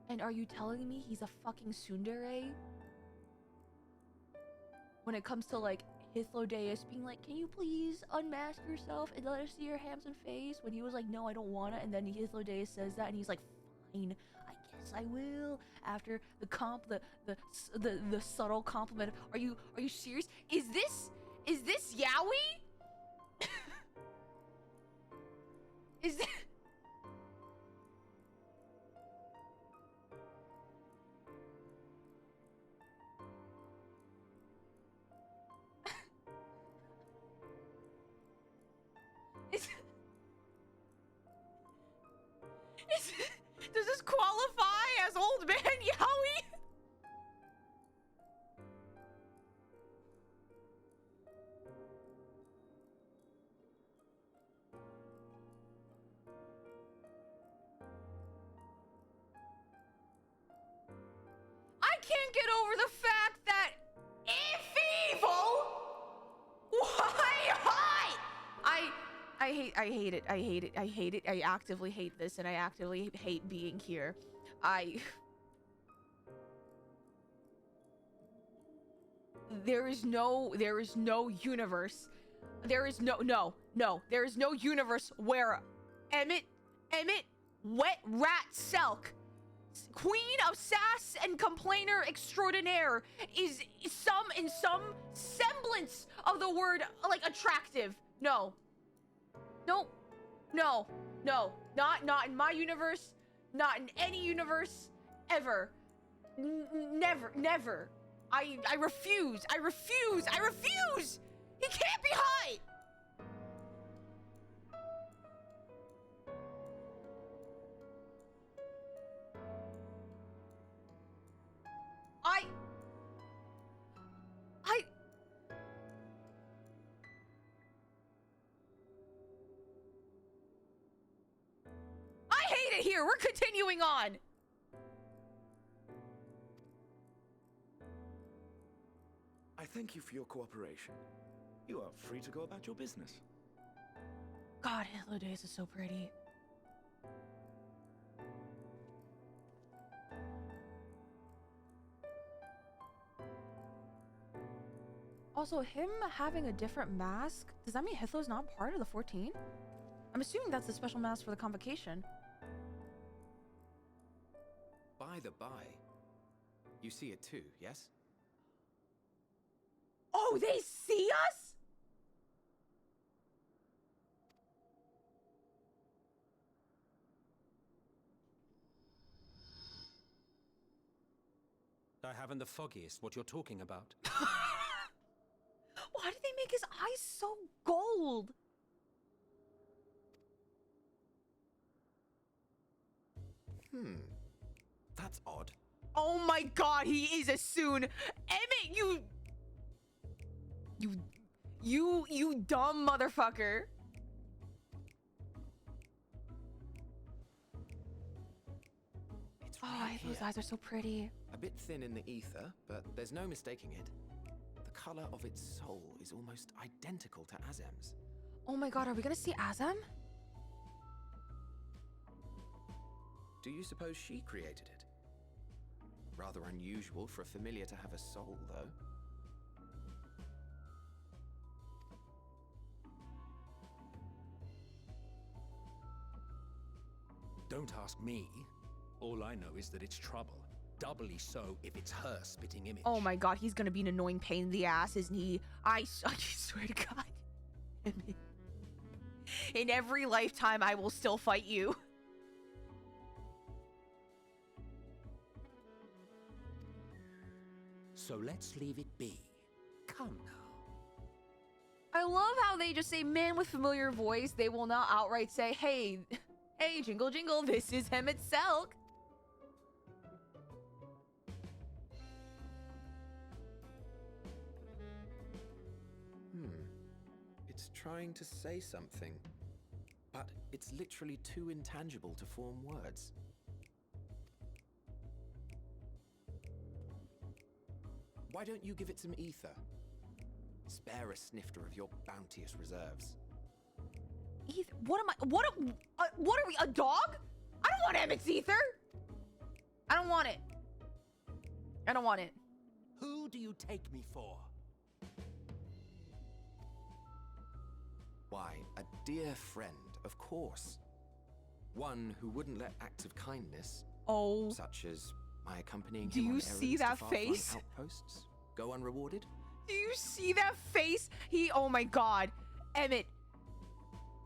And are you telling me he's a fucking tsundere? When it comes to like Hythlodaeus being like, can you please unmask yourself and let us see your handsome face? When he was like, no, I don't wanna, and then Hythlodaeus says that and he's like, fine, I guess I will. After the subtle compliment of, are you serious? Is this Yaoi? Is this... Does this qualify as old man Yaoi? I can't get over the fact that if evil, why hide? I hate it. I hate it. I hate it. I actively hate this, and I actively hate being here. There is no universe. There is no, there is no universe where Emmett, Wet Rat Selk, Queen of Sass and Complainer Extraordinaire, is in some semblance of the word, like, attractive. No, not in my universe, not in any universe, ever. Never. I refuse. He can't be hot. I hate it here. We're continuing on. I thank you for your cooperation. You are free to go about your business. God, Hythlodaeus is so pretty. Also, him having a different mask, does that mean Hythlo's not part of the 14? I'm assuming that's the special mask for the convocation. By the by, you see it too, yes? Oh, they see us? haven't the foggiest what you're talking about. Why did they make his eyes so gold? That's odd. Oh my god, he is a Soon. Emmett, you dumb motherfucker. It's Oh, right those here. eyes are so pretty. A bit thin in the ether, but there's no mistaking it. The color of its soul is almost identical to Azem's. Oh my god, are we gonna see Azem? Do you suppose she created it? Rather unusual for a familiar to have a soul, though. Don't ask me. All I know is that it's trouble. Doubly so if it's her spitting image. Oh my god, he's gonna be an annoying pain in the ass, isn't he? I swear to god. Emmett. In every lifetime, I will still fight you. So let's leave it be. Come now. I love how they just say man with familiar voice. They will not outright say, hey, jingle jingle, this is Emmett Selk. It's trying to say something, but it's literally too intangible to form words. Why don't you give it some ether? Spare a snifter of your bounteous reserves. Ether? What am I? What are we? A dog? I don't want Emmett's ether. I don't want it. I don't want it. Who do you take me for? Why, a dear friend, of course. One who wouldn't let acts of kindness, Oh. such as my accompanying Do him on you see errands to that far-flung face? outposts, go unrewarded. Do you see that face? Oh my god. Emmett.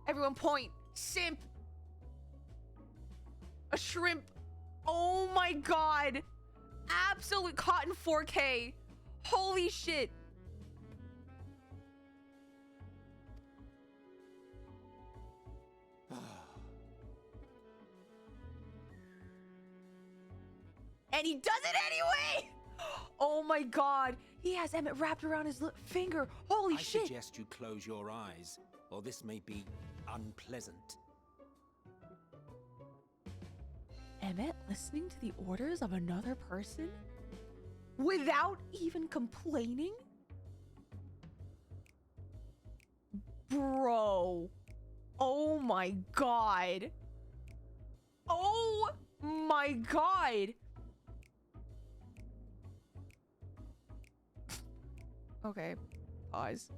Everyone point. Simp. A shrimp. Oh my god. Absolute cotton 4K. Holy shit. And he does it anyway! Oh my god. He has Emmett wrapped around his finger. Holy I shit. suggest you close your eyes, or this may be unpleasant. Emmett listening to the orders of another person? Without even complaining? Bro. Oh my god. Oh my god. Okay, pause.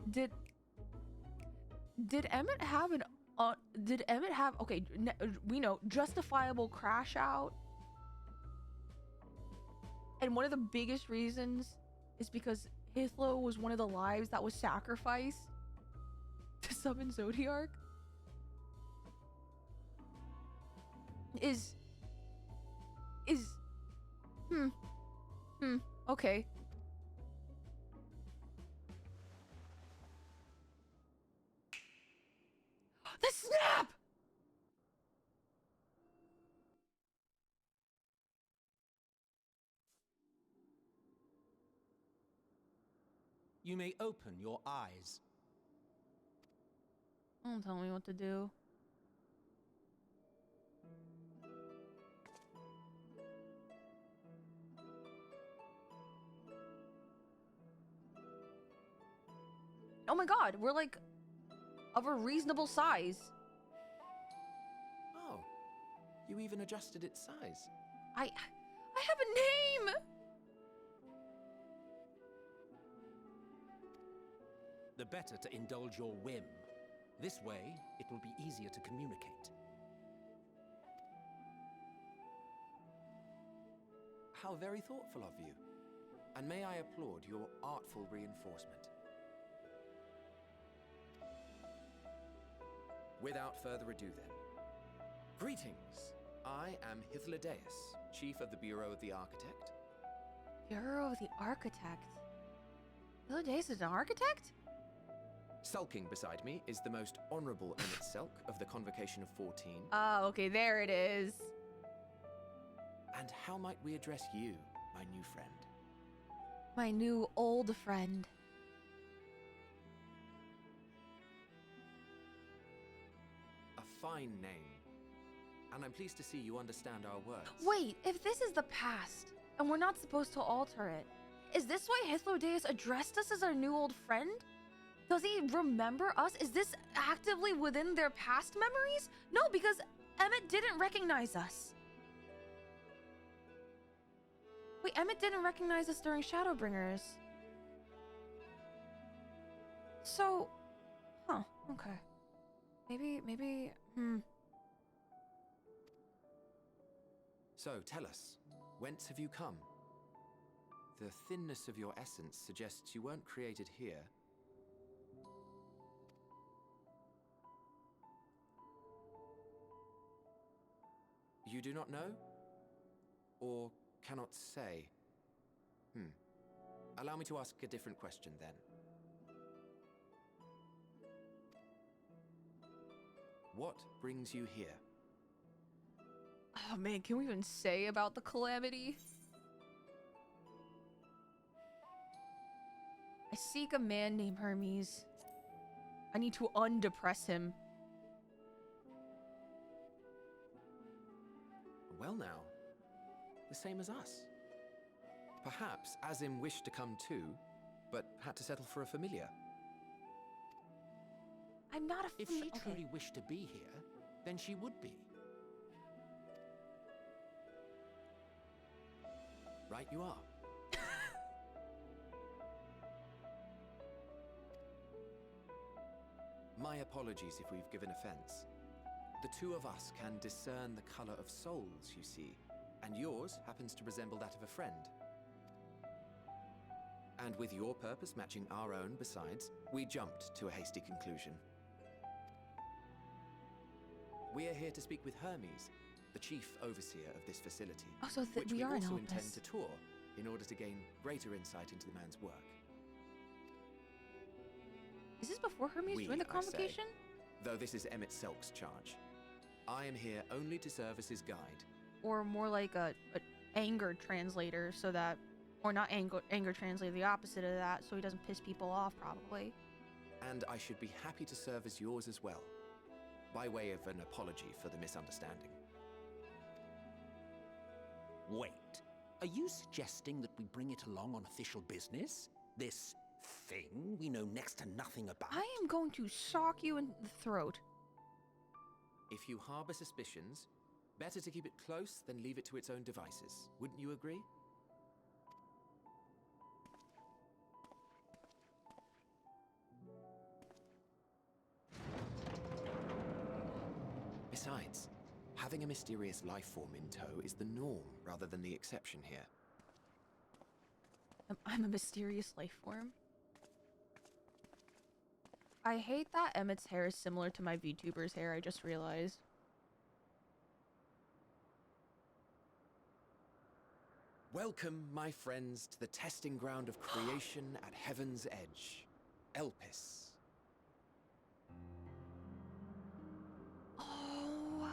Did Emmett have an okay, we know justifiable crash out? And one of the biggest reasons is because Hithlo was one of the lives that was sacrificed to summon Zodiark. Okay. The snap! You may open your eyes. Don't tell me what to do. Oh my god, we're like of a reasonable size. Oh, you even adjusted its size. I have a name. The better to indulge your whim. This way, it will be easier to communicate. How very thoughtful of you. And may I applaud your artful reinforcement. Without further ado then. Greetings. I am Hythlodaeus, Chief of the Bureau of the Architect. Bureau of the Architect. Hythlodaeus is an architect? Sulking beside me is the most honorable Emmett Selk of the Convocation of 14. Ah, okay, there it is. And how might we address you, my new friend? My new old friend. A fine name. And I'm pleased to see you understand our words. Wait, if this is the past, and we're not supposed to alter it, is this why Hythlodaeus addressed us as our new old friend? Does he remember us? Is this actively within their past memories? No, because Emmett didn't recognize us. Wait, Emmett didn't recognize us during Shadowbringers. So, huh, okay. Maybe, So tell us, whence have you come? The thinness of your essence suggests you weren't created here. You do not know? Or cannot say? Allow me to ask a different question then. What brings you here? oh man, can we even say about the calamity? I seek a man named Hermes. I need to undepress him. Well now, the same as us. Perhaps Azim wished to come too, but had to settle for a familiar. I'm not a If she truly wished to be here, then she would be. Right you are. My apologies if we've given offense. The two of us can discern the color of souls, you see, and yours happens to resemble that of a friend. And with your purpose matching our own besides, we jumped to a hasty conclusion. We are here to speak with Hermes, the chief overseer of this facility, Oh, so which we we are in also intend Elpis. to tour in order to gain greater insight into the man's work. Is this before Hermes We, joined the I say. convocation? Though this is Emmett Selk's charge. I am here only to serve as his guide. Or more like a anger translator, so that, or not anger translator, the opposite of that, so he doesn't piss people off, probably. And I should be happy to serve as yours as well, by way of an apology for the misunderstanding. Wait, are you suggesting that we bring it along on official business? This thing we know next to nothing about? I am going to sock you in the throat. If you harbor suspicions, better to keep it close than leave it to its own devices. Wouldn't you agree? Besides, having a mysterious life form in tow is the norm rather than the exception here. I'm a mysterious life form. I hate that Emmett's hair is similar to my VTuber's hair, I just realized. Welcome, my friends, to the testing ground of creation at Heaven's Edge, Elpis. Oh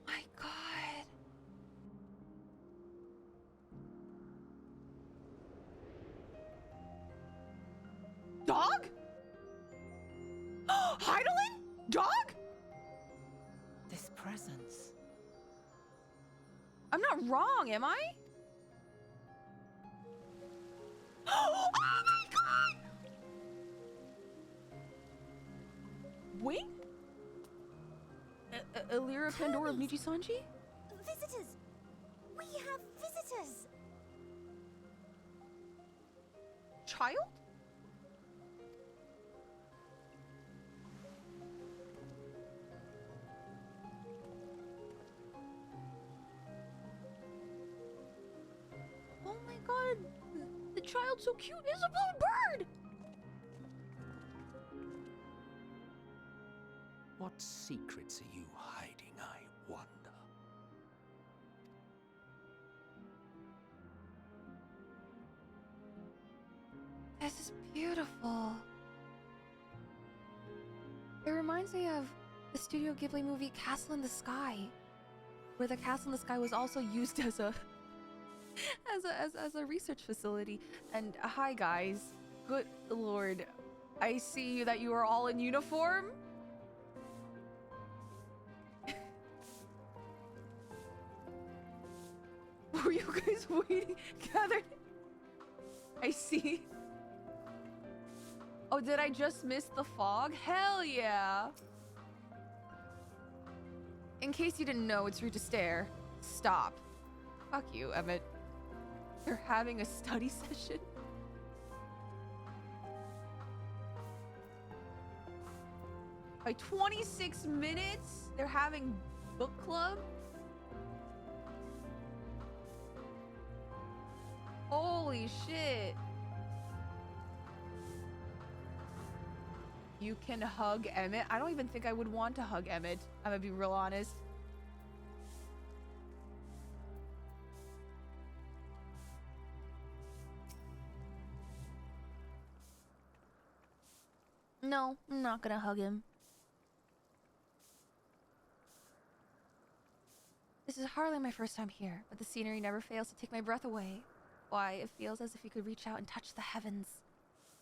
my god. Dog? Heidelin? Dog? This presence. I'm not wrong, am I? Oh my god! Wait? Elira Pandora of Nijisanji? Visitors! We have visitors! Child? Oh my god! The child's so cute! It's a little bird! What secrets are you hiding, I This is beautiful. It reminds me of the Studio Ghibli movie Castle in the Sky, where the castle in the sky was also used as a as a research facility. And hi guys, good lord, I see that you are all in uniform. Were you guys waiting gathered? I see. Oh, did I just miss the fog? Hell yeah. In case you didn't know, it's rude to stare. Stop. Fuck you, Emmett. You're having a study session? By 26 minutes, they're having book club? Holy shit. You can hug Emmett? I don't even think I would want to hug Emmett. I'm gonna be real honest. No, I'm not gonna hug him. This is hardly my first time here, but the scenery never fails to take my breath away. Why, it feels as if you could reach out and touch the heavens.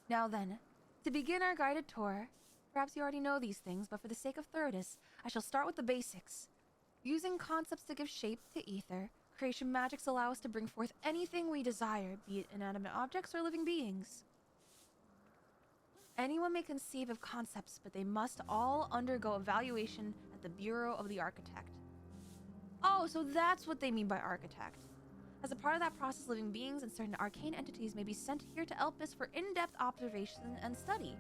Now then, to begin our guided tour, perhaps you already know these things, but for the sake of thoroughness, I shall start with the basics. Using concepts to give shape to ether, creation magics allow us to bring forth anything we desire, be it inanimate objects or living beings. Anyone may conceive of concepts, but they must all undergo evaluation at the Bureau of the Architect. Oh, so that's what they mean by architect. As a part of that process, living beings and certain arcane entities may be sent here to Elpis for in-depth observation and study.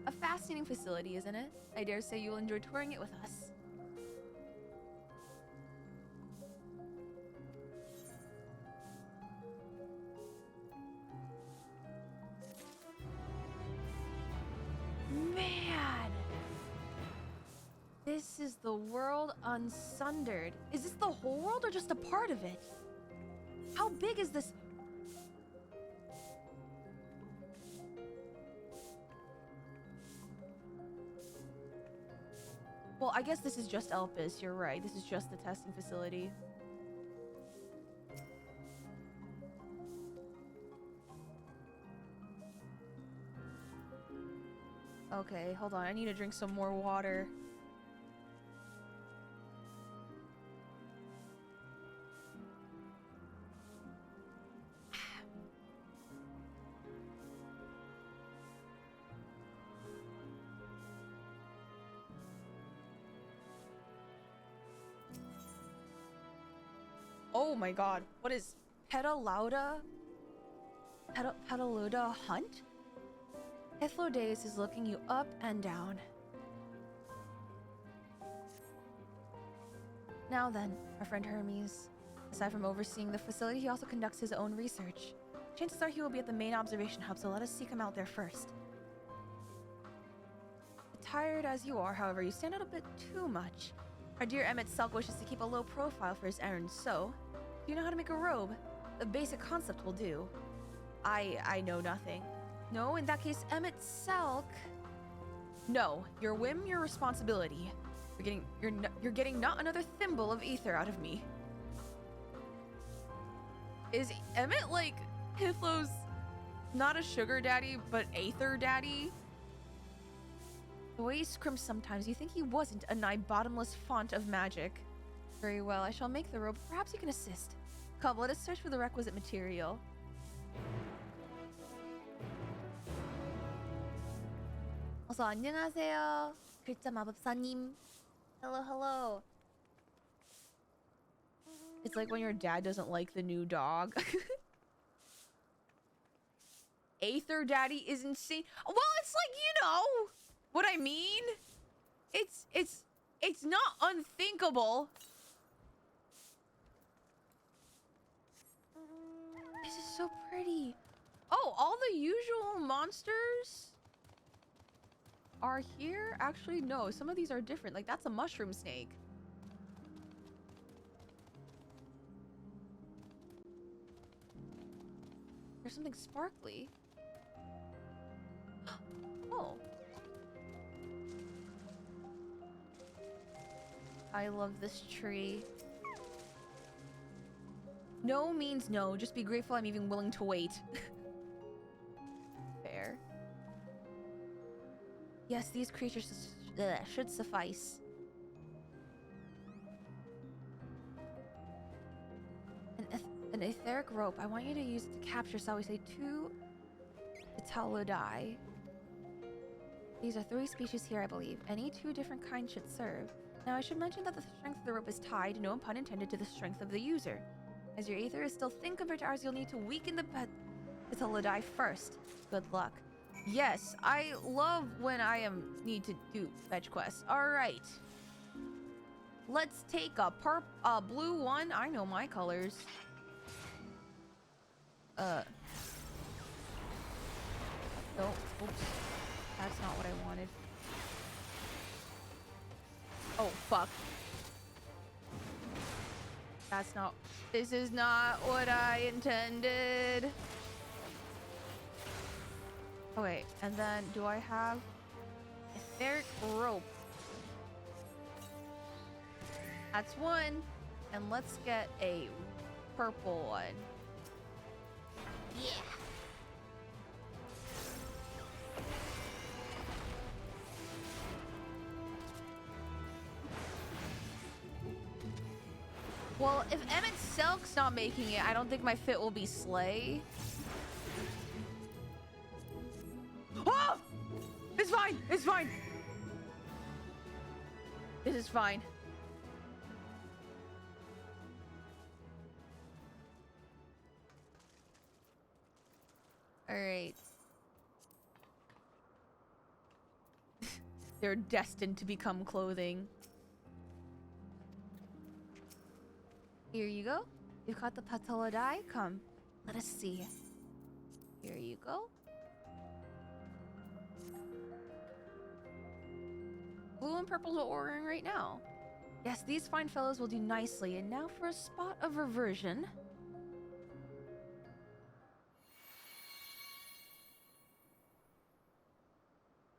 A fascinating facility, isn't it? I dare say you'll enjoy touring it with us. Man! This is the world unsundered. Is this the whole world or just a part of it? How big is this? Well, I guess this is just Elpis. You're right. This is just the testing facility. Okay, hold on. I need to drink some more water. Oh my god. What is Petalauda? Petalauda Hunt? Hythlodaeus is looking you up and down. Now then, our friend Hermes. Aside from overseeing the facility, he also conducts his own research. Chances are he will be at the main observation hub, so let us seek him out there first. Tired as you are, however, you stand out a bit too much. Our dear Emmett Selk wishes to keep a low profile for his errands, so... Do you know how to make a robe? The basic concept will do. I know nothing. No, in that case, Emmett Selk... No, your whim, your responsibility. You're getting not another thimble of ether out of me. Is Emmett like Hithlow's not a sugar daddy, but aether daddy? The way he scrimps sometimes, you think he wasn't a nigh bottomless font of magic. Very well, I shall make the robe. Perhaps you can assist. Come, let us search for the requisite material. 어서 안녕하세요. 글자 마법사님. Hello, hello. It's like when your dad doesn't like the new dog. Aether daddy is insane. Well, it's like, you know what I mean? It's not unthinkable. This is so pretty. Oh, all the usual monsters are here? Actually, no. Some of these are different. Like, that's a mushroom snake. something sparkly. Oh. I love this tree. No means no. Just be grateful I'm even willing to wait. Fair. Yes, these creatures should suffice. An etheric rope. I want you to use it to capture, shall we say, 2 Pteridai. These are 3 species here, I believe. Any 2 different kinds should serve. Now, I should mention that the strength of the rope is tied, no pun intended, to the strength of the user. As your aether is still thin compared to ours, you'll need to weaken the Pteridai first. Good luck. Yes, I love when I need to do fetch quests. Alright. Let's take a blue one. I know my colors. No, oops. That's not what I wanted. Oh, fuck. That's not... This is not what I intended. Okay, and then do I have etheric rope? That's 1. And let's get a purple one. Yeah. Well, if Emmett Silk's not making it, I don't think my fit will be Slay. Oh! It's fine! It's fine! This is fine. Alright. They're destined to become clothing. Here you go. You've got the Pteridai. Come, let us see. Here you go. Blue and purple are ordering right now. Yes, these fine fellows will do nicely. And now for a spot of reversion.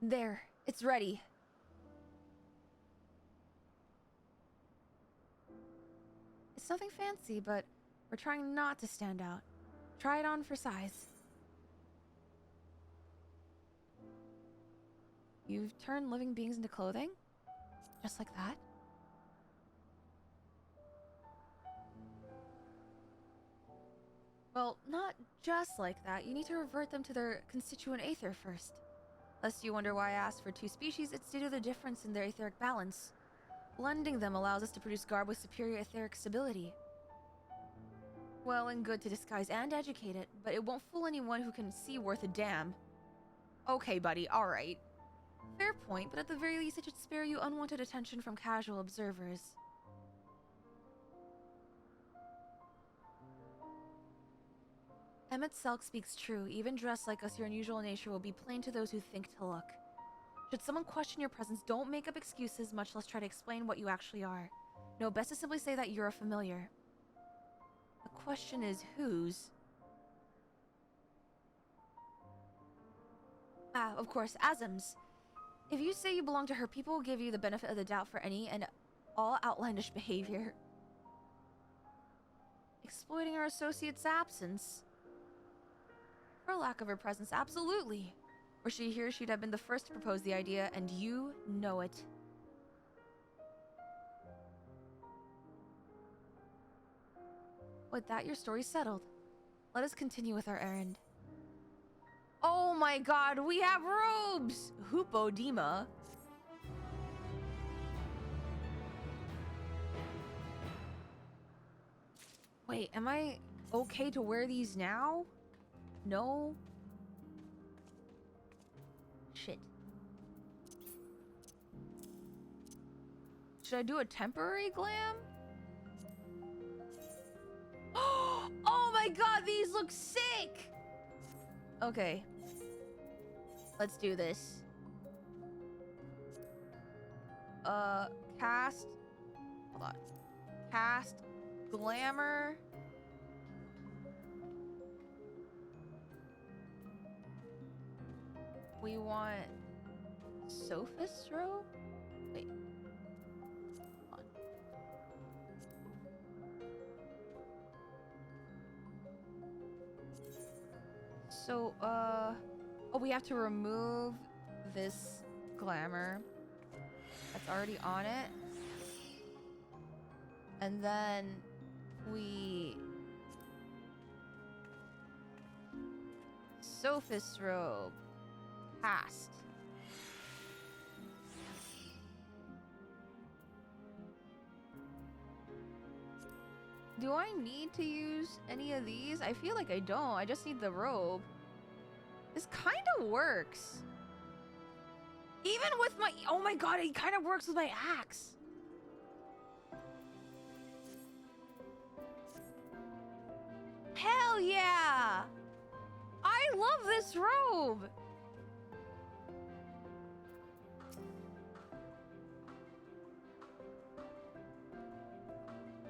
There, it's ready. It's nothing fancy, but we're trying not to stand out. Try it on for size. You've turned living beings into clothing? Just like that? Well, not just like that. You need to revert them to their constituent aether first. Lest you wonder why I asked for 2 species, it's due to the difference in their etheric balance. Blending them allows us to produce garb with superior etheric stability. Well and good to disguise and educate it, but it won't fool anyone who can see worth a damn. Okay, buddy, alright. Fair point, but at the very least it should spare you unwanted attention from casual observers. Emmett Selk speaks true. Even dressed like us, your unusual nature will be plain to those who think to look. Should someone question your presence, don't make up excuses, much less try to explain what you actually are. No, best to simply say that you're a familiar. The question is whose? Ah, of course, Azim's. If you say you belong to her, people will give you the benefit of the doubt for any and all outlandish behavior. Exploiting our associate's absence. For lack of her presence, absolutely. Were she here, she'd have been the first to propose the idea, and you know it. With that, your story's settled. Let us continue with our errand. Oh my god, we have robes! Hoopodema. Wait, am I okay to wear these now? No? Shit. Should I do a temporary glam? Oh my god, these look sick! Okay. Let's do this. Cast. Hold on. Cast. Glamour. we want Sophist robe? Wait. Hold on. So, oh, we have to remove this glamour that's already on it. And then we... Sophist robe. Cast. Do I need to use any of these? I feel like I don't. I just need the robe. This kind of works. Even with my... Oh my god, it kind of works with my axe. Hell yeah! I love this robe!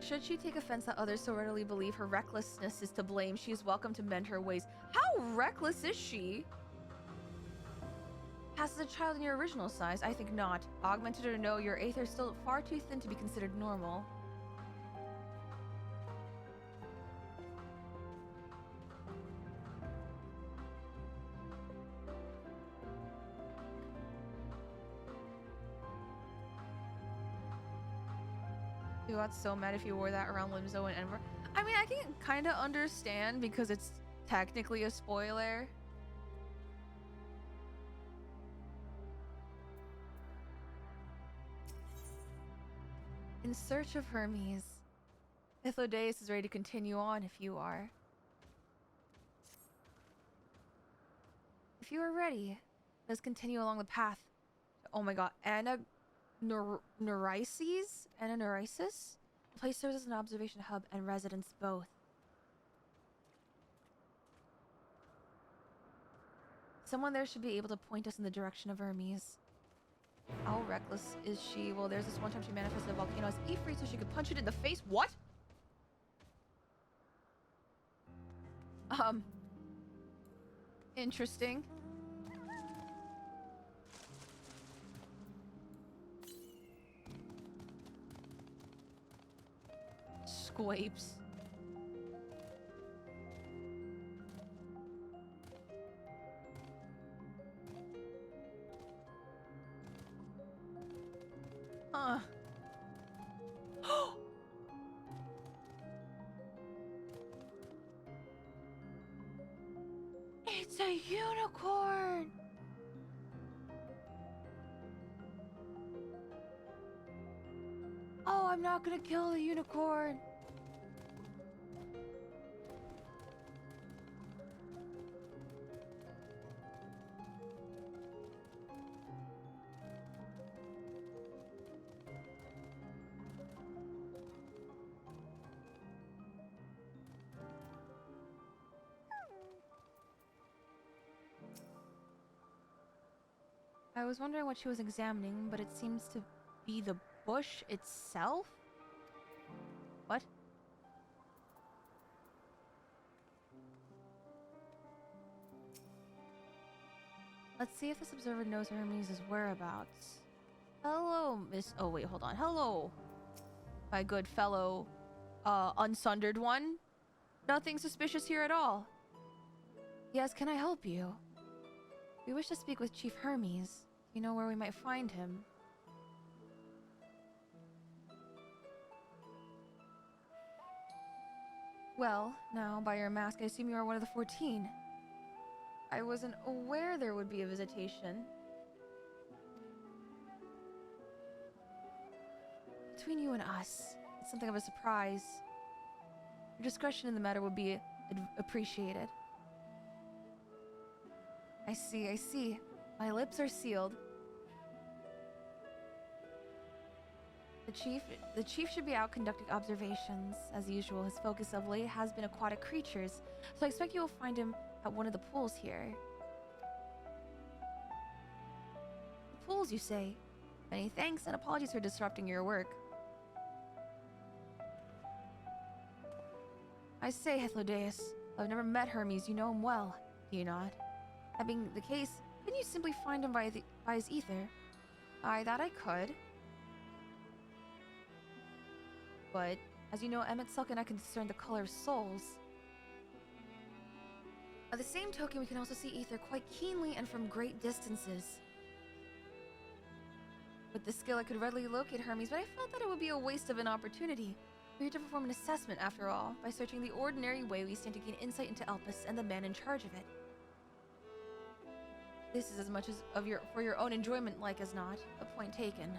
Should she take offense that others so readily believe her recklessness is to blame, she is welcome to mend her ways. How reckless is she? Passes a child in your original size? I think not. Augmented or no, your aether is still far too thin to be considered normal. You got so mad if you wore that around Limzo and Enver. I mean, I can kind of understand because it's technically a spoiler. In search of Hermes. Ithlodeus is ready to continue on if you are. If you are ready, let's continue along the path. Oh my god, Neurices? Neurices? The place serves as an observation hub and residence both. Someone there should be able to point us in the direction of Hermes. How reckless is she? Well, there's this one time she manifested a volcano as Ifrit so she could punch it in the face. What? Interesting. Squapes. Huh. It's a unicorn! Oh, I'm not gonna kill the unicorn. I was wondering what she was examining, but it seems to be the bush itself? What? Let's see if this observer knows Hermes' whereabouts. Hello, Miss... Oh, wait, hold on. Hello, my good fellow, unsundered one. Nothing suspicious here at all. Yes, can I help you? We wish to speak with Chief Hermes. Do you know where we might find him? Well, now, by your mask, I assume you are one of the 14. I wasn't aware there would be a visitation. Between you and us, it's something of a surprise. Your discretion in the matter would be appreciated. I see, I see. My lips are sealed. The chief should be out conducting observations. As usual, his focus of late has been aquatic creatures, so I expect you will find him at one of the pools here. The pools, you say? Many thanks and apologies for disrupting your work. I say, Ithlodeus, I've never met Hermes. You know him well, do you not? That being the case, Can you simply find him by his ether? Aye, that I could. But, as you know, Emet and I can discern the color of souls. By the same token, we can also see ether quite keenly and from great distances. With this skill, I could readily locate Hermes, but I felt that it would be a waste of an opportunity. We're here to perform an assessment, after all. By searching the ordinary way, we stand to gain insight into Elpis and the man in charge of it. This is as much as for your own enjoyment, like as not. A point taken.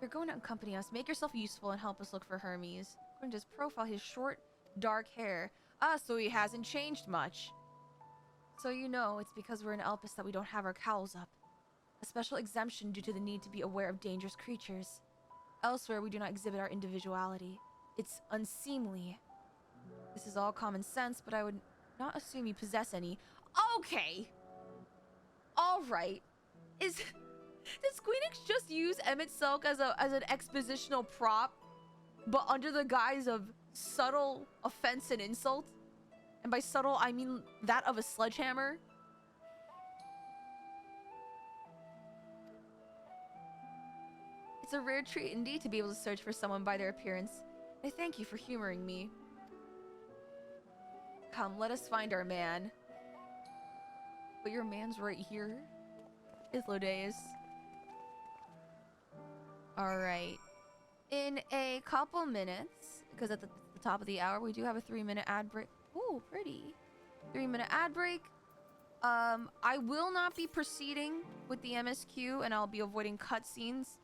You're going to accompany us. Make yourself useful and help us look for Hermes. According to his profile, his short, dark hair. Ah, so he hasn't changed much. So you know, it's because we're in Elpis that we don't have our cowls up. A special exemption due to the need to be aware of dangerous creatures. Elsewhere, we do not exhibit our individuality. It's unseemly. This is all common sense, but I would not assume you possess any. Okay. All right. Does Squeenix just use Emmett Silk as an expositional prop, but under the guise of subtle offense and insult? And by subtle, I mean that of a sledgehammer. It's a rare treat indeed to be able to search for someone by their appearance. I thank you for humoring me. Come, let us find our man. But your man's right here. Islodays. Alright. In a couple minutes, because at the top of the hour, we do have a 3-minute ad break. Ooh, pretty. 3-minute ad break. I will not be proceeding with the MSQ, and I'll be avoiding cutscenes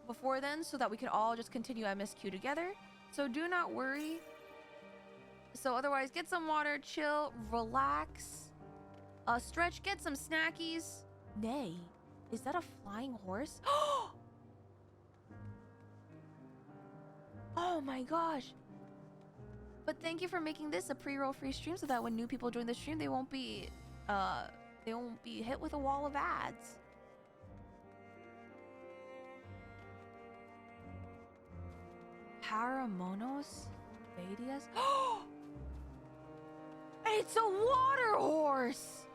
before then, so that we can all just continue MSQ together. So do not worry. So otherwise, get some water, chill, relax, stretch, get some snackies. Nay, is that a flying horse? Oh my gosh. But thank you for making this a pre-roll free stream so that when new people join the stream, they won't be hit with a wall of ads. Paramonos? Vadias? It's a water horse!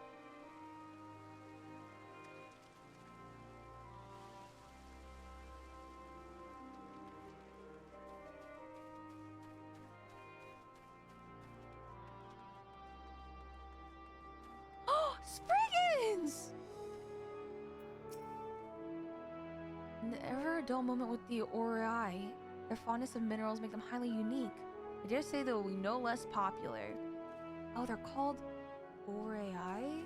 Spriggans! Never a dull moment with the Orei. Their fondness of minerals make them highly unique. I dare say they will be no less popular. Oh, they're called Orei?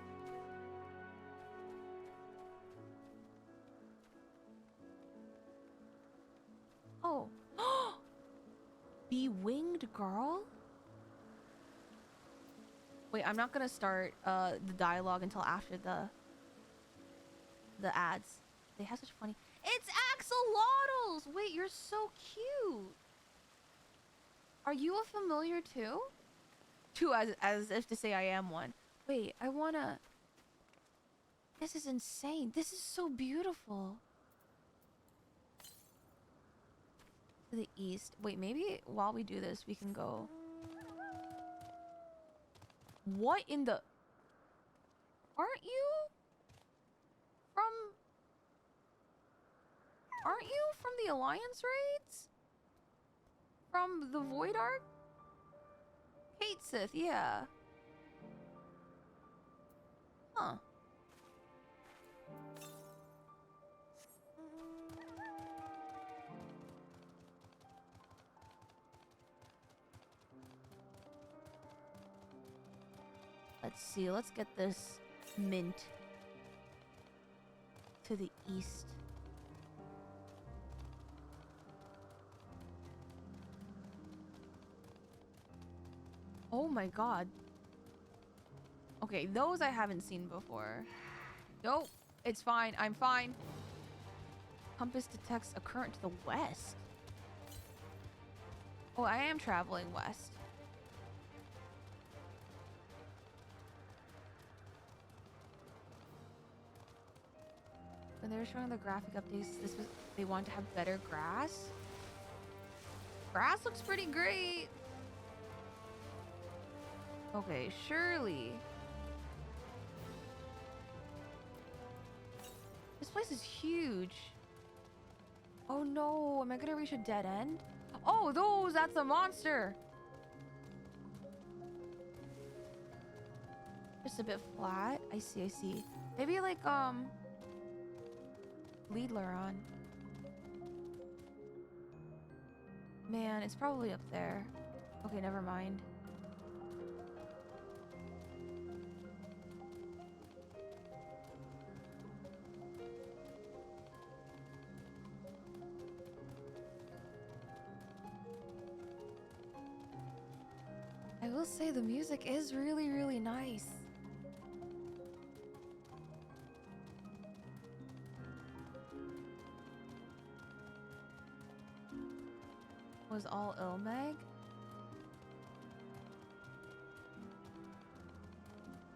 Oh. Bewinged girl? Wait, I'm not gonna start the dialogue until after the ads. They have such funny... It's axolotls! Wait, you're so cute. Are you a familiar too? Too, as if to say I am one. Wait, I wanna... This is insane. This is so beautiful. To the east. Wait, maybe while we do this, we can go... What in the... Aren't you from the Alliance raids? From the Void Ark? Kate Sith, yeah. Huh. Let's see, let's get this mint to the east. Oh my god. Okay, those I haven't seen before. Nope, it's fine, I'm fine. Compass detects a current to the west. Oh, I am traveling west. When they were showing the graphic updates, they want to have better grass. Grass looks pretty great. Okay, surely. This place is huge. Oh no, am I gonna reach a dead end? Oh, that's a monster. Just a bit flat. I see. Maybe like, Leadleron. Man, it's probably up there. Okay, never mind. I will say the music is really, really nice. Was all Ilmeg?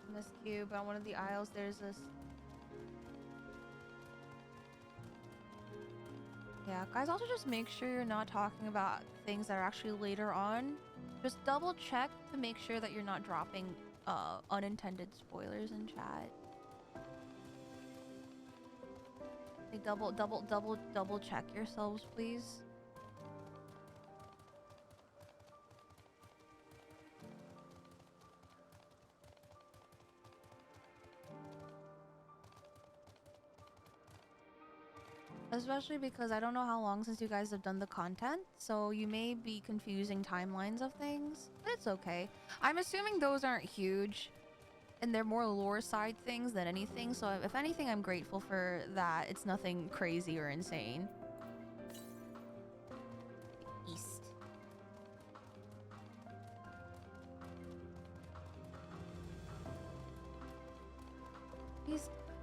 In this cube, on one of the aisles, there's this. Yeah, guys, also just make sure you're not talking about things that are actually later on. Just double check to make sure that you're not dropping unintended spoilers in chat. Like double check yourselves, please. Especially because I don't know how long since you guys have done the content, so you may be confusing timelines of things. But it's okay. I'm assuming those aren't huge, and they're more lore side things than anything, so if anything, I'm grateful for that. It's nothing crazy or insane. East.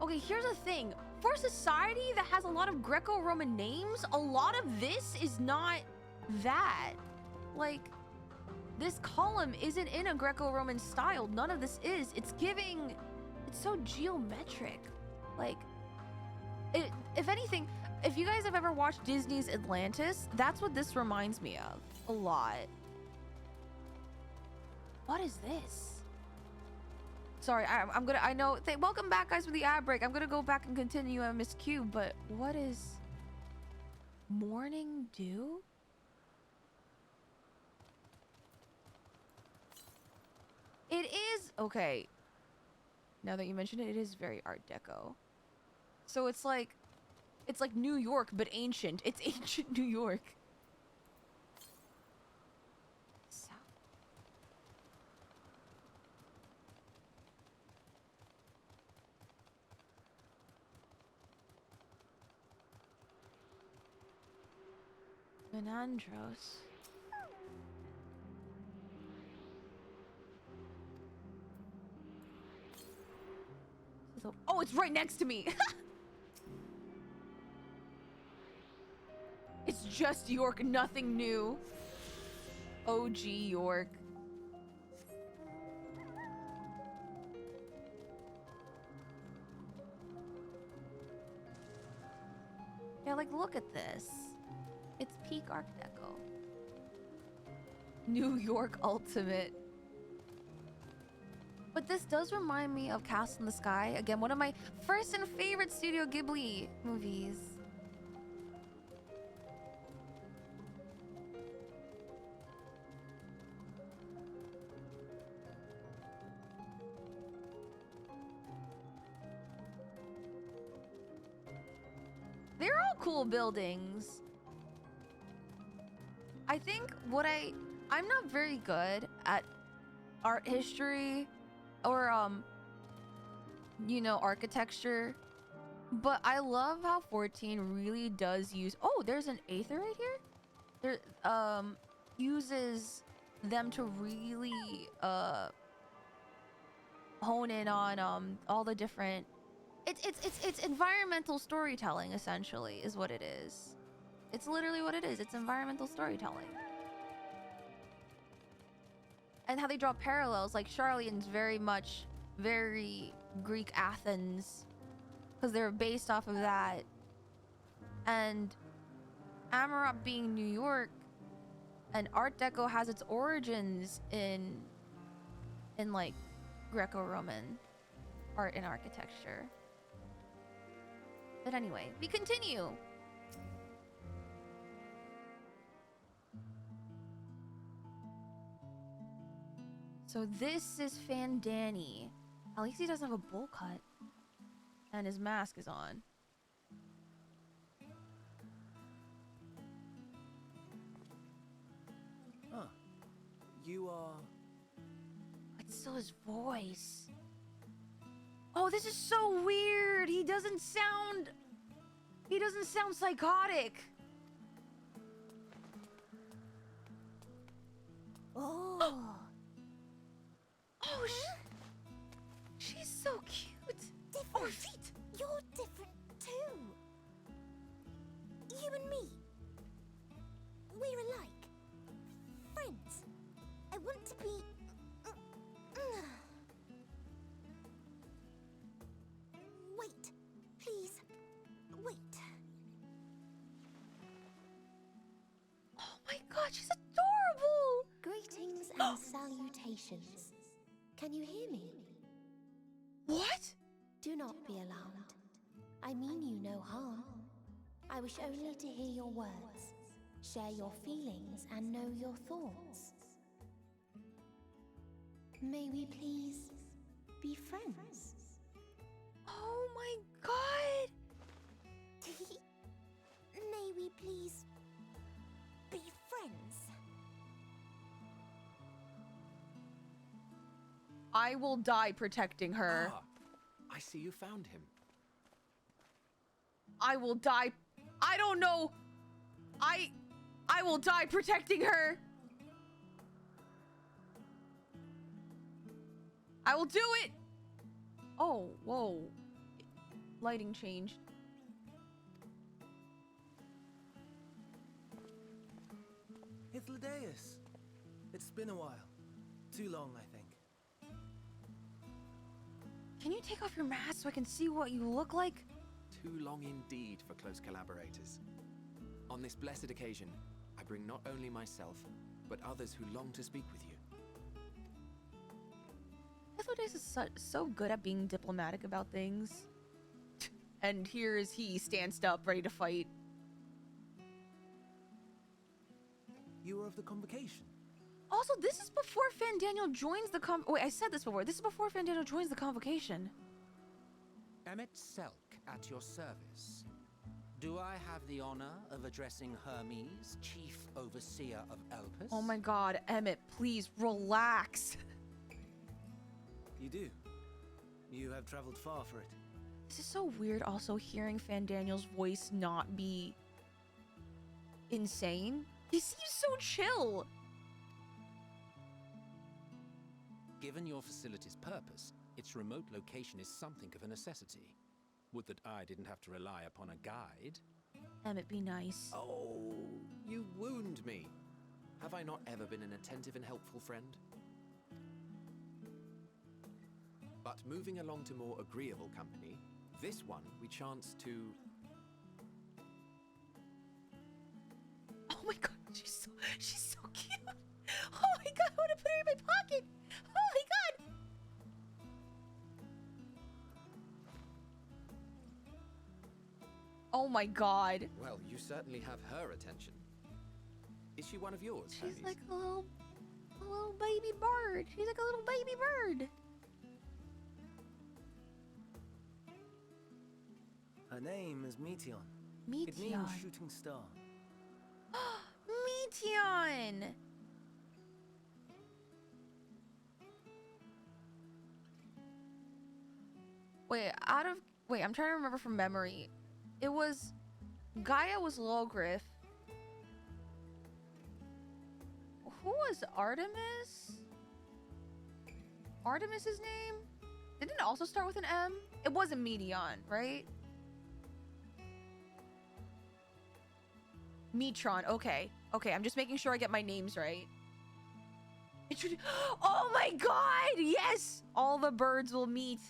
Okay, here's the thing. For a society that has a lot of Greco-Roman names, a lot of this is not that. Like, this column isn't in a Greco-Roman style. None of this is. It's giving... It's so geometric. Like, if anything, if you guys have ever watched Disney's Atlantis, that's what this reminds me of. A lot. What is this? Sorry, I know. Welcome back, guys, for the ad break. I'm gonna go back and continue on Miss Q, but what is Morning Dew? It is okay. Now that you mention it, it is very Art Deco. So it's like New York, but ancient. It's ancient New York. Menandros. Oh, it's right next to me. It's just York, nothing new. OG York. Yeah, like, look at this. It's peak Art Deco. New York Ultimate. But this does remind me of Castle in the Sky. Again, one of my first and favorite Studio Ghibli movies. They're all cool buildings. I think I'm not very good at art history or you know, architecture, but I love how 14 really does use... Oh, there's an Aether right here. There uses them to really hone in on all the different... It's environmental storytelling, essentially, is what it is. It's literally what it is. It's environmental storytelling. And how they draw parallels, like Charlene's very Greek Athens, because they're based off of that. And Amarok being New York, and Art Deco has its origins in in like Greco-Roman art and architecture. But anyway, we continue. So this is Fandani. At least he doesn't have a bowl cut. And his mask is on. Huh. You are... It's still his voice. Oh, this is so weird. He doesn't sound psychotic. Oh. Oh, she's so cute. Different. Oh, her feet. You're different too. You and me. We're alike. Friends. I want to be... Wait. Please. Wait. Oh my god, she's adorable. Greetings and salutations. Can you hear me? What? Do not be alarmed. I mean you no harm. I wish only to hear your words, share your feelings, and know your thoughts. May we please be friends? Oh my god. May we please be friends? I will die protecting her. Ah, I see you found him. I will die. I don't know. I will die protecting her. I will do it. Oh, whoa. Lighting changed. It's Ladeus. It's been a while. Too long, I think. Can you take off your mask so I can see what you look like? Too long indeed for close collaborators. On this blessed occasion, I bring not only myself, but others who long to speak with you. Ladeus is so good at being diplomatic about things. And here is he, stanced up, ready to fight. You were of the convocation. Also, this is before Fandaniel joins the wait, I said this before. This is before Fandaniel joins the convocation. Emmett Selk at your service. Do I have the honor of addressing Hermes, Chief Overseer of Elpis? Oh my god, Emmett, please relax. You do. You have traveled far for it. This is so weird also hearing Fandaniel's voice not be insane. He seems so chill. Given your facility's purpose, its remote location is something of a necessity. Would that I didn't have to rely upon a guide. Emmett, be nice. Oh, you wound me. Have I not ever been an attentive and helpful friend? But moving along to more agreeable company, this one we chance to... Oh my god, she's so cute. Oh my god, I want to put her in my pocket. Oh my god. Oh my god. Well, you certainly have her attention. Is she one of yours, She's Hermes? like a little baby bird. She's like a little baby bird. Her name is Meteon. It Meteon. means shooting star. Meteon. Wait, I'm trying to remember from memory. It was Gaia was Logriff. Who was Artemis? Artemis's name? Didn't it also start with an M? It wasn't Meteon, right? Metron. Okay. Okay, I'm just making sure I get my names right. Oh my god! Yes! All the birds will meet.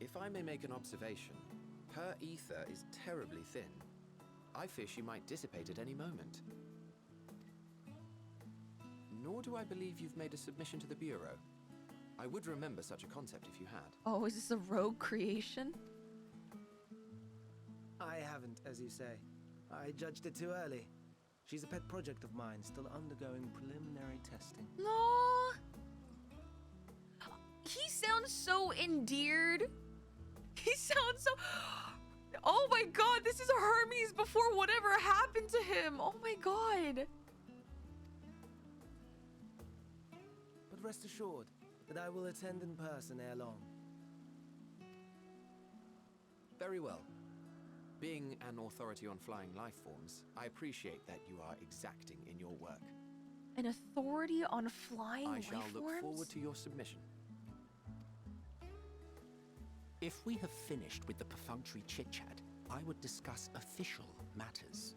If I may make an observation, her ether is terribly thin. I fear she might dissipate at any moment. Nor do I believe you've made a submission to the Bureau. I would remember such a concept if you had. Oh, is this a rogue creation? I haven't, as you say. I judged it too early. She's a pet project of mine, still undergoing preliminary testing. No. He sounds so endeared. He sounds so... Oh my god, this is Hermes before whatever happened to him. Oh my god. But rest assured that I will attend in person ere long. Very well. Being an authority on flying life forms, I appreciate that you are exacting in your work. An authority on flying I life shall look forms? forward to your submission. If we have finished with the perfunctory chit-chat, I would discuss official matters.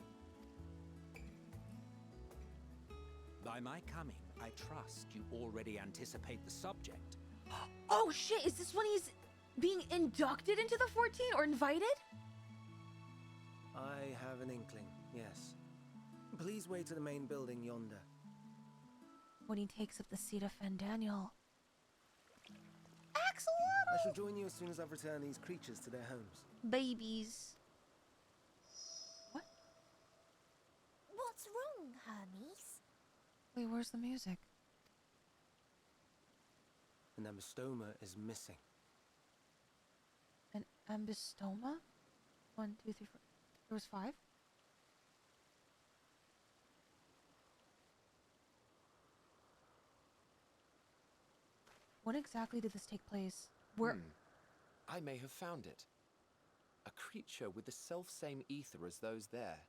By my coming, I trust you already anticipate the subject. Oh shit, is this when he's being inducted into the 14 or invited? I have an inkling, yes. Please wait to the main building yonder. When he takes up the seat of Fandaniel. I shall join you as soon as I've returned these creatures to their homes. Babies. What? What's wrong, Hermes? Wait, where's the music? An ambystoma is missing. An ambystoma? 1, 2, 3, 4. There was 5? When exactly did this take place? Where? I may have found it. A creature with the self-same ether as those there,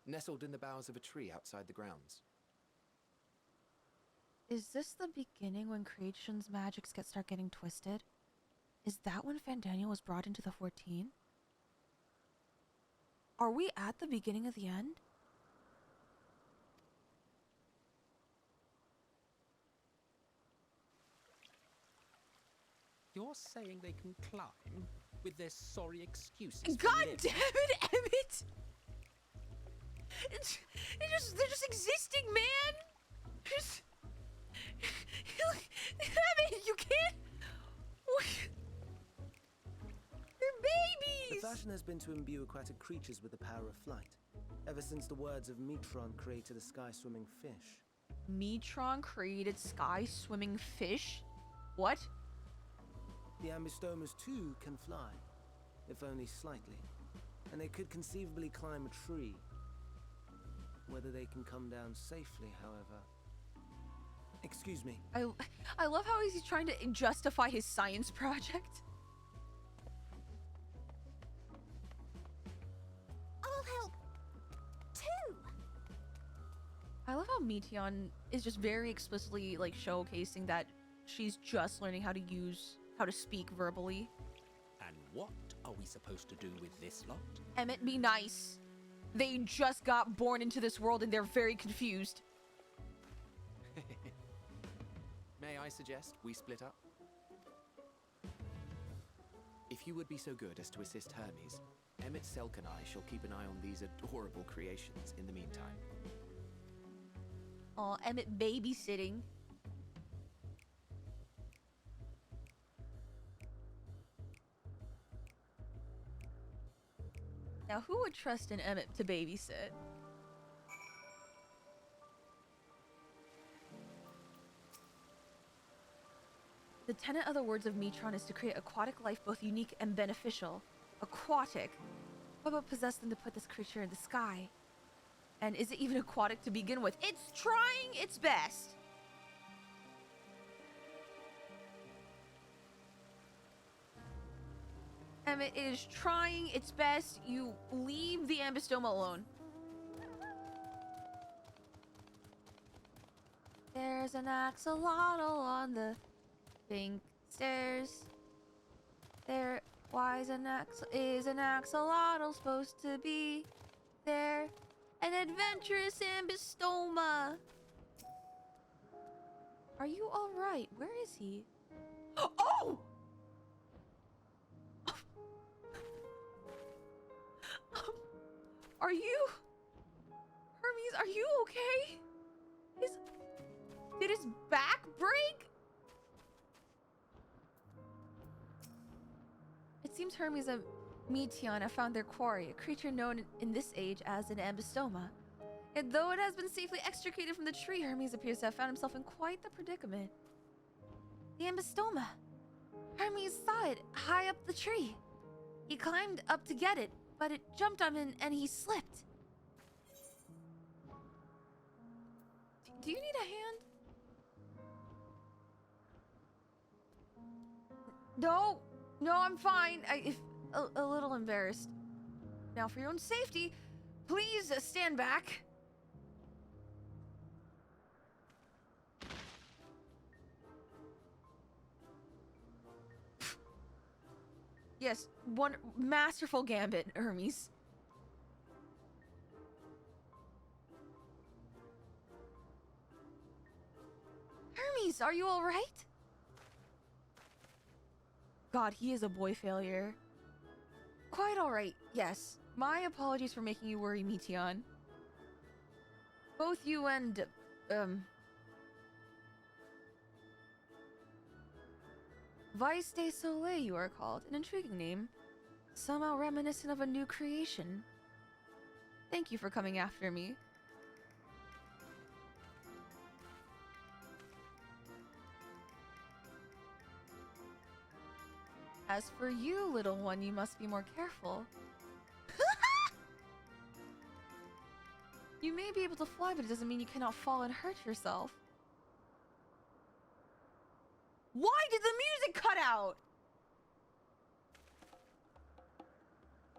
nestled in the boughs of a tree outside the grounds. Is this the beginning when creation's magics start getting twisted? Is that when Fandaniel was brought into the 14? Are we at the beginning of the end? You're saying they can climb with their sorry excuses? God damn it, Emmett! They're just existing, man! Emmett, you can't... They're babies! The fashion has been to imbue aquatic creatures with the power of flight, ever since the words of Metron created a sky-swimming fish. Metron created sky-swimming fish? What? The ambystomas too can fly, if only slightly, and they could conceivably climb a tree. Whether they can come down safely, however... Excuse me. I love how he's trying to justify his science project. I'll help too. I love how Metron is just very explicitly like showcasing that she's just learning how to speak verbally. And what are we supposed to do with this lot? Emmett, be nice. They just got born into this world and they're very confused. May I suggest we split up? If you would be so good as to assist Hermes, Emmett Selk and I shall keep an eye on these adorable creations in the meantime. Aw, Emmett babysitting. Now, who would trust an Emmett to babysit? The tenet of the words of Metron is to create aquatic life both unique and beneficial. Aquatic? What possessed them to put this creature in the sky? And is it even aquatic to begin with? It's trying its best! Emmett, it is trying its best. You leave the ambystoma alone. There's an axolotl on the pink stairs. Why is an axolotl supposed to be there? An adventurous ambystoma. Are you all right? Where is he? Oh! Are you... Hermes, are you okay? Did his back break? It seems Hermes and Meteon have found their quarry, a creature known in this age as an ambystoma. Yet though it has been safely extricated from the tree, Hermes appears to have found himself in quite the predicament. The ambystoma. Hermes saw it high up the tree. He climbed up to get it, but it jumped on him and he slipped. Do you need a hand? No, I'm fine. A little embarrassed. Now, for your own safety, please stand back. Yes, one masterful gambit, Hermes. Hermes, are you all right? God, he is a boy failure. Quite all right, yes. My apologies for making you worry, Meteon. Both you and, Vice de Soleil, you are called. An intriguing name. Somehow reminiscent of a new creation. Thank you for coming after me. As for you, little one, you must be more careful. You may be able to fly, but it doesn't mean you cannot fall and hurt yourself. Why did the music cut out?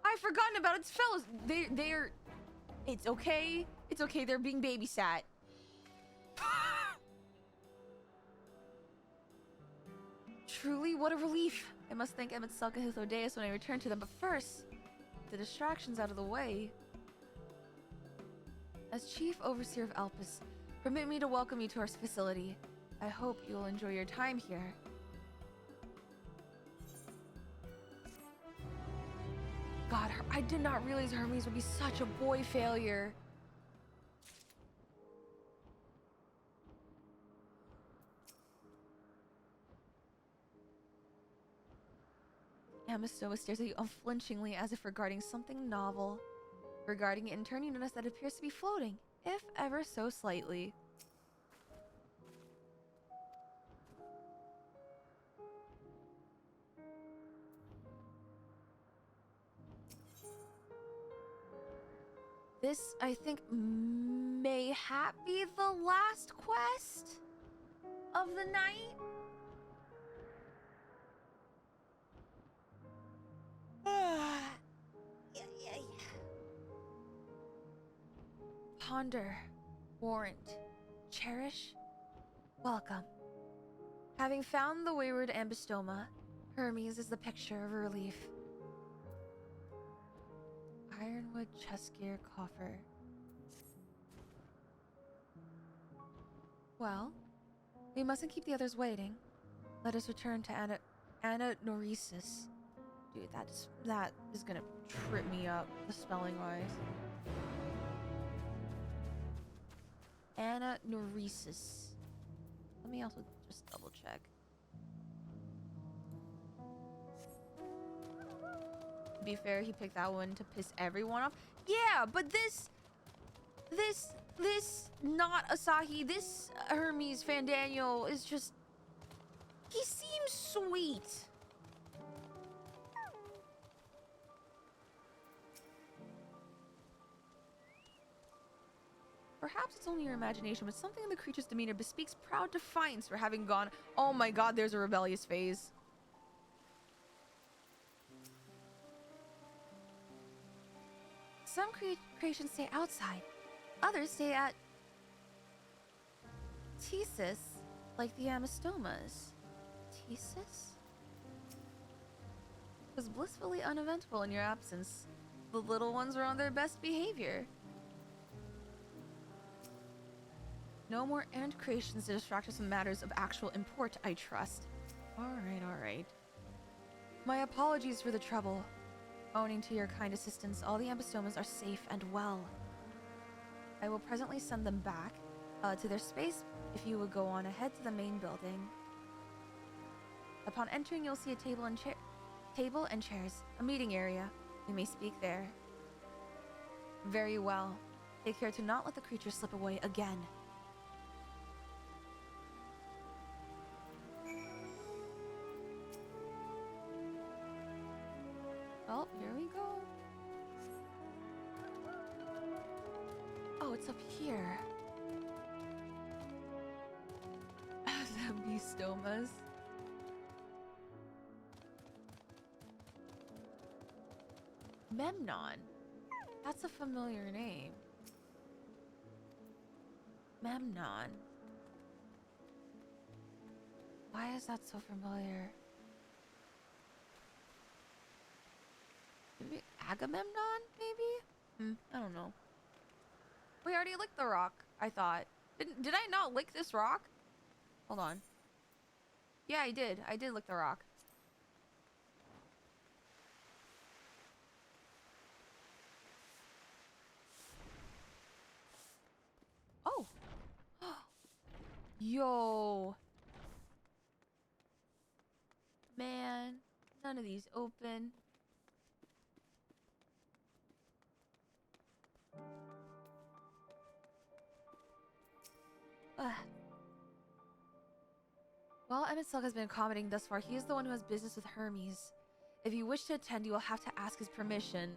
I've forgotten about its fellows. They're... It's okay. It's okay. They're being babysat. Truly, what a relief. I must thank Emmett Selk and Hithodeus when I return to them, but first, the distractions out of the way. As Chief Overseer of Elpis, permit me to welcome you to our facility. I hope you will enjoy your time here. God, I did not realize Hermes would be such a boy failure. Ambystoma stares at you unflinchingly as if regarding something novel. Regarding it in turn, you notice that it appears to be floating, if ever so slightly. This, I think, mayhap be the last quest of the night. Ponder, warrant, cherish, welcome. Having found the wayward ambystoma, Hermes is the picture of relief. Ironwood chest gear coffer. Well, we mustn't keep the others waiting. Let us return to Ananoresis. Dude, that is gonna trip me up, the spelling wise. Ananoresis. Let me also just double check. To be fair, he picked that one to piss everyone off. Yeah, but this not Asahi, this Hermes Fandaniel is just... He seems sweet. Perhaps it's only your imagination, but something in the creature's demeanor bespeaks proud defiance for having gone... Oh my god, there's a rebellious phase. Some creations stay outside. Others stay at Thesis, like the Amystomas. Thesis? Was blissfully uneventful in your absence. The little ones were on their best behavior. No more errant creations to distract us from matters of actual import, I trust. Alright. My apologies for the trouble. Owing to your kind assistance, all the Ambistomas are safe and well. I will presently send them back to their space if you would go on ahead to the main building. Upon entering, you'll see a table and chairs, a meeting area. We may speak there. Very well. Take care to not let the creature slip away again. Oh, here we go. Oh, it's up here. The Ambistomas. Memnon. That's a familiar name. Memnon. Why is that so familiar? Maybe Agamemnon, maybe? I don't know. We already licked the rock, I thought. Did I not lick this rock? Hold on. Yeah, I did. I did lick the rock. Oh. Yo. Man, none of these open. While Emmett Silk has been accommodating thus far, he is the one who has business with Hermes. If you wish to attend, you will have to ask his permission.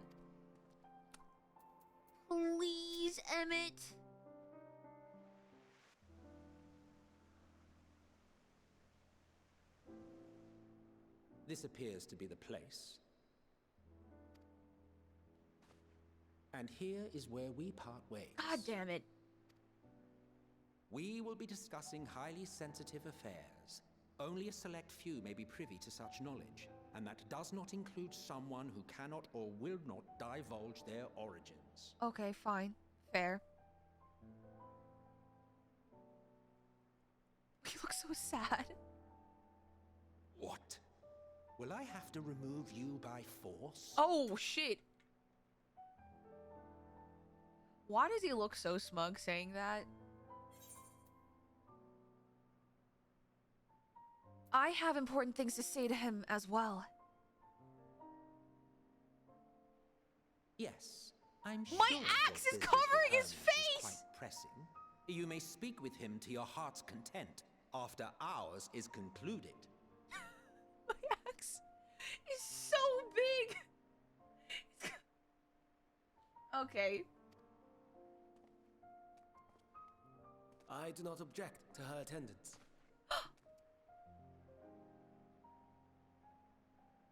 Please, Emmett. This appears to be the place. And here is where we part ways. God damn it. We will be discussing highly sensitive affairs. Only a select few may be privy to such knowledge, and that does not include someone who cannot or will not divulge their origins. Okay, fine. Fair. He looks so sad. What? Will I have to remove you by force? Oh, shit. Why does he look so smug saying that? I have important things to say to him as well. Yes, I'm sure. My axe is covering his face! Quite pressing. You may speak with him to your heart's content after ours is concluded. My axe is so big. Okay. I do not object to her attendance.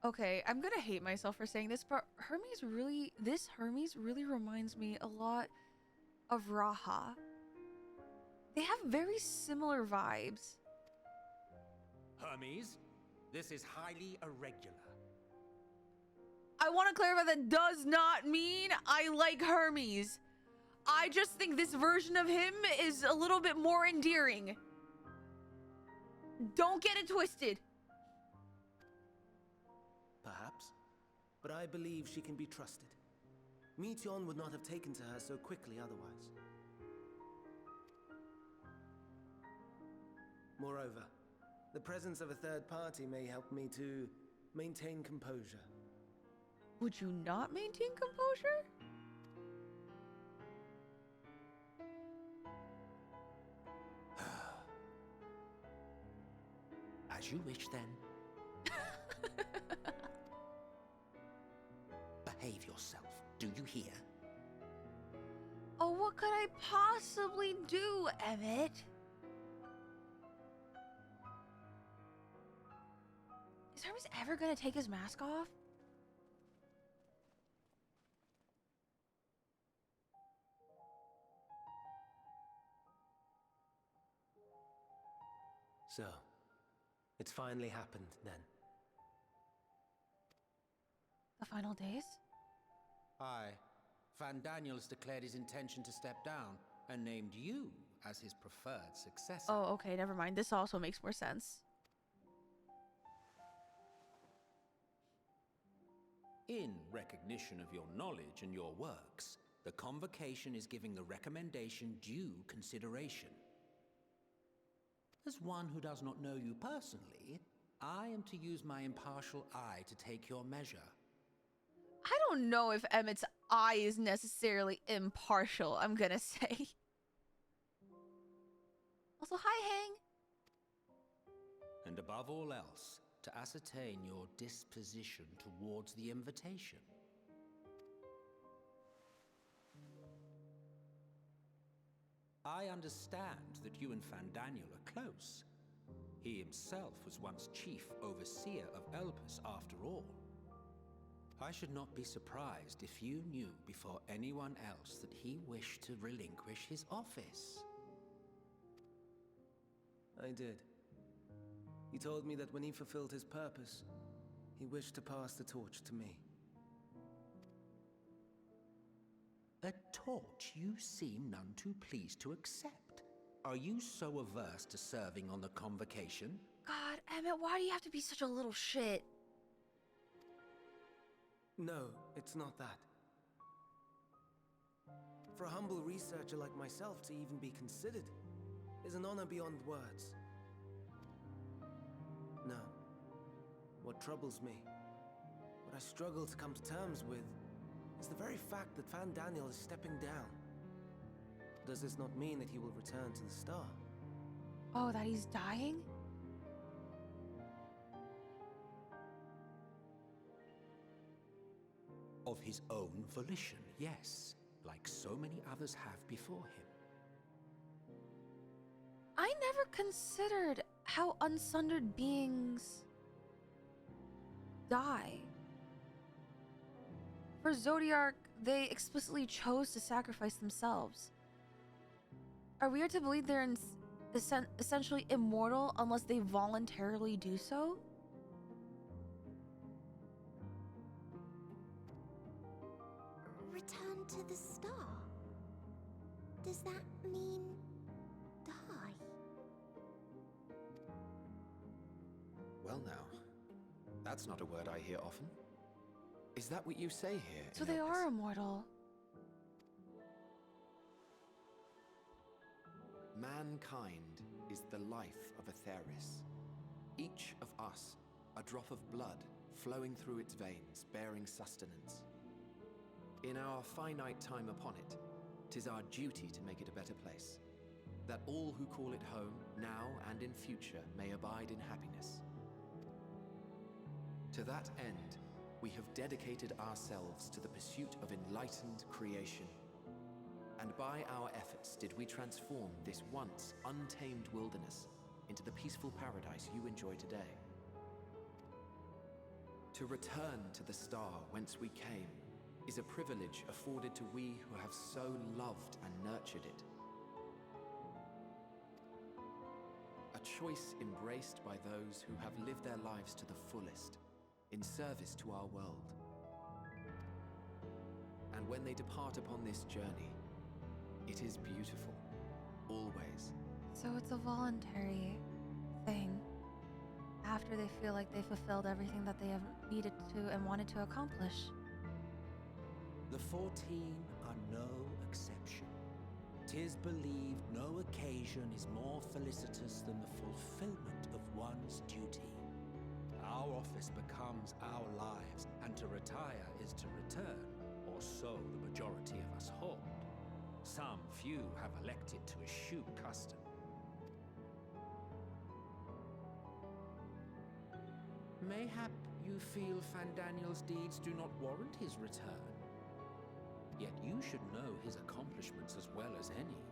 Okay, I'm gonna hate myself for saying this, but this Hermes really reminds me a lot of Raha. They have very similar vibes. Hermes, this is highly irregular. I want to clarify that does not mean I like Hermes. I just think this version of him is a little bit more endearing. Don't get it twisted. Perhaps, but I believe she can be trusted. Meteon would not have taken to her so quickly otherwise. Moreover, the presence of a third party may help me to maintain composure. Would you not maintain composure? As you wish, then. Behave yourself, do you hear? Oh, what could I possibly do, Emmett? Is Hermes ever gonna take his mask off? So, it's finally happened then. The final days? Aye. Van Daniels declared his intention to step down and named you as his preferred successor. Oh, okay, never mind. This also makes more sense. In recognition of your knowledge and your works, the Convocation is giving the recommendation due consideration. As one who does not know you personally, I am to use my impartial eye to take your measure. I don't know if Emmett's eye is necessarily impartial, I'm gonna say. Also, hi, Hang. And above all else, to ascertain your disposition towards the invitation. I understand that you and Fandaniel are close. He himself was once chief overseer of Elpis after all. I should not be surprised if you knew before anyone else that he wished to relinquish his office. I did. He told me that when he fulfilled his purpose, he wished to pass the torch to me. A torch you seem none too pleased to accept. Are you so averse to serving on the Convocation? God, Emmett, why do you have to be such a little shit? No, it's not that. For a humble researcher like myself to even be considered is an honor beyond words. No. What troubles me, what I struggle to come to terms with, is the very fact that Fandaniel is stepping down. Does this not mean that he will return to the star? Oh, that he's dying? Of his own volition, yes, like so many others have before him. I never considered how unsundered beings die. For Zodiark, they explicitly chose to sacrifice themselves. Are we to believe they're essentially immortal unless they voluntarily do so? Return to the star? Does that mean die? Well now, that's not a word I hear often. Is that what you say here? So they are immortal. Mankind is the life of Atheris. Each of us, a drop of blood flowing through its veins, bearing sustenance. In our finite time upon it, 'tis our duty to make it a better place, that all who call it home, now and in future, may abide in happiness. To that end, we have dedicated ourselves to the pursuit of enlightened creation. And by our efforts did we transform this once untamed wilderness into the peaceful paradise you enjoy today. To return to the star whence we came is a privilege afforded to we who have so loved and nurtured it. A choice embraced by those who have lived their lives to the fullest, in service to our world. And when they depart upon this journey, it is beautiful, always. So it's a voluntary thing. After they feel like they fulfilled everything that they have needed to and wanted to accomplish. The 14 are no exception. 'Tis believed no occasion is more felicitous than the fulfillment of one's duty. Our office becomes our lives, and to retire is to return, or so the majority of us hold. Some few have elected to eschew custom. Mayhap you feel Fandaniel's deeds do not warrant his return. Yet you should know his accomplishments as well as any.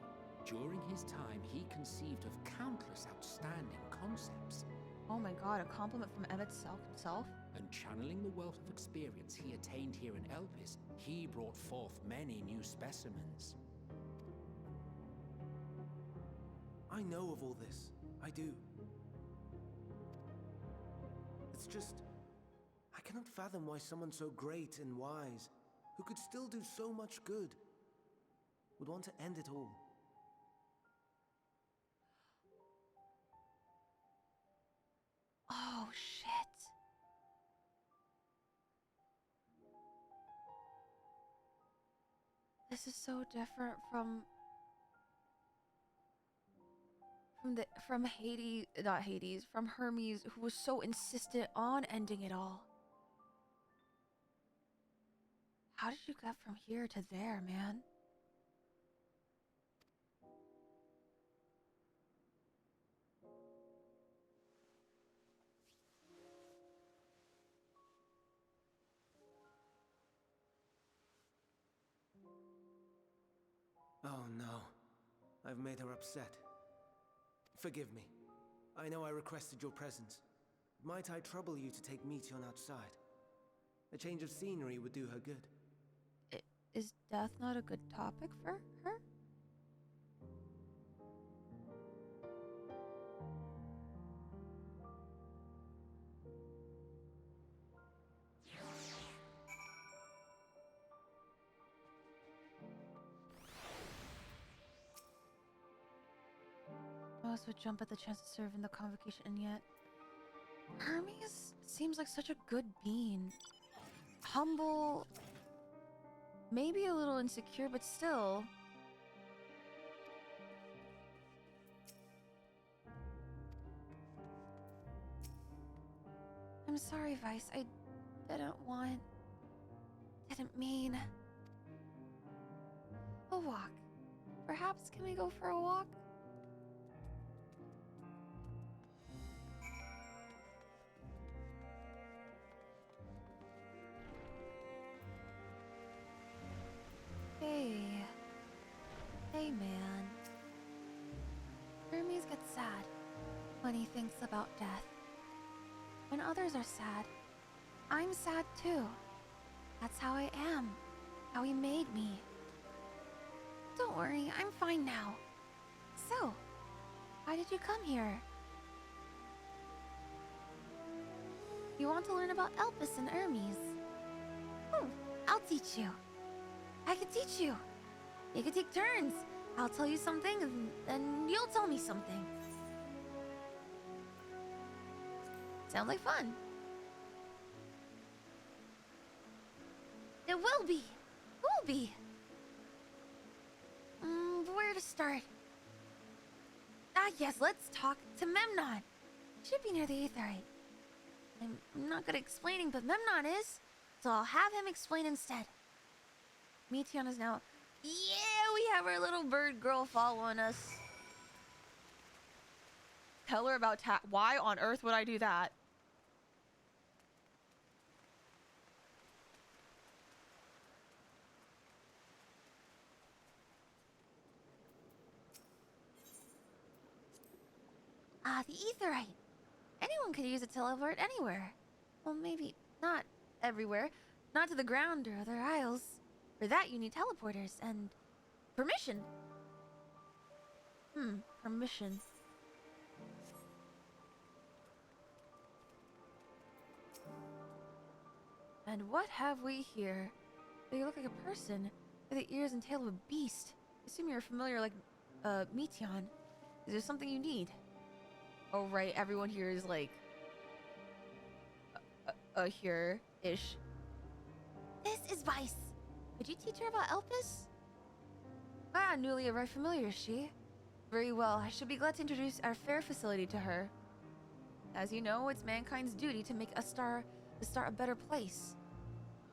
During his time, he conceived of countless outstanding concepts. Oh my god, a compliment from Emmett himself? And channeling the wealth of experience he attained here in Elpis, he brought forth many new specimens. I know of all this. I do. It's just, I cannot fathom why someone so great and wise, who could still do so much good, would want to end it all. Oh shit. This is so different from Hades, not Hades, from Hermes, who was so insistent on ending it all. How did you get from here to there, man? Oh no. I've made her upset. Forgive me. I know I requested your presence. Might I trouble you to take Meteon outside? A change of scenery would do her good. Is death not a good topic for her? Most would jump at the chance to serve in the convocation, and yet Hermes seems like such a good being. Humble, maybe a little insecure, but still. I'm sorry, Vice. I didn't mean. A walk. Perhaps can we go for a walk? Hey man. Hermes gets sad when he thinks about death. When others are sad, I'm sad too. That's how I am. How he made me. Don't worry, I'm fine now. So, why did you come here? You want to learn about Elpis and Hermes? I'll teach you. I can teach you. You can take turns. I'll tell you something, and then you'll tell me something. Sounds like fun. It will be. Will be. Where to start? Yes, let's talk to Memnon. Should be near the Aetherite. I'm not good at explaining, but Memnon is, so I'll have him explain instead. Meteon is now... Yeah, we have our little bird girl following us. Tell her about why on earth would I do that? The Aetherite. Anyone could use a teleport anywhere. Well, maybe not everywhere. Not to the ground or other isles. For that, you need teleporters and permission. Permission. And what have we here? They look like a person with the ears and tail of a beast. I assume you're familiar like, Meteon. Is there something you need? Oh, right. Everyone here is like... here-ish. This is Vice. Could you teach her about Elpis? Newly arrived familiar, is she? Very well. I shall be glad to introduce our fair facility to her. As you know, it's mankind's duty to make the star a better place.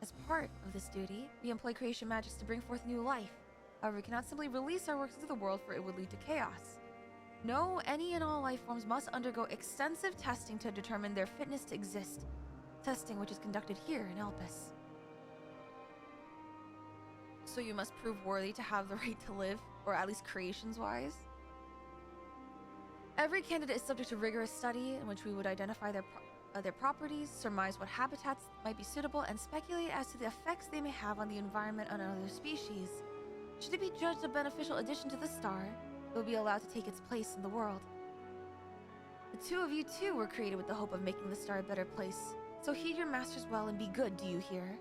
As part of this duty, we employ creation magics to bring forth new life. However, we cannot simply release our works into the world, for it would lead to chaos. No, any and all life forms must undergo extensive testing to determine their fitness to exist. Testing which is conducted here in Elpis. So you must prove worthy to have the right to live, or at least creations-wise. Every candidate is subject to rigorous study in which we would identify their properties, surmise what habitats might be suitable, and speculate as to the effects they may have on the environment and other species. Should it be judged a beneficial addition to the star, it will be allowed to take its place in the world. The two of you too were created with the hope of making the star a better place, so heed your masters well and be good, do you hear?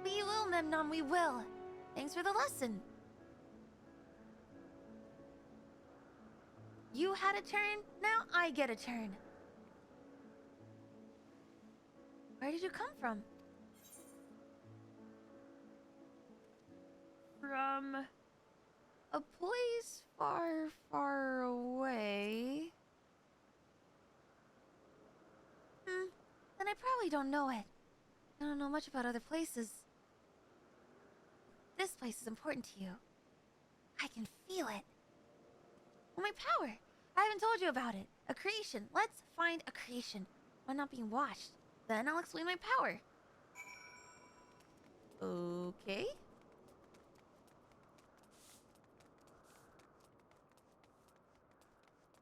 We will, Memnon, we will. Thanks for the lesson. You had a turn, now I get a turn. Where did you come from? a place far, far away. Then I probably don't know it. I don't know much about other places. This place is important to you. I can feel it. Well, my power. I haven't told you about it. A creation. Let's find a creation. One not being watched. Then I'll explain my power. Okay.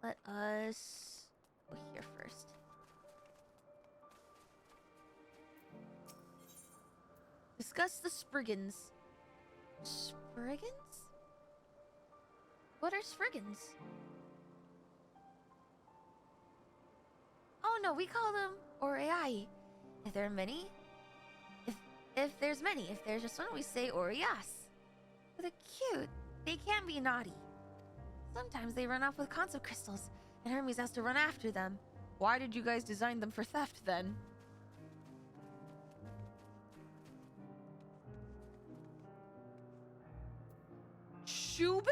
Let us go here first. Discuss the Spriggans. Spriggans? What are Spriggans? Oh no, we call them Oriai. If there are many, if there's many, if there's just one, we say Orias. But they're cute. They can be naughty. Sometimes they run off with concept crystals, and Hermes has to run after them. Why did you guys design them for theft then? Shoebill?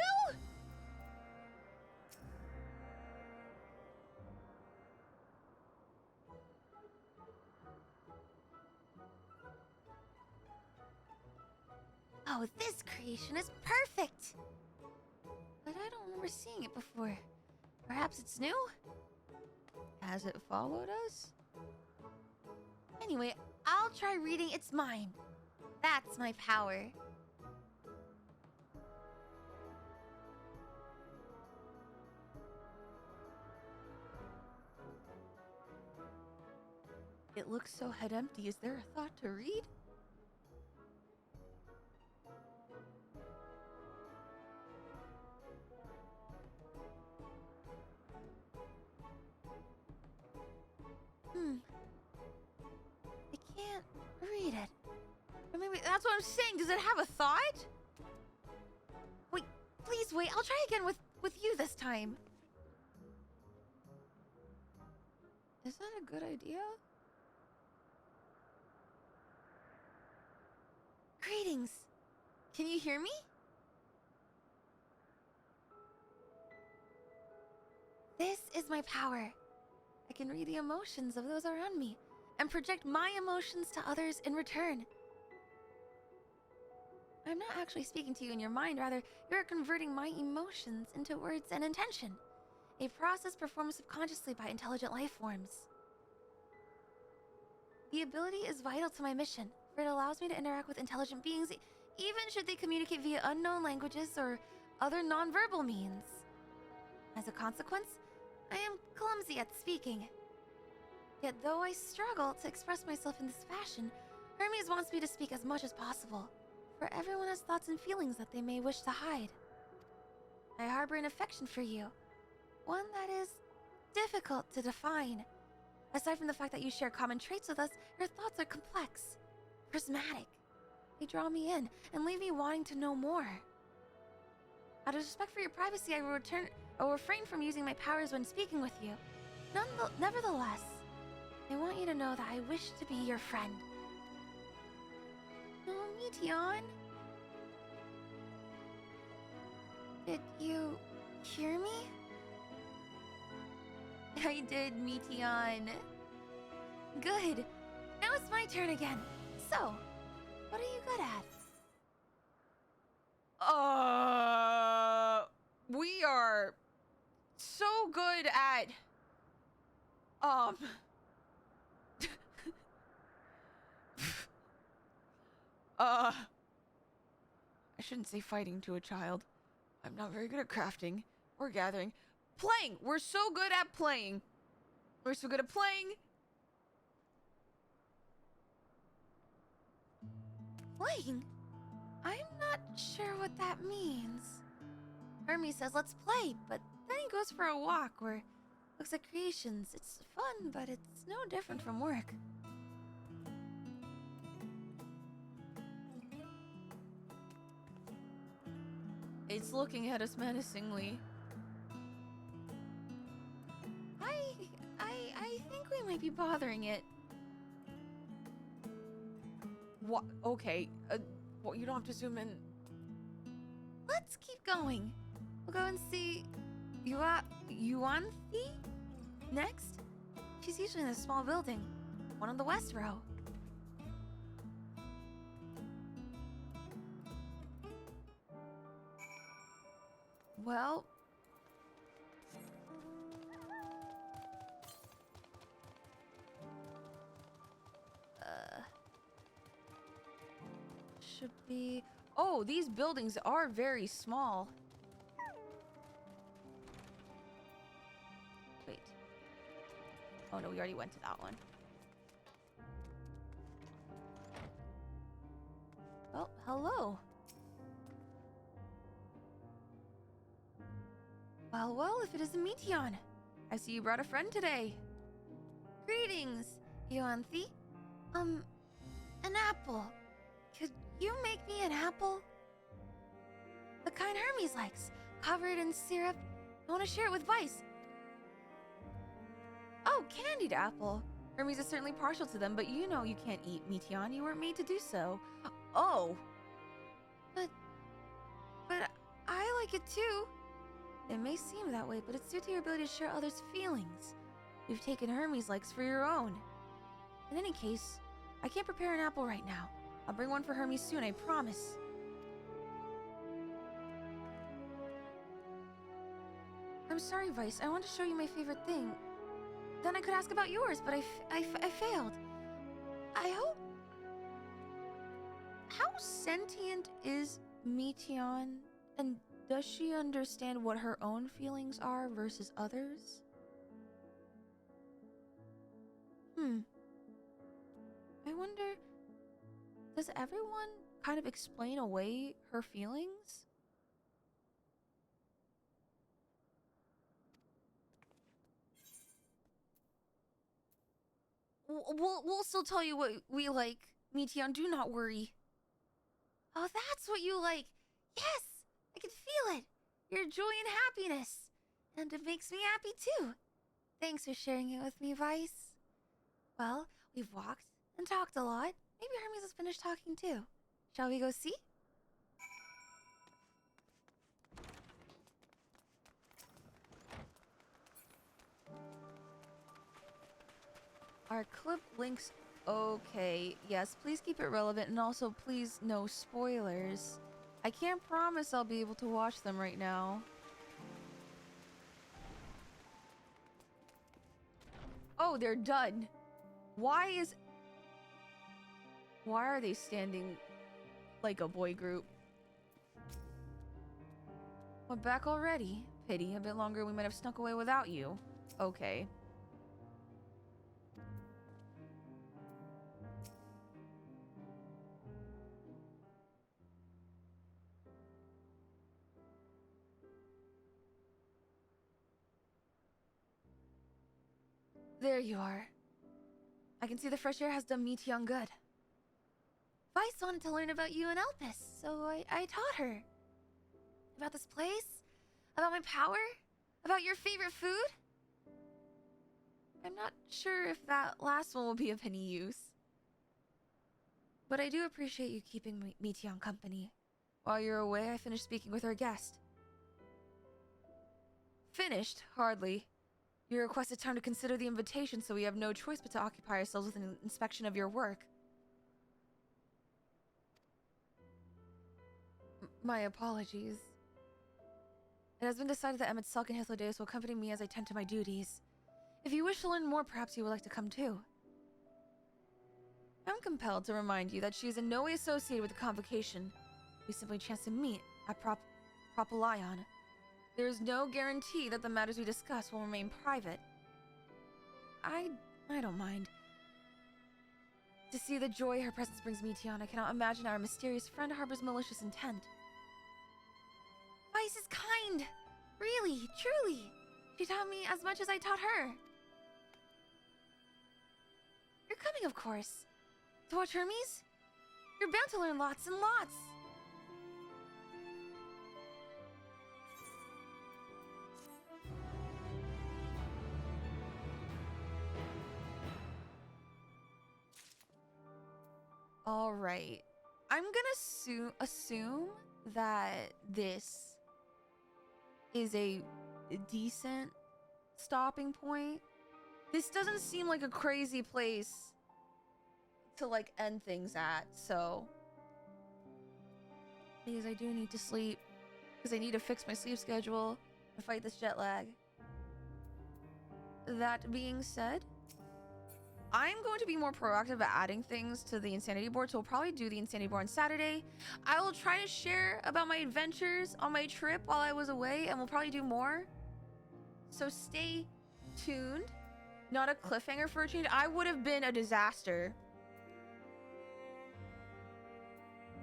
Oh, this creation is perfect! But I don't remember seeing it before. Perhaps it's new? Has it followed us? Anyway, I'll try reading its mind. That's my power. It looks so head empty. Is there a thought to read? I can't read it. Or maybe that's what I'm saying. Does it have a thought? Wait, please wait. I'll try again with you this time. Is that a good idea? Greetings. Can you hear me? This is my power. I can read the emotions of those around me and project my emotions to others in return. I'm not actually speaking to you in your mind, rather, you're converting my emotions into words and intention. A process performed subconsciously by intelligent life forms. The ability is vital to my mission, for it allows me to interact with intelligent beings, even should they communicate via unknown languages or other nonverbal means. As a consequence, I am clumsy at speaking. Yet though I struggle to express myself in this fashion, Hermes wants me to speak as much as possible, for everyone has thoughts and feelings that they may wish to hide. I harbor an affection for you, one that is difficult to define. Aside from the fact that you share common traits with us, your thoughts are complex, prismatic. They draw me in and leave me wanting to know more. Out of respect for your privacy, I will refrain from using my powers when speaking with you. Nevertheless, I want you to know that I wish to be your friend. Oh, Meteon. Did you hear me? I did, Meteon. Good. Now it's my turn again. So, what are you good at? We are so good at I shouldn't say fighting to a child. I'm not very good at crafting or gathering. Playing! We're so good at playing. We're so good at playing. Playing? I'm not sure what that means. Hermes says let's play, but then he goes for a walk where looks at creations. It's fun, but it's no different from work. It's looking at us menacingly. I think we might be bothering it. What? Okay. Well, you don't have to zoom in. let's keep going. We'll go and see Yuanthi next. She's usually in a small building, one on the west row. Well, should be. Oh, these buildings are very small. Wait. Oh no, we already went to that one. Well, hello. Well, if it isn't Meteon. I see you brought a friend today. Greetings, Yuanthi. An apple. Could you make me an apple? The kind Hermes likes, covered in syrup. I want to share it with Vice. Oh, candied apple. Hermes is certainly partial to them, but you know you can't eat Meteon. You weren't made to do so. Oh. But I like it too. It may seem that way, but it's due to your ability to share others' feelings. You've taken Hermes' likes for your own. In any case, I can't prepare an apple right now. I'll bring one for Hermes soon, I promise. I'm sorry, Vice. I wanted to show you my favorite thing. Then I could ask about yours, but I failed. I hope... How sentient is Meteon? And does she understand what her own feelings are versus others? I wonder, does everyone kind of explain away her feelings? We'll still tell you what we like, Meteon, do not worry. Oh, that's what you like. Yes, I can feel it. Your joy and happiness. And it makes me happy too. Thanks for sharing it with me, Vice. Well, we've walked and talked a lot. Maybe Hermes has finished talking too. Shall we go see? Our clip links okay. Yes, please keep it relevant and also please no spoilers. I can't promise I'll be able to watch them right now. Oh, they're done. Why are they standing like a boy group? We're back already. Pity, a bit longer we might have snuck away without you. Okay. There you are. I can see the fresh air has done Meteon good. Vice wanted to learn about you and Elpis, so I taught her. About this place? About my power? About your favorite food? I'm not sure if that last one will be of any use. But I do appreciate you keeping Meteon company. While you're away, I finished speaking with our guest. Finished? Hardly. You requested time to consider the invitation, so we have no choice but to occupy ourselves with an inspection of your work. My apologies. It has been decided that Emmett Salk and Hythlodeus will accompany me as I tend to my duties. If you wish to learn more, perhaps you would like to come too. I'm compelled to remind you that she is in no way associated with the convocation. We simply chanced to meet at Propylion. There is no guarantee that the matters we discuss will remain private. I don't mind. To see the joy her presence brings Meteon, I cannot imagine our mysterious friend harbors malicious intent. Vice is kind! Really, truly! She taught me as much as I taught her. You're coming, of course. To watch Hermes? You're bound to learn lots and lots! Alright. I'm gonna assume that this is a decent stopping point. This doesn't seem like a crazy place to like end things at, so because I do need to sleep, because I need to fix my sleep schedule and fight this jet lag. That being said, I'm going to be more proactive at adding things to the Insanity board, so we'll probably do the Insanity board on Saturday. I will try to share about my adventures on my trip while I was away, and we'll probably do more. So stay tuned. Not a cliffhanger for a change. I would have been a disaster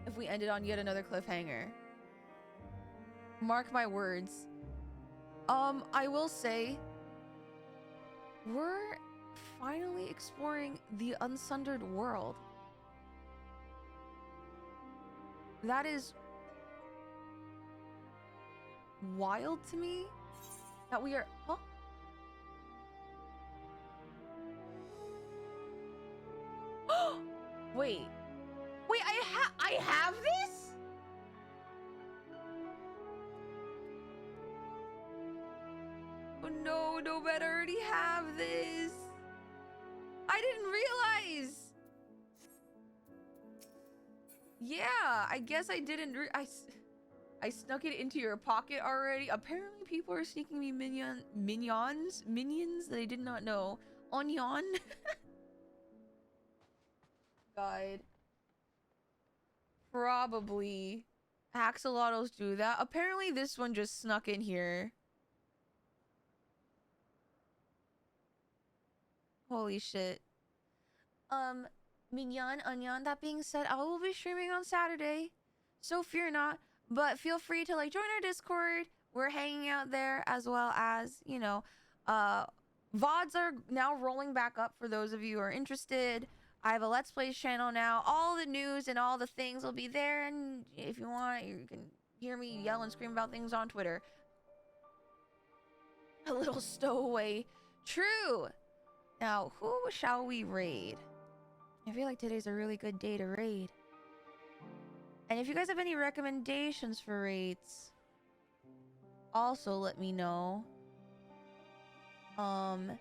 if we ended on yet another cliffhanger. Mark my words. I will say, we're finally exploring the unsundered world. That is wild to me that we are, huh? Wait, I have this? Oh no, I already have this. I didn't realize. Yeah, I guess I didn't. I snuck it into your pocket already. Apparently, people are sneaking me minions that I did not know. Onion. God. Probably. Axolotls do that. Apparently, this one just snuck in here. Holy shit. Mignon, Onion, that being said, I will be streaming on Saturday, so fear not, but feel free to like join our Discord. We're hanging out there, as well as, you know, VODs are now rolling back up for those of you who are interested. I have a Let's Plays channel now. All the news and all the things will be there, and if you want, you can hear me yell and scream about things on Twitter. A little stowaway. True. Now, who shall we raid? I feel like today's a really good day to raid. And if you guys have any recommendations for raids, also let me know. Or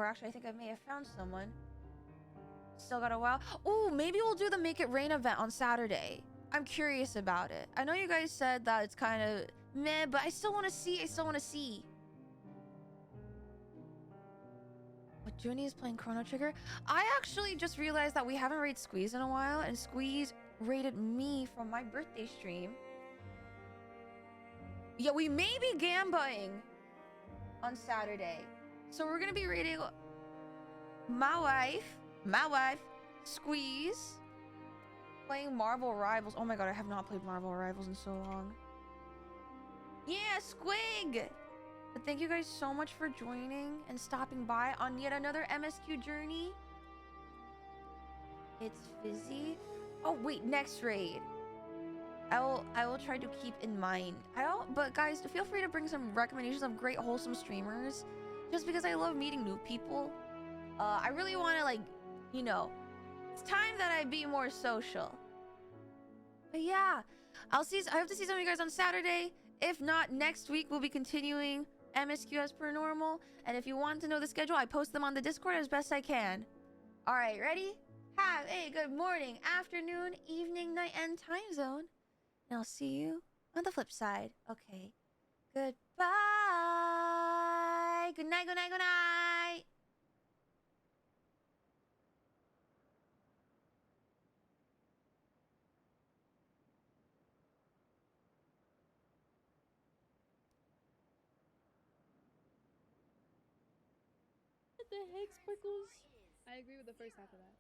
actually, I think I may have found someone. Still got a while. Oh, maybe we'll do the Make It Rain event on Saturday. I'm curious about it. I know you guys said that it's kind of meh, but I still want to see. What, Junie is playing Chrono Trigger? I actually just realized that we haven't raided Squeeze in a while, and Squeeze raided me from my birthday stream. Yeah, we may be gambaing on Saturday. So we're gonna be raiding my wife, Squeeze, playing Marvel Rivals. Oh my god, I have not played Marvel Rivals in so long. Yeah, Squig! But thank you guys so much for joining and stopping by on yet another MSQ journey. It's Fizzy. Oh wait, next raid. I will try to keep in mind. But guys, feel free to bring some recommendations of great wholesome streamers. Just because I love meeting new people. I really want to, like, you know, it's time that I be more social. But yeah, I hope to see some of you guys on Saturday. If not, next week we'll be continuing MSQ as per normal. And if you want to know the schedule, I post them on the Discord as best I can. All right, ready? Have a good morning, afternoon, evening, night, and time zone. And I'll see you on the flip side. Okay. Goodbye. Good night, good night, good night. What the heck, Sprinkles? I agree with the first half of that.